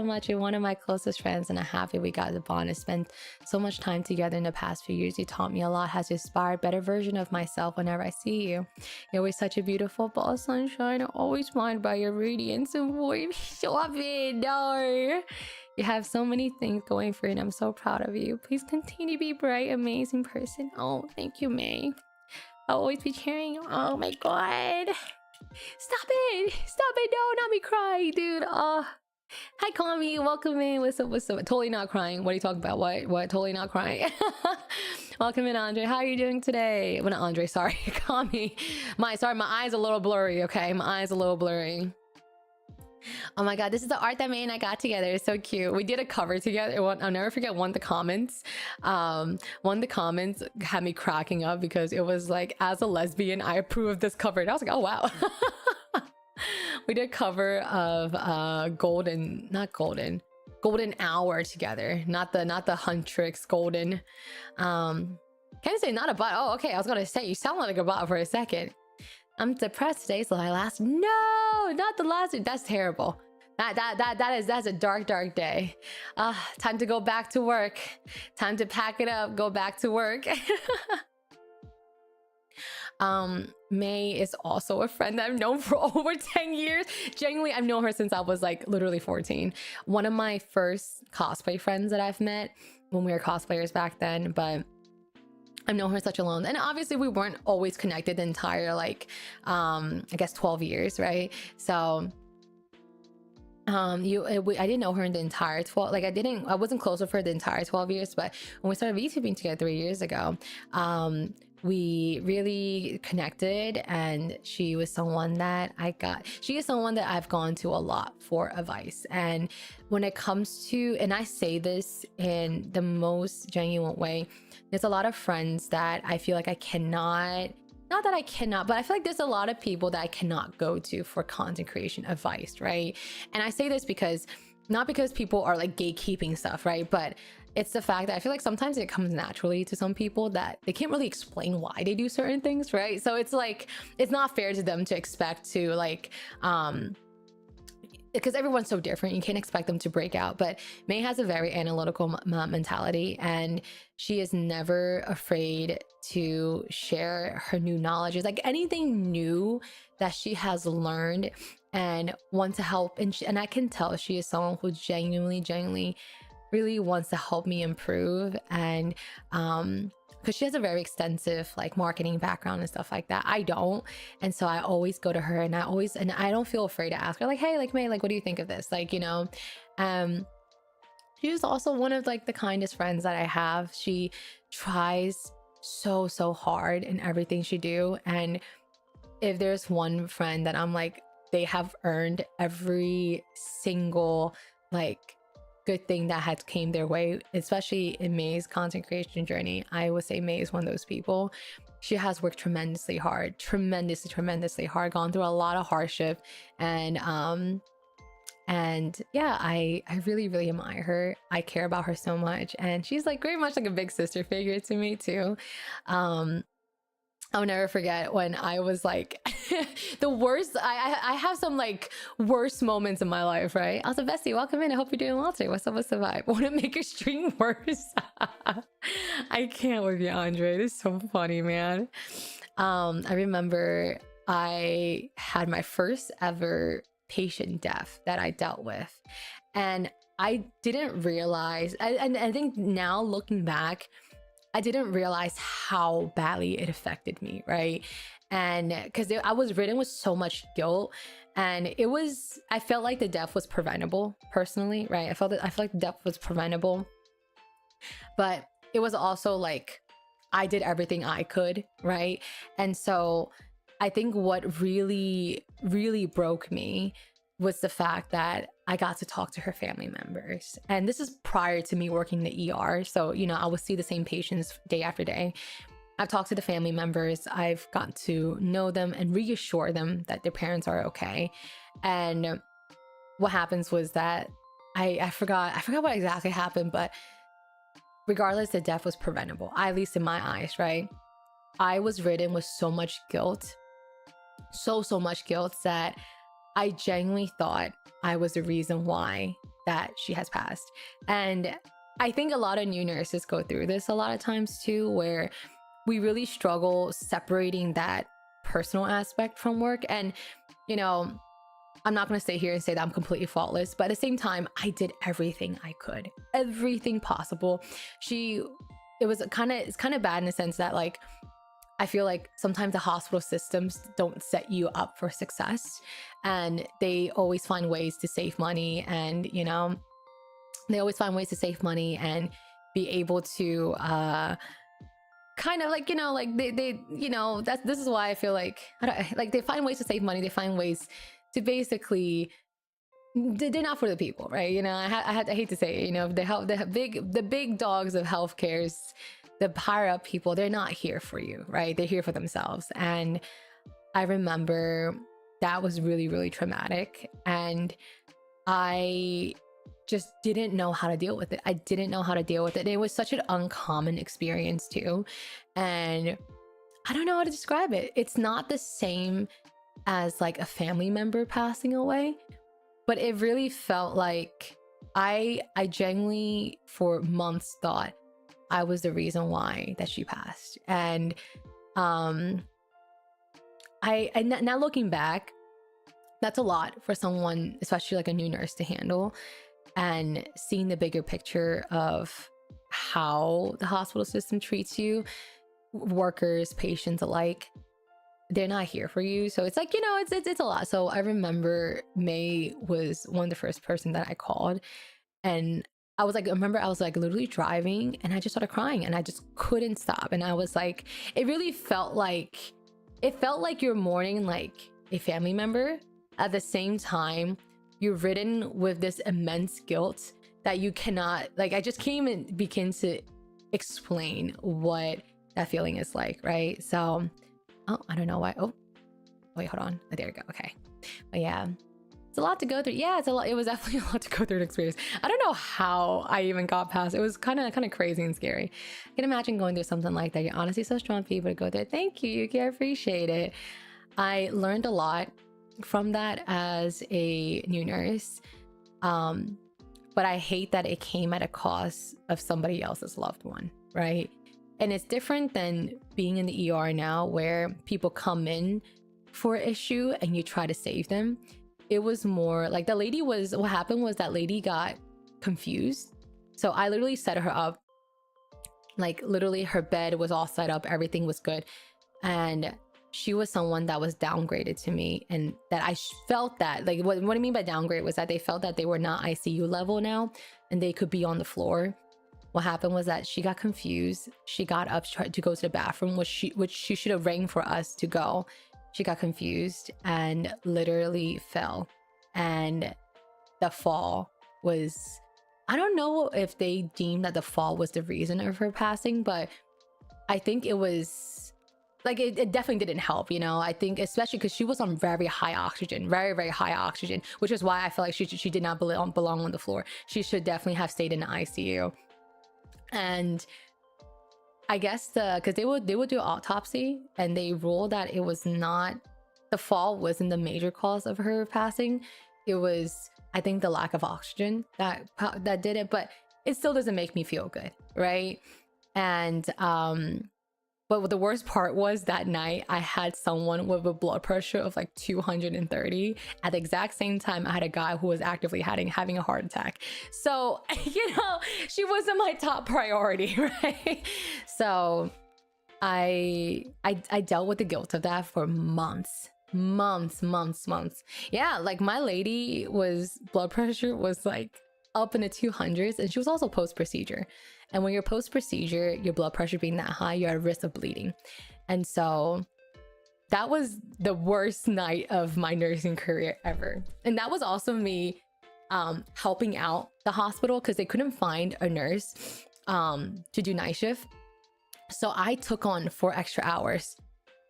much. You're one of my closest friends, and I'm happy we got the bond to spend so much time together in the past few years. You taught me a lot, has inspired a better version of myself whenever I see you. You're always such a beautiful ball of sunshine. I'm always blinded by your radiance and voice. Stop it, no. You have so many things going for you, and I'm so proud of you. Please continue to be a bright, amazing person. Oh, thank you, May. I'll always be cheering you. Oh my god. Stop it! Stop it! No, not me crying, dude. Hi, Kami. Welcome in. What's up? Totally not crying. What are you talking about? What? Totally not crying. Welcome in, Andre. How are you doing today? Well, not Andre. Sorry, Kami. My eyes a little blurry. Okay, my eyes a little blurry. Oh my god, this is the art that May and I got together. It's so cute. We did a cover together. I'll never forget one of the comments. One of the comments had me cracking up because it was like, as a lesbian, I approve of this cover. And I was like, oh wow. We did a cover of Golden Hour together. Not the Huntrix Golden. Can I say not a bot? Oh, okay. I was gonna say you sound like a bot for a second. I'm depressed today, so I last. No, not the last. That's terrible. That's a dark day. Time to go back to work. Time to pack it up, go back to work. May is also a friend that I've known for over 10 years. Genuinely, I've known her since I was like literally 14. One of my first cosplay friends that I've met when we were cosplayers back then, but I've known her such a long, and obviously we weren't always connected the entire like I guess 12 years, right? So I didn't know her in the entire 12, like I wasn't close with her the entire 12 years, but when we started VTubing together 3 years ago, we really connected, and she is someone that I've gone to a lot for advice. And when it comes to, and I say this in the most genuine way, there's a lot of friends that I feel like I cannot, not that I cannot, but I feel like there's a lot of people that I cannot go to for content creation advice, right? And I say this because, not because people are like gatekeeping stuff, right? But it's the fact that I feel like sometimes it comes naturally to some people that they can't really explain why they do certain things, right? So it's like, it's not fair to them to expect to like, because everyone's so different, you can't expect them to break out. But May has a very analytical mentality, and she is never afraid to share her new knowledge. It's like anything new that she has learned and want to help. And I can tell she is someone who genuinely really wants to help me improve. And because she has a very extensive like marketing background and stuff like that. I don't. And so I always go to her, and I don't feel afraid to ask her like, hey, like May, like what do you think of this? Like, you know, she's also one of like the kindest friends that I have. She tries so hard in everything she do. And if there's one friend that I'm like, they have earned every single like good thing that has came their way, especially in May's content creation journey, I would say May is one of those people. She has worked tremendously hard, tremendously hard, gone through a lot of hardship, and And yeah, I really, really admire her. I care about her so much. And she's like very much like a big sister figure to me too. Um, I'll never forget when I was like the worst. I have some like worst moments in my life, right? I was like, Bestie, welcome in. I hope you're doing well today. What's up? What's the vibe? Want to make your stream worse? I can't with you, Andre. This is so funny, man. I remember I had my first ever patient death that I dealt with, and I didn't realize. And I think now looking back, I didn't realize how badly it affected me, right? And because I was ridden with so much guilt, and I felt like the death was preventable personally, right? I felt like the death was preventable, but it was also like I did everything I could, right? And so I think what really, really broke me was the fact that I got to talk to her family members. And this is prior to me working the ER. So, you know, I would see the same patients day after day. I've talked to the family members. I've got to know them and reassure them that their parents are okay. And what happens was that I forgot what exactly happened, but regardless, the death was preventable, at least in my eyes, right? I was ridden with so much guilt, so much guilt that I genuinely thought I was the reason why that she has passed. And I think a lot of new nurses go through this a lot of times too, where we really struggle separating that personal aspect from work. And, you know, I'm not going to stay here and say that I'm completely faultless, but at the same time, I did everything I could, everything possible. It's kind of bad in the sense that, like, I feel like sometimes the hospital systems don't set you up for success, and they always find ways to save money. And, you know, they always find ways to save money and be able to kind of like, you know, like they you know, this is why I feel like they find ways to save money. They find ways to basically, they're not for the people, right? You know, I hate to say it, you know, the big dogs of healthcare's, the higher up people, they're not here for you, right? They're here for themselves. And I remember that was really, really traumatic. And I just didn't know how to deal with it. I didn't know how to deal with it. And it was such an uncommon experience too. And I don't know how to describe it. It's not the same as like a family member passing away, but it really felt like I genuinely for months thought I was the reason why that she passed. And now looking back, that's a lot for someone, especially like a new nurse, to handle. And seeing the bigger picture of how the hospital system treats you, workers, patients alike, they're not here for you. So it's like, you know, it's a lot. So I remember May was one of the first person that I called, and I was like literally driving, and I just started crying, and I just couldn't stop. And I was like, it really felt like you're mourning like a family member. At the same time, you're ridden with this immense guilt that you cannot, like, I just can't even begin to explain what that feeling is like, right? So, oh, I don't know why. Oh, wait, hold on. Oh, there we go. Okay. But yeah, it's a lot to go through. Yeah, it's a lot. It was definitely a lot to go through an experience. I don't know how I even got past. It was kind of crazy and scary. I can imagine going through something like that. You're honestly so strong for you to go through. Thank you, Yuki. I appreciate it. I learned a lot from that as a new nurse. But I hate that it came at a cost of somebody else's loved one, right? And it's different than being in the ER now, where people come in for an issue and you try to save them. It was more like what happened was that lady got confused. So I literally set her up, like literally her bed was all set up, everything was good. And she was someone that was downgraded to me, and that I felt that, like, what I mean by downgrade was that they felt that they were not ICU level now and they could be on the floor. What happened was that she got confused. She got up to go to the bathroom, which she should have rang for us to go. She got confused and literally fell. And the fall was, I don't know if they deemed that the fall was the reason of her passing, but I think it was like it definitely didn't help, you know. I think especially because she was on very high oxygen, very high oxygen, which is why I feel like she did not belong on the floor. She should definitely have stayed in the ICU. And I guess because they would do autopsy, and they ruled that it was not, the fall wasn't the major cause of her passing. It was, I think, the lack of oxygen that did it. But it still doesn't make me feel good, right? And but the worst part was that night I had someone with a blood pressure of like 230. At the exact same time, I had a guy who was actively having a heart attack. So, you know, she wasn't my top priority, right? So I dealt with the guilt of that for months. Yeah, like my lady was, blood pressure was like up in the 200s, and she was also post-procedure. And when you're post-procedure, your blood pressure being that high, you're at risk of bleeding. And so that was the worst night of my nursing career ever. And that was also me helping out the hospital because they couldn't find a nurse to do night shift. So I took on 4 extra hours,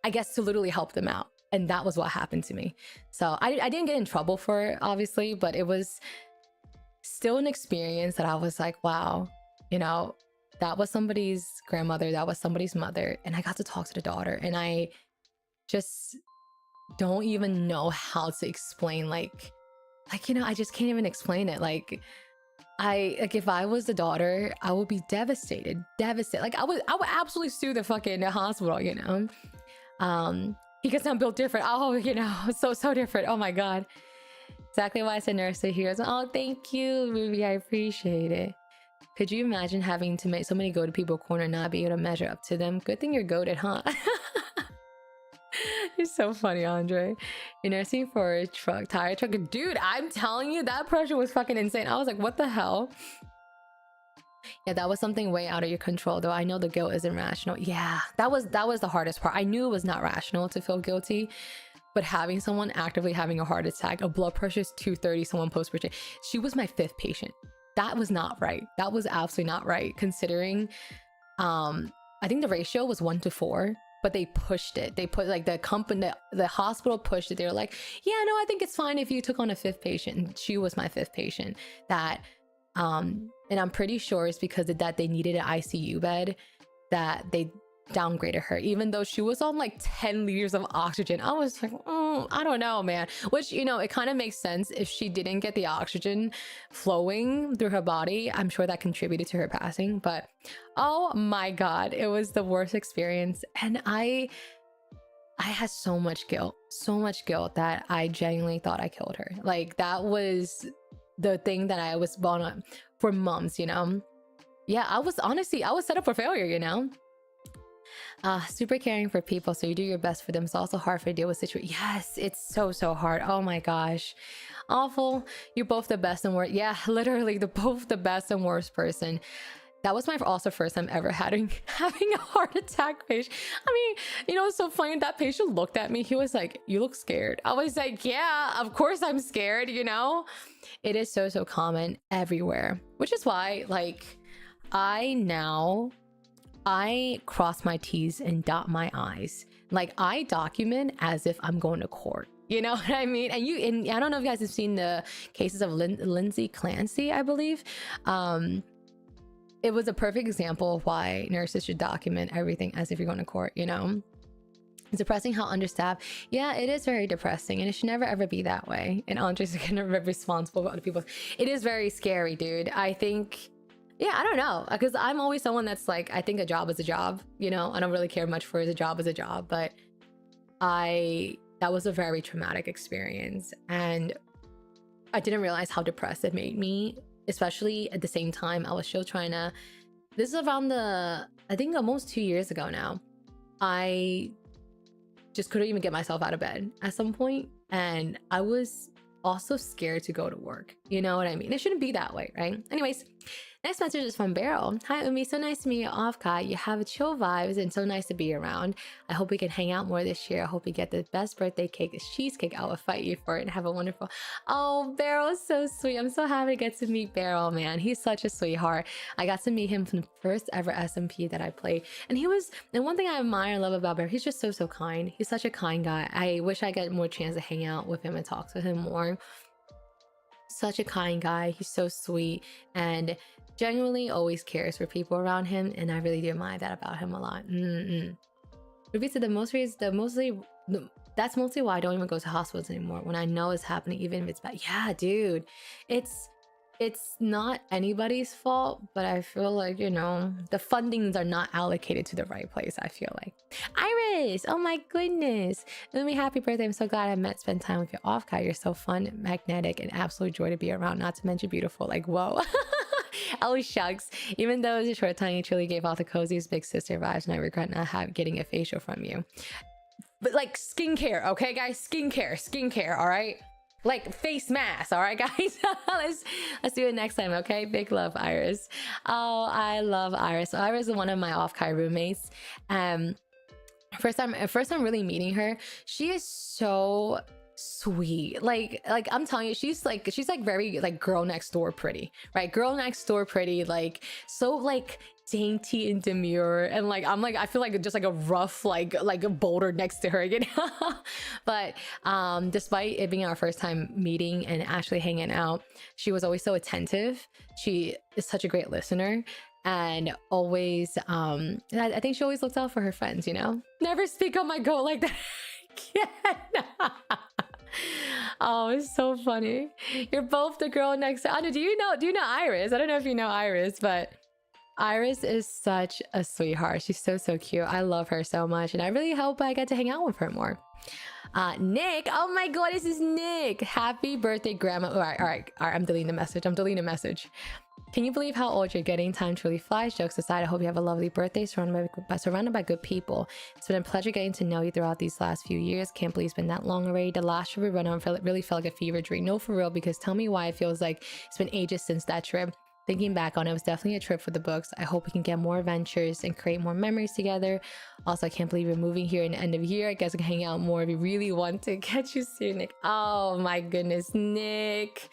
I guess, to literally help them out. And that was what happened to me. So I didn't get in trouble for it, obviously, but it was still an experience that I was like, wow, you know, that was somebody's grandmother, that was somebody's mother, and I got to talk to the daughter. And I just don't even know how to explain, like, you know, I just can't even explain it. Like if I was the daughter, I would be devastated. Like I would absolutely sue the fucking hospital, you know, because I'm built different. Oh, you know, so different. Oh my God. Exactly why I said nurse to heroes. Oh, thank you, Ruby. I appreciate it. Could you imagine having to make somebody go to people corner and not be able to measure up to them? Good thing you're goated, huh? You're so funny, Andre. You're nursing for a tire truck. Dude, I'm telling you, that pressure was fucking insane. I was like, what the hell? Yeah, that was something way out of your control, though. I know the guilt isn't rational. Yeah, that was the hardest part. I knew it was not rational to feel guilty. But having someone actively having a heart attack, a blood pressure is 230, someone post-procedure. She was my 5th patient. That was not right. That was absolutely not right, considering I think the ratio was 1 to 4, but they pushed it. They put, like, the hospital pushed it. They were like, yeah, no, I think it's fine if you took on a 5th patient. And she was my 5th patient. That and I'm pretty sure it's because of that they needed an ICU bed that they downgraded her, even though she was on like 10 liters of oxygen. I was like, I don't know, man. Which, you know, it kind of makes sense. If she didn't get the oxygen flowing through her body, I'm sure that contributed to her passing. But oh my God, it was the worst experience. And I had so much guilt that I genuinely thought I killed her. Like, that was the thing that I was on for months, you know. Yeah, I was set up for failure, you know. Super caring for people, so you do your best for them. It's also hard for you to deal with situations. Yes, it's so hard. Oh my gosh, awful. You're both the best and worst. Yeah, literally both the best and worst person. That was my also first time ever having a heart attack patient. I mean, you know, it's so funny. That patient looked at me. He was like, "You look scared." I was like, "Yeah, of course I'm scared." You know, it is so common everywhere, which is why, like, I cross my T's and dot my I's. Like, I document as if I'm going to court. You know what I mean? And I don't know if you guys have seen the cases of Lindsay Clancy, I believe. It was a perfect example of why nurses should document everything as if you're going to court, you know? It's depressing how understaffed. Yeah, it is very depressing, and it should never ever be that way. And Andre's gonna be responsible for other people. It is very scary, dude. I think, yeah, I don't know, because I'm always someone that's like, I think a job is a job, you know. I don't really care much for a job as a job, but that was a very traumatic experience, and I didn't realize how depressed it made me, especially at the same time I was still trying to, this is around I think almost 2 years ago now. I just couldn't even get myself out of bed at some point, and I was also scared to go to work. You know what I mean? It shouldn't be that way, right? Anyways, Next message is from Beryl. Hi, Umi. So nice to meet you off, Kai. You have chill vibes and so nice to be around. I hope we can hang out more this year. I hope you get the best birthday cake, cheesecake. I will fight you for it and have a wonderful... Oh, Beryl is so sweet. I'm so happy to get to meet Beryl, man. He's such a sweetheart. I got to meet him from the first ever SMP that I played. And he was... And one thing I admire and love about Beryl, he's just so kind. He's such a kind guy. I wish I got more chance to hang out with him and talk to him more. Such a kind guy. He's so sweet and genuinely always cares for people around him, and I really do admire that about him a lot. Ruby said that's mostly why I don't even go to hospitals anymore when I know it's happening, even if it's bad. Yeah, dude, it's not anybody's fault, but I feel like, you know, the fundings are not allocated to the right place. I feel like. Iris, oh my goodness, Umi, happy birthday. I'm so glad I spent time with you off, Kai. You're so fun, magnetic, and absolute joy to be around, not to mention beautiful. Like, whoa. Oh shucks, even though it was a short time, you truly gave off the coziest big sister vibes, and I regret not getting a facial from you. But like skincare, okay guys, skincare, all right, like face mask, all right guys. let's do it next time, okay? Big love, Iris. Oh, I love Iris. So Iris is one of my off-Kai roommates. First time really meeting her. She is so sweet. Like I'm telling you, she's like very like girl next door pretty, right? Girl next door pretty, like so like dainty and demure, and like I feel like just like a rough like a boulder next to her, you know. But despite it being our first time meeting and actually hanging out, she was always so attentive. She is such a great listener, and always I think she always looks out for her friends, you know. Never speak on my goat like that. Oh, it's so funny. You're both the girl next to... do you know Iris? I don't know if you know Iris, but Iris is such a sweetheart. She's so cute. I love her so much, and I really hope I get to hang out with her more. Nick, oh my god, this is Nick. Happy birthday, grandma. All right, I'm deleting the message. Can you believe how old you're getting? Time truly flies. Jokes aside, I hope you have a lovely birthday surrounded by good people. It's been a pleasure getting to know you throughout these last few years. Can't believe it's been that long already. The last trip we went on really felt like a fever dream. No, for real, because tell me why it feels like it's been ages since that trip. Thinking back on it, was definitely a trip for the books. I hope we can get more adventures and create more memories together. Also, I can't believe we're moving here in the end of year. I guess we can hang out more if you really want to. Catch you soon, Nick. Oh my goodness, Nick.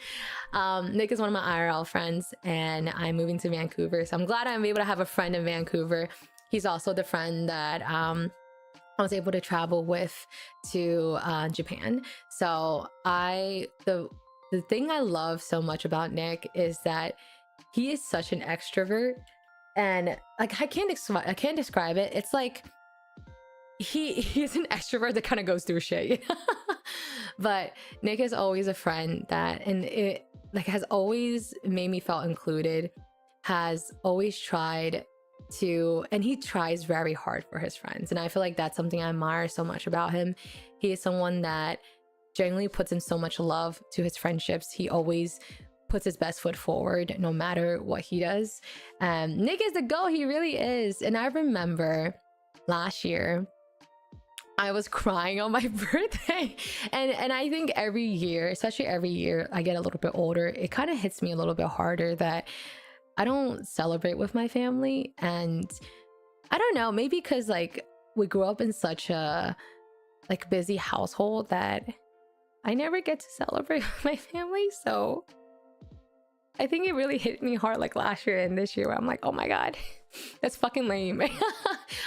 Nick is one of my IRL friends, and I'm moving to Vancouver. So I'm glad I'm able to have a friend in Vancouver. He's also the friend that I was able to travel with to Japan. So the thing I love so much about Nick is that he is such an extrovert, and like I can't describe it. It's like he's an extrovert that kind of goes through shit. But Nick is always a friend that, and it like has always made me feel included, has always tried to, and he tries very hard for his friends, and I feel like that's something I admire so much about him. He is someone that genuinely puts in so much love to his friendships. He always puts his best foot forward no matter what he does. Nick is the GOAT. He really is. And I remember last year I was crying on my birthday, and I think every year, especially every year I get a little bit older, it kind of hits me a little bit harder that I don't celebrate with my family. And I don't know, maybe because like we grew up in such a like busy household that I never get to celebrate with my family. So I think it really hit me hard like last year and this year, where I'm like, oh my god, that's fucking lame.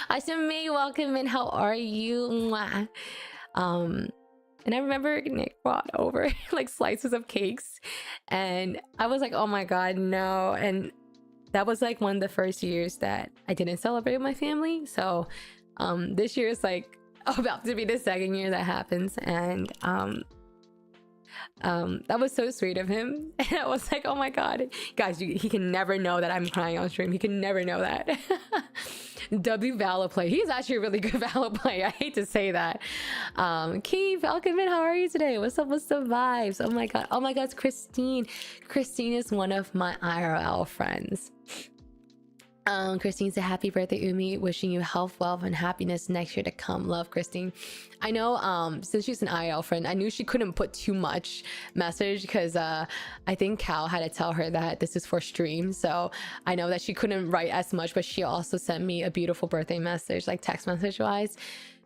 I said, May, welcome in. How are you? Mwah. And I remember Nick brought over like slices of cakes, and I was like, oh my god, no. And that was like one of the first years that I didn't celebrate with my family. So this year is like about to be the second year that happens, and that was so sweet of him. And I was like, oh my god, guys, he can never know that I'm crying on stream. He can never know that. W Valor play. He's actually a really good Valor play. I hate to say that. Keith, welcome in. How are you today? What's up? What's the vibes? Oh my god. Oh my god, it's Christine. Christine is one of my IRL friends. Christine said, happy birthday, Umi. Wishing you health, wealth, and happiness next year to come. Love, Christine. I know, since she's an IL friend, I knew she couldn't put too much message because I think Cal had to tell her that this is for stream. So I know that she couldn't write as much, but she also sent me a beautiful birthday message, like text message wise.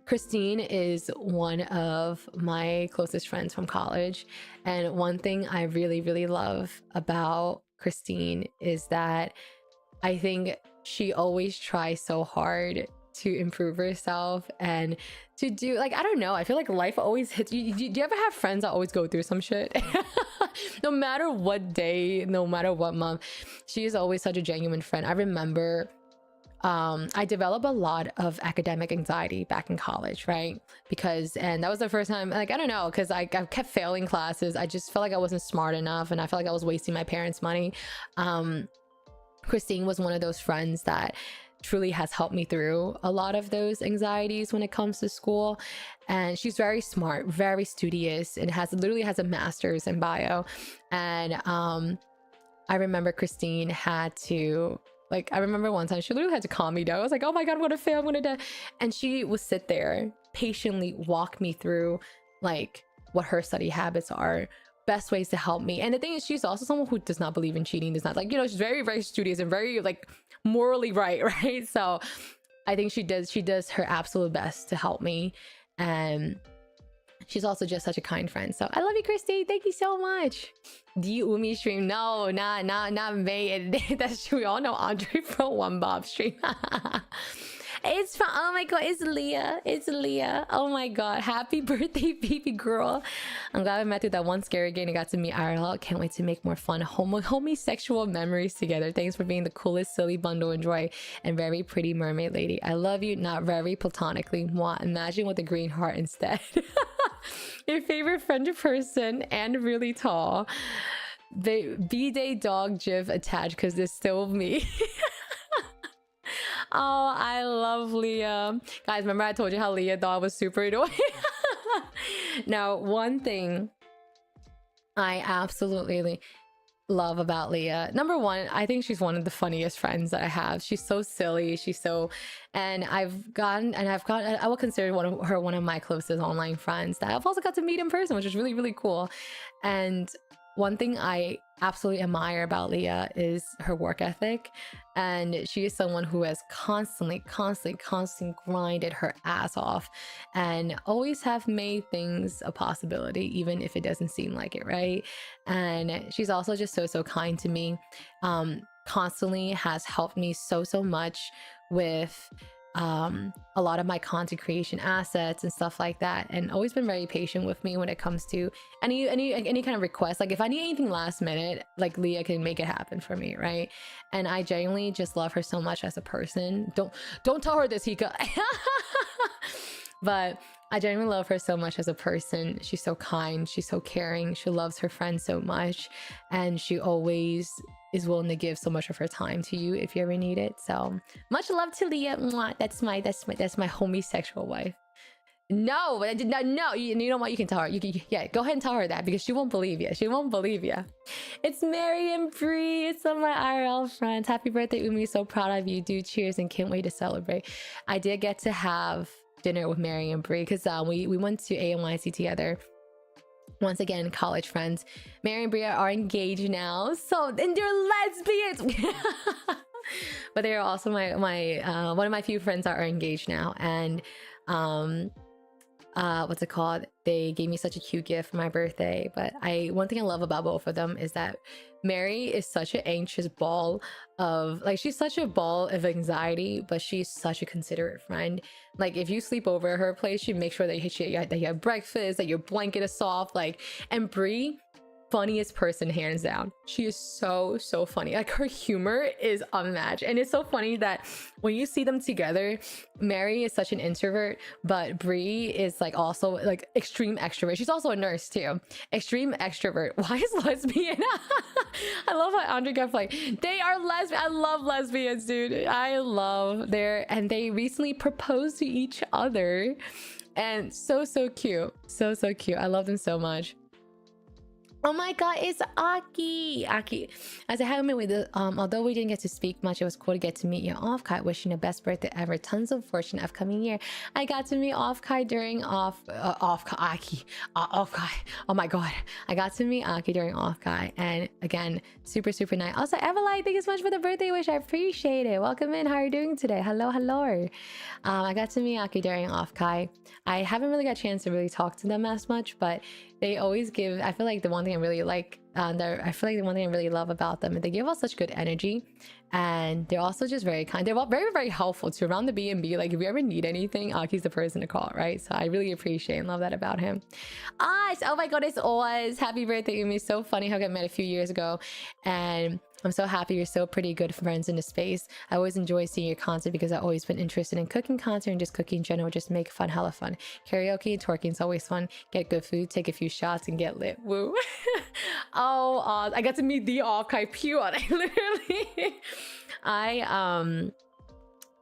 Christine is one of my closest friends from college. And one thing I really, really love about Christine is that I think she always tries so hard to improve herself and to do, like, I don't know, I feel like life always hits you. Do you ever have friends that always go through some shit? No matter what day, no matter what month, she is always such a genuine friend. I remember I developed a lot of academic anxiety back in college, right? And that was the first time, like, I don't know, because I kept failing classes. I just felt like I wasn't smart enough, and I felt like I was wasting my parents' money. Christine was one of those friends that truly has helped me through a lot of those anxieties when it comes to school. And she's very smart, very studious, and literally has a master's in bio. And I remember Christine had to, like, I remember one time she literally had to calm me down. I was like, oh my God, I'm gonna fail, I'm gonna die. And she would sit there, patiently walk me through like what her study habits are, best ways to help me. And the thing is, she's also someone who does not believe in cheating, does not, like, you know, she's very, very studious and very like morally right? So I think she does her absolute best to help me. And she's also just such a kind friend. So I love you, Christy. Thank you so much. Do you Umi stream? No, not May. That's true. We all know Andre from One Bob stream. It's from, oh my God, it's Leah. It's Leah. Oh my God. Happy birthday, baby girl. I'm glad we met through that one scary game and got to meet IRL. Can't wait to make more fun homosexual memories together. Thanks for being the coolest silly bundle and joy and very pretty mermaid lady. I love you, not very platonically. Mwah. Imagine with a green heart instead. Your favorite friend person and really tall. The B-Day dog gif attached because there's still me. Oh, I love Leah. Guys, remember I told you how Leah thought I was super annoying? Now, one thing I absolutely love about Leah, number one, I think she's one of the funniest friends that I have. She's so silly. And I will consider her one of my closest online friends that I've also got to meet in person, which is really, really cool. And one thing I absolutely admire about Leah is her work ethic. And she is someone who has constantly grinded her ass off and always have made things a possibility, even if it doesn't seem like it, right? And she's also just so kind to me. Constantly has helped me so much with a lot of my content creation assets and stuff like that, and always been very patient with me when it comes to any kind of request. Like if I need anything last minute, like Leah can make it happen for me, right? And I genuinely just love her so much as a person. Don't tell her this, Hika. But I genuinely love her so much as a person. She's so kind, she's so caring, she loves her friends so much, and she always is willing to give so much of her time to you if you ever need it. So much love to Leah. Mwah. That's my homosexual wife. No, you know what, you can tell her. Yeah, go ahead and tell her that, because she won't believe you. It's Mary and Bree. It's some of my IRL friends. Happy birthday, Umi. So proud of you, dude. Cheers, and can't wait to celebrate. I did get to have dinner with Mary and Bree because we went to AMYC together. Once again, college friends. Mary and Bria are engaged now, and they're lesbians. But they are also my one of my few friends that are engaged now. And what's it called? They gave me such a cute gift for my birthday. But one thing I love about both of them is that Mary is such an anxious ball of, like, she's such a ball of anxiety, but she's such a considerate friend. Like, if you sleep over at her place, she makes sure that you have breakfast, that your blanket is soft. Like, and Brie, funniest person hands down. She is so funny. Like, her humor is unmatched. And it's so funny that when you see them together, Mary is such an introvert, but Brie is like also like extreme extrovert. She's also a nurse too. Extreme extrovert. Why is lesbian? I love how Andre kept like, they are lesbian. I love lesbians, dude. I love and they recently proposed to each other, and so cute. So cute. I love them so much. Oh my god, it's Aki. Aki. As I haven't met with the although we didn't get to speak much, it was cool to get to meet you off Kai. Wishing the best birthday ever. Tons of fortune upcoming year. I got to meet off Kai during off Kai Aki. Off Kai. Oh my god. I got to meet Aki during off Kai. And again, super, super nice. Also, Evelyn, thank you so much for the birthday wish. I appreciate it. Welcome in. How are you doing today? Hello, hello. I got to meet Aki during off Kai. I haven't really got a chance to really talk to them as much, but they always give, I feel like the one thing I really like, I feel like the one thing I really love about them is they give us such good energy, and they're also just very kind. They're very, very helpful too around the B&B. Like if you ever need anything, Aki's the person to call, right? So I really appreciate and love that about him. Oh my god, it's always happy birthday, Umi. So funny how I got met a few years ago, and I'm so happy you're so pretty good friends in the space. I always enjoy seeing your content because I've always been interested in cooking content and just cooking in general. Just make fun, hella fun. Karaoke and twerking is always fun. Get good food, take a few shots, and get lit. Woo. I got to meet the off Kai Pew. I literally,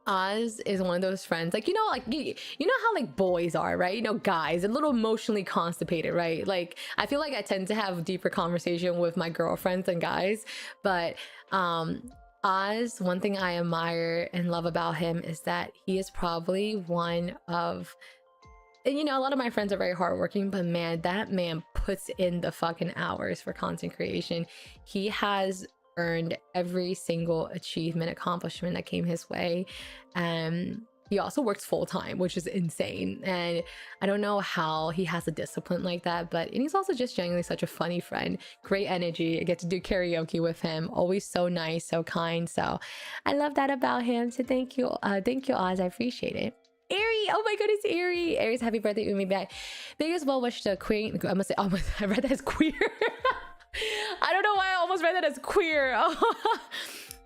Oz is one of those friends, like, you know, like you know how like boys are, right? You know, guys, a little emotionally constipated, right? Like I feel like I tend to have deeper conversation with my girlfriends than guys, but Oz, one thing I admire and love about him is that he is probably one of, and you know, a lot of my friends are very hardworking, but man, that man puts in the fucking hours for content creation. He has earned every single achievement, accomplishment that came his way. He also works full-time, which is insane, and I don't know how he has a discipline like that, but and he's also just genuinely such a funny friend. Great energy. I get to do karaoke with him, always so nice, so kind. So I love that about him. So thank you Oz, I appreciate it. Ari, oh my goodness, Ari. Ari's happy birthday, Umi back. Biggest well wish to Queen. I must say, almost, I read that as queer. I don't know why I almost read that as queer.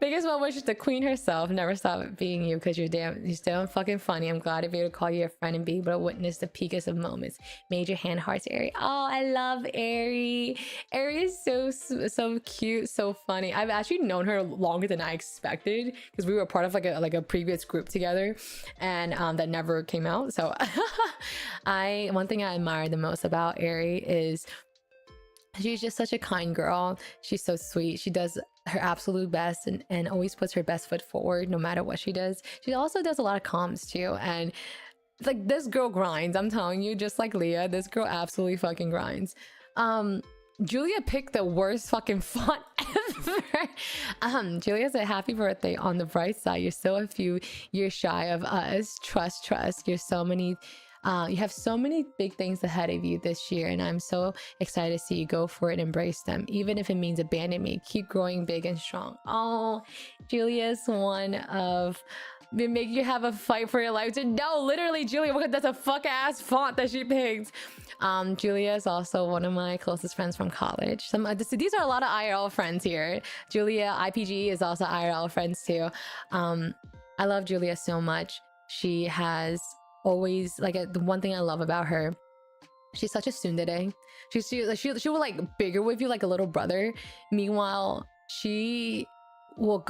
Biggest well wishes to Queen herself. Never stop being you because you're still fucking funny. I'm glad to be able to call you a friend and be able to witness the peakest of moments. Major hand hearts, Ari. Oh, I love Ari. Ari is so cute, so funny. I've actually known her longer than I expected because we were part of like a previous group together, and that never came out. So one thing I admire the most about Ari is she's just such a kind girl. She's so sweet. She does her absolute best and always puts her best foot forward no matter what she does. She also does a lot of comms too. And like this girl grinds. I'm telling you, just like Leah, this girl absolutely fucking grinds. Julia picked the worst fucking font ever. Julia said, happy birthday. On the bright side, you're still a few years shy of us. Trust. You're so many... you have so many big things ahead of you this year, and I'm so excited to see you go for it and embrace them, even if it means abandon me. Keep growing big and strong. Oh, Julia's one of make you have a fight for your life. No, literally, Julia, that's a fuck ass font that she picked. Julia is also one of my closest friends from college. These are a lot of IRL friends here. Julia, IPG is also IRL friends too. I love Julia so much. She has always like the one thing I love about her, she's such a tsundere. She will like bigger with you like a little brother. Meanwhile, she will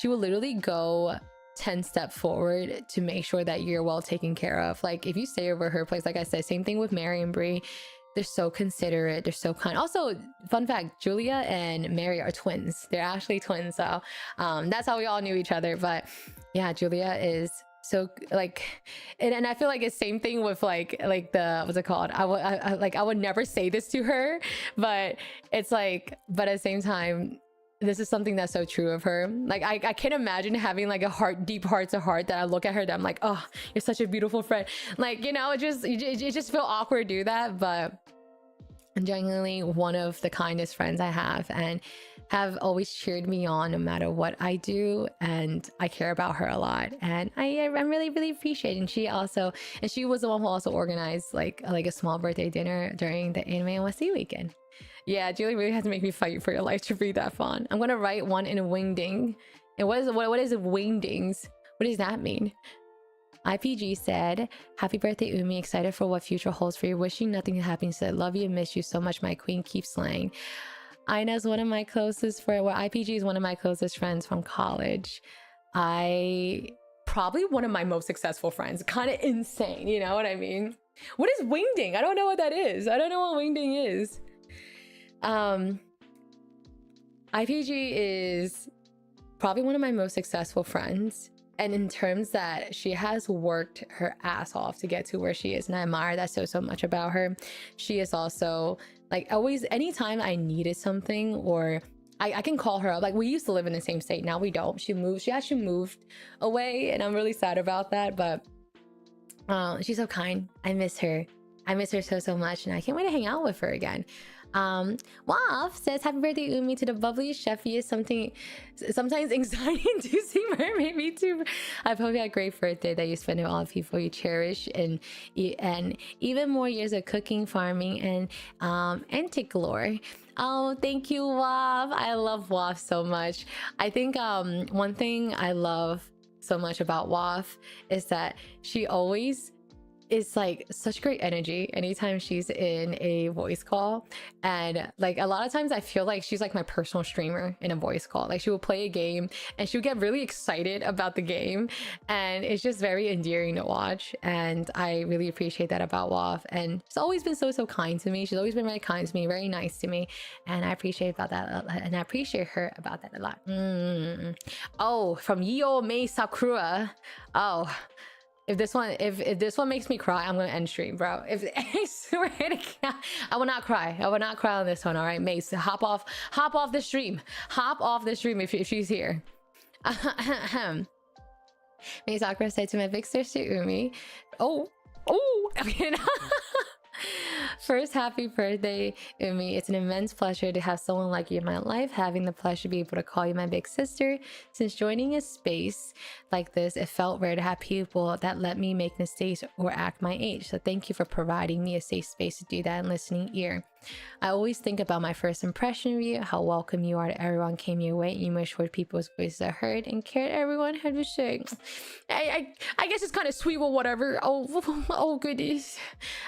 literally go 10 steps forward to make sure that you're well taken care of. Like if you stay over her place, like I said, same thing with Mary and Bree. They're so considerate, they're so kind. Also, fun fact, Julia and Mary are twins. They're actually twins, so that's how we all knew each other. But yeah, Julia is so like, and I feel like it's same thing with like the what's it called, I would never say this to her, but it's like, but at the same time, this is something that's so true of her. Like I can't imagine having like a deep heart to heart that I look at her that I'm like, oh, you're such a beautiful friend. Like, you know, it just feel awkward to do that, but genuinely one of the kindest friends I have, and have always cheered me on no matter what I do, and I care about her a lot, and I'm really appreciating. She was the one who also organized like a small birthday dinner during the Anime NYC weekend. Yeah, Julie really has to make me fight for your life to read that font. I'm gonna write one in a wingding. And what is wingdings? What does that mean? IPG said, happy birthday, Umi. Excited for what future holds for you. Wishing nothing happens. Said, love you and miss you so much. My queen keeps slaying. Ina's one of my closest friends. Well, IPG is one of my closest friends from college. Probably one of my most successful friends. Kind of insane, you know what I mean? What is wingding? I don't know what that is. I don't know what wingding is. Um, IPG is probably one of my most successful friends. And in terms that she has worked her ass off to get to where she is. And I admire that so much about her. She is also like always, anytime I needed something or I can call her up. Like we used to live in the same state. Now we don't. She actually moved away and I'm really sad about that. But she's so kind. I miss her. I miss her so much. And I can't wait to hang out with her again. Waf says, happy birthday, Umi, to the bubbly chefy is sometimes anxiety-inducing mermaid. Me too. I hope you had a great birthday, that you spend with all the people you cherish, and even more years of cooking, farming, and antique lore. Oh, thank you, Waf. I love Waf so much. I think one thing I love so much about Waf is that she always is like such great energy anytime she's in a voice call. And like a lot of times I feel like she's like my personal streamer in a voice call. Like she will play a game and she'll get really excited about the game, and it's just very endearing to watch. And I really appreciate that about Waf. And she's always been so kind to me. She's always been very kind to me, very nice to me, and I appreciate about that, and I appreciate her about that a lot. Oh, from Yo Mei Sakura. Oh, if this one makes me cry, I'm gonna end stream, bro. If I swear to God, I will not cry. I will not cry on this one. All right, Mace, hop off the stream. Hop off the stream if she's here. May Sakura said to my big sister Umi. Oh, okay. First, happy birthday, Umi. It's an immense pleasure to have someone like you in my life. Having the pleasure to be able to call you my big sister. Since joining a space like this, it felt rare to have people that let me make mistakes or act my age. So thank you for providing me a safe space to do that and listening ear. I always think about my first impression of you, how welcome you are to everyone came your way, and you made sure people's voices are heard and cared everyone had to say. I guess it's kind of sweet or whatever. Oh goodness.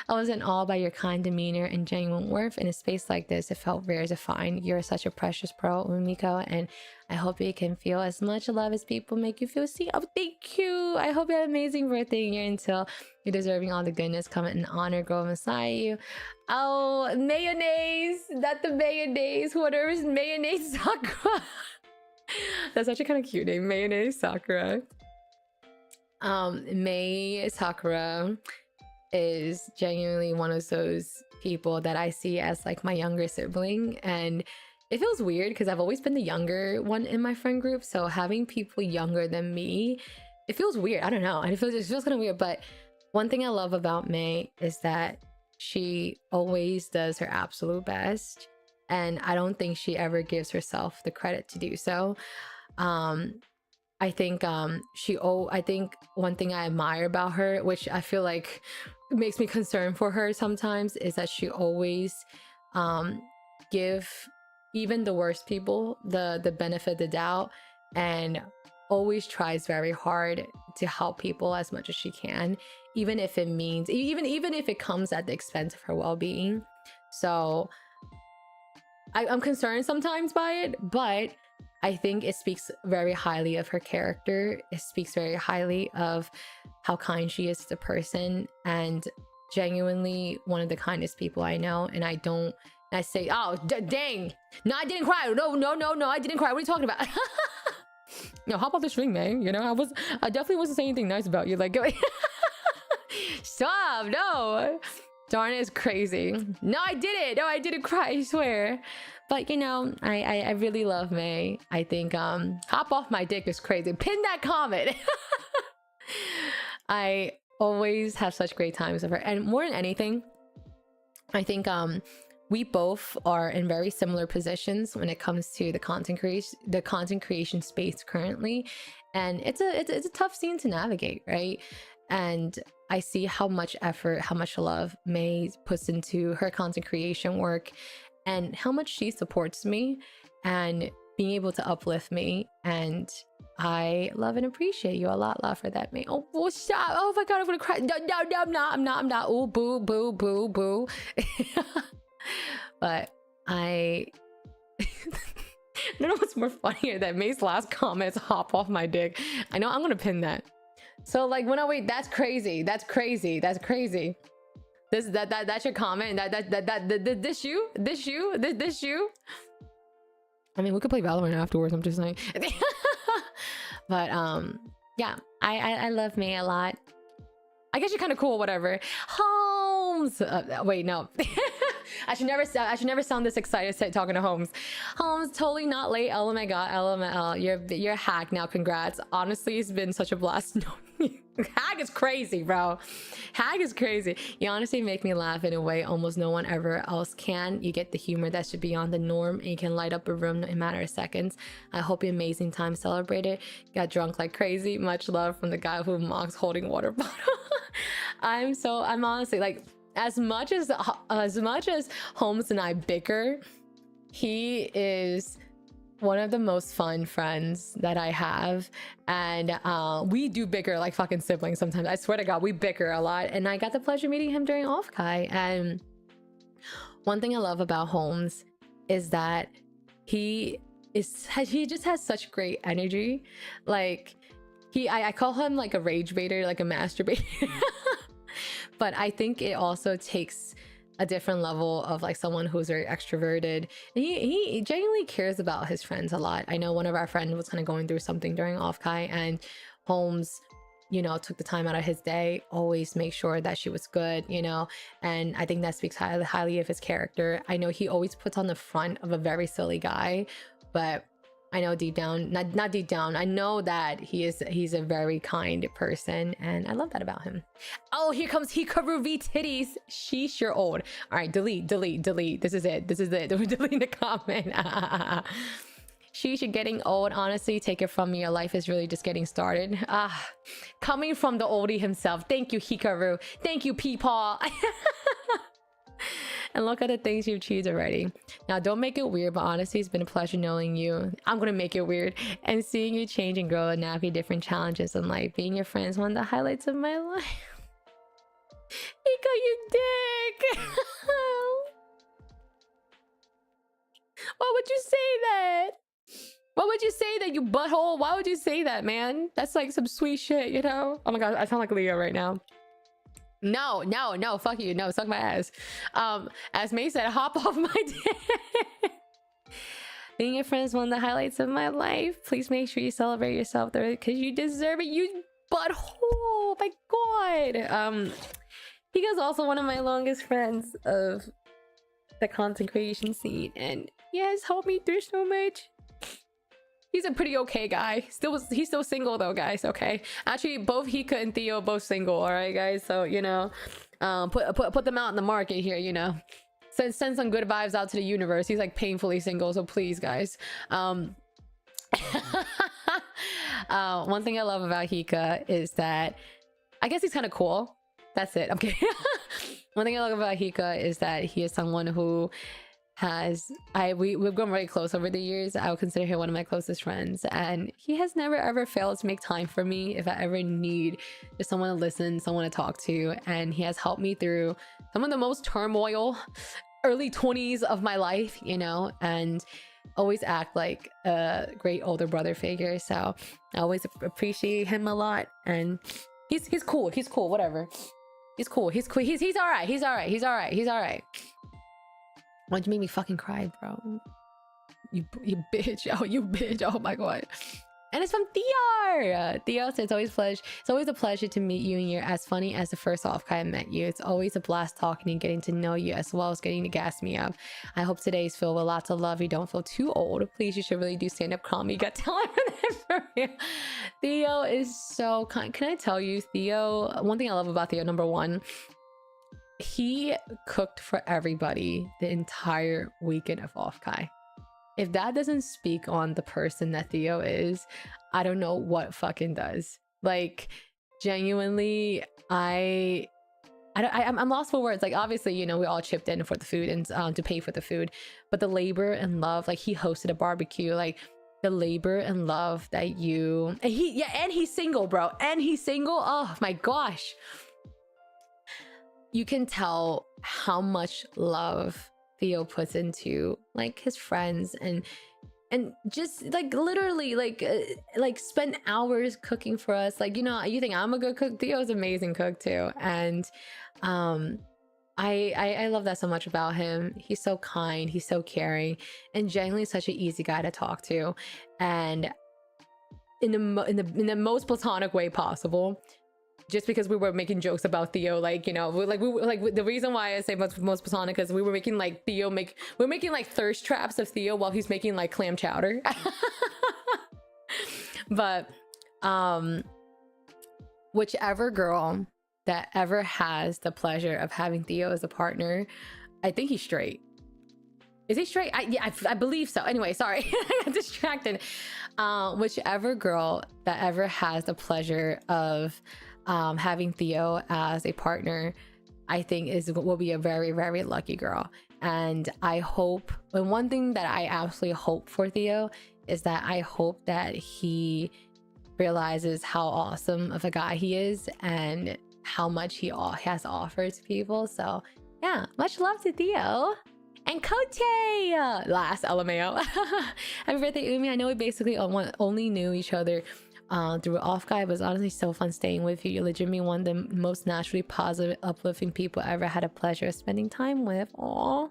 I was in awe by your kind demeanor and genuine worth. In a space like this, it felt rare to find. You're such a precious pearl, Umiko, and I hope you can feel as much love as people make you feel. See, oh, thank you. I hope you have an amazing birthday year until you're deserving all the goodness coming and honor growing beside you. Oh, mayonnaise, not the mayonnaise. Whatever is mayonnaise Sakura. That's actually kind of cute name, mayonnaise Sakura. May Sakura is genuinely one of those people that I see as like my younger sibling, and it feels weird because I've always been the younger one in my friend group. So having people younger than me, it feels weird. I don't know. It feels kind of weird. But one thing I love about May is that she always does her absolute best, and I don't think she ever gives herself the credit to do so. I think I think one thing I admire about her, which I feel like makes me concerned for her sometimes, is that she always give even the worst people the benefit of the doubt, and always tries very hard to help people as much as she can, even if it means even if it comes at the expense of her well-being. So I'm concerned sometimes by it, but I think it speaks very highly of her character. It speaks very highly of how kind she is as a person, and genuinely one of the kindest people I know. And I say, oh, dang, no, I didn't cry. No, I didn't cry. What are you talking about? No, hop off the string, man. You know, I definitely wasn't saying anything nice about you. Like, stop, no. Darn, it's crazy. No, I didn't. No, I didn't cry, I swear. But you know, I really love May. I think hop off my dick is crazy. Pin that comment. I always have such great times with her, and more than anything, I think we both are in very similar positions when it comes to the content creation space currently, and it's a tough scene to navigate, right? And I see how much effort, how much love May puts into her content creation work, and how much she supports me and being able to uplift me. And I love and appreciate you a lot for that, May. Oh, stop. Oh my God, I'm gonna cry. No, I'm not. Oh, boo. But I don't know what's more funnier, that May's last comments hop off my dick. I know, I'm gonna pin that. So like, when I wait, that's crazy. The That's your comment. This you. I mean, we could play Valorant afterwards. I'm just saying. But yeah, I love May a lot. I guess you're kind of cool. Whatever. Holmes. Wait, no. I should never sound this excited talking to Holmes. Holmes, totally not late. Oh my god, LML. You're a hack now. Congrats. Honestly, it's been such a blast. Hag is crazy, bro. Hag is crazy. You honestly make me laugh in a way almost no one ever else can. You get the humor that should be on the norm, and you can light up a room in a matter of seconds. I hope your amazing time celebrated. Got drunk like crazy. Much love from the guy who mocks holding water bottle. I'm honestly like, as much as Holmes and I bicker, he is one of the most fun friends that I have, and we do bicker like fucking siblings sometimes. I swear to god, we bicker a lot, and I got the pleasure of meeting him during off-kai. And one thing I love about Holmes is that he just has such great energy. Like I call him like a rage baiter, like a masturbator. But I think it also takes a different level of like someone who's very extroverted, and he genuinely cares about his friends a lot. I know one of our friends was kind of going through something during off-kai, and Holmes, you know, took the time out of his day, always make sure that she was good, you know. And I think that speaks highly of his character. I know he always puts on the front of a very silly guy, but I know deep down, not deep down, I know that he's a very kind person, and I love that about him. Oh, here comes Hikaru V titties. Sheesh, you're old. All right, delete. This is it. We're deleting the comment. Sheesh, you're getting old. Honestly, take it from me. Your life is really just getting started. Coming from the oldie himself. Thank you, Hikaru. Thank you, Peepaw. And look at the things you've achieved already. Now, don't make it weird, but honestly, it's been a pleasure knowing you. I'm gonna make it weird. And seeing you change and grow and navigate different challenges in life. Being your friend is one of the highlights of my life. Ika, you dick! Why would you say that? Why would you say that, you butthole? Why would you say that, man? That's like some sweet shit, you know? Oh my god, I sound like Leo right now. No, fuck you. No, suck my ass. As May said, hop off my dick. Being your friend is one of the highlights of my life. Please make sure you celebrate yourself there, because you deserve it, you butthole. My god. He is also one of my longest friends of the content creation scene, and he has helped me through so much. He's a pretty okay guy. He's still single though, guys. Okay, actually, both Hika and Theo both single. All right, guys. So you know, put them out in the market here. You know, send some good vibes out to the universe. He's like painfully single, so please, guys. One thing I love about Hika is that I guess he's kind of cool. That's it. I'm kidding. One thing I love about Hika is that he is someone who we've grown very close over the years. I would consider him one of my closest friends, and he has never ever failed to make time for me if I ever need just someone to listen, someone to talk to. And he has helped me through some of the most turmoil early 20s of my life, you know, and always act like a great older brother figure. So I always appreciate him a lot, and he's cool, whatever. He's cool, he's all right. Why'd you make me fucking cry, bro? You bitch. Oh, you bitch. Oh my god. And it's from Theo. Theo says, it's always a pleasure to meet you, and you're as funny as the first off-kai I met you. It's always a blast talking and getting to know you, as well as getting to gas me up. I hope today's filled with lots of love. You don't feel too old. Please, you should really do stand-up comedy. You got talent for real. Theo is so kind. Can I tell you, Theo, one thing I love about Theo, number one, he cooked for everybody the entire weekend of off-kai. If that doesn't speak on the person that Theo is, I don't know what fucking does. Like, genuinely, I'm lost for words. Like, obviously, you know, we all chipped in for the food and to pay for the food, but the labor and love, like, he hosted a barbecue, like the labor and love that and he's single, bro, and he's single. Oh my gosh. You can tell how much love Theo puts into like his friends, and just like literally like spend hours cooking for us. Like, you know, you think I'm a good cook, Theo's an amazing cook too. And I love that so much about him. He's so kind, he's so caring, and genuinely such an easy guy to talk to, and in the most platonic way possible. Just because we were making jokes about Theo, like, you know, the reason why I say most platonic is we were making like we're making like thirst traps of Theo while he's making like clam chowder. But whichever girl that ever has the pleasure of having Theo as a partner, I think he's straight. Is he straight? Yeah, I believe so. Anyway, sorry, I got distracted. Whichever girl that ever has the pleasure of having Theo as a partner, I think will be a very, very lucky girl. And I hope, and one thing that I absolutely hope for Theo is that I hope that he realizes how awesome of a guy he is and how much he has to offer to people. So yeah, much love to Theo. And Kote! Last LMAO. Happy birthday, Umi. I know we basically only knew each other through Off Guy, but it's honestly so fun staying with you. You're legitimately one of the most naturally positive, uplifting people I ever had a pleasure of spending time with. Aww.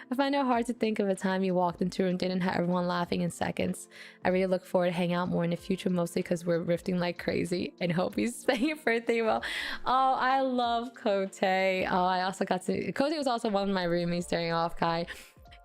I find it hard to think of a time you walked into and didn't have everyone laughing in seconds. I really look forward to hanging out more in the future, mostly because we're rifting like crazy, and hope you spend your birthday well. Oh, I love Kote. Oh, I also got to... Kote was also one of my roomies during Off Guy.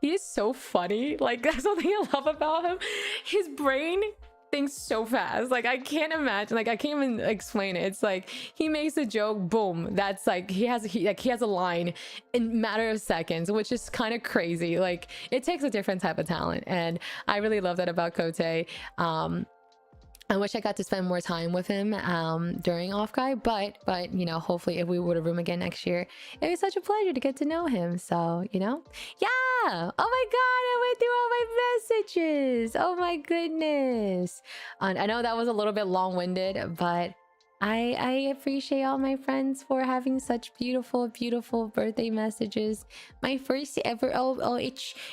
He is so funny. Like, that's something I love about him. His brain thinks so fast. Like, I can't imagine, like, I can't even explain it. It's like he makes a joke, boom, that's like he has a line in a matter of seconds, which is kind of crazy. Like, it takes a different type of talent, and I really love that about Kote. I wish I got to spend more time with him during Off Guy, but you know, hopefully if we were to room again next year, it was such a pleasure to get to know him. So, you know, yeah. Oh my god, I went through all my messages. Oh my goodness. I know that was a little bit long-winded, but I appreciate all my friends for having such beautiful birthday messages. My first ever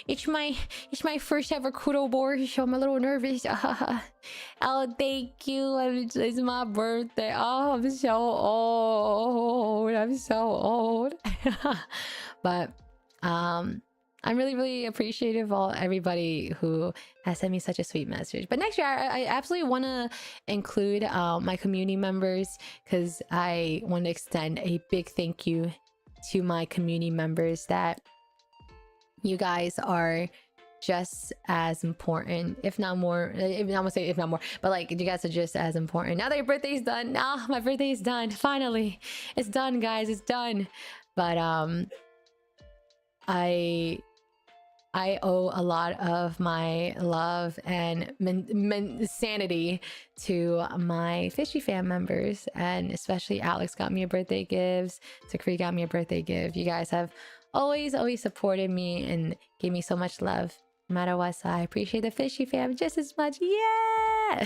it's my first ever kudo board, so I'm a little nervous. Oh, thank you. It's my birthday. Oh, I'm so old. But I'm really appreciative of everybody who has sent me such a sweet message. But next year, I absolutely want to include my community members, because I want to extend a big thank you to my community members. That you guys are just as important, if not more. I'm gonna say if not more, but like, you guys are just as important. Now that your birthday's done, my birthday is done. Finally, it's done, guys. It's done. But I owe a lot of my love and sanity to my Fishy fam members, and especially Alex got me a birthday gift, Takri got me a birthday gift. You guys have always supported me and gave me so much love, no matter what. So I appreciate the Fishy fam just as much. Yeah.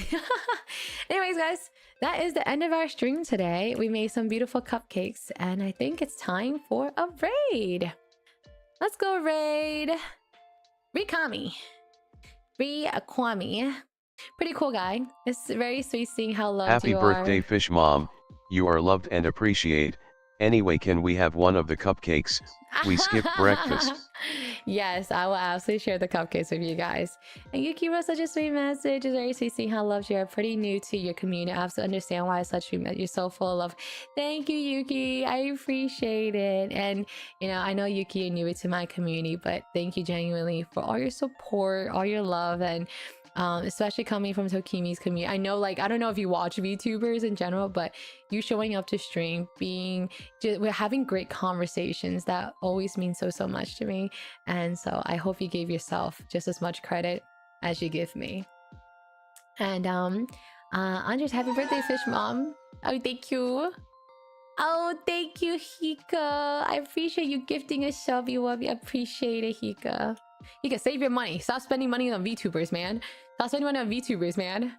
Anyways, guys, that is the end of our stream today. We made some beautiful cupcakes, and I think it's time for a raid. Let's go raid Rikami. Kwame. Pretty cool guy. It's very sweet seeing how loved you are. Happy birthday, Fish Mom. You are loved and appreciate. Anyway, can we have one of the cupcakes? We skipped breakfast. Yes, I will absolutely share the cupcakes with you guys. And Yuki wrote such a sweet message. It's very sweet seeing how loved you are. Pretty new to your community. I absolutely understand why it's such sweet. You're so full of love. Thank you, Yuki. I appreciate it. And you know, I know Yuki is new to my community, but thank you genuinely for all your support, all your love, and especially coming from Tokimi's community. I know, like, I don't know if you watch VTubers in general, but you showing up to stream, we're having great conversations, that always means so much to me. And so I hope you gave yourself just as much credit as you give me. And Andres, happy birthday, Fish Mom. Oh, thank you. Oh, thank you, Hika. I appreciate you gifting a sub. You love you. Appreciate it, Hika. You can save your money. Stop spending money on VTubers, man. Stop spending money on VTubers, man.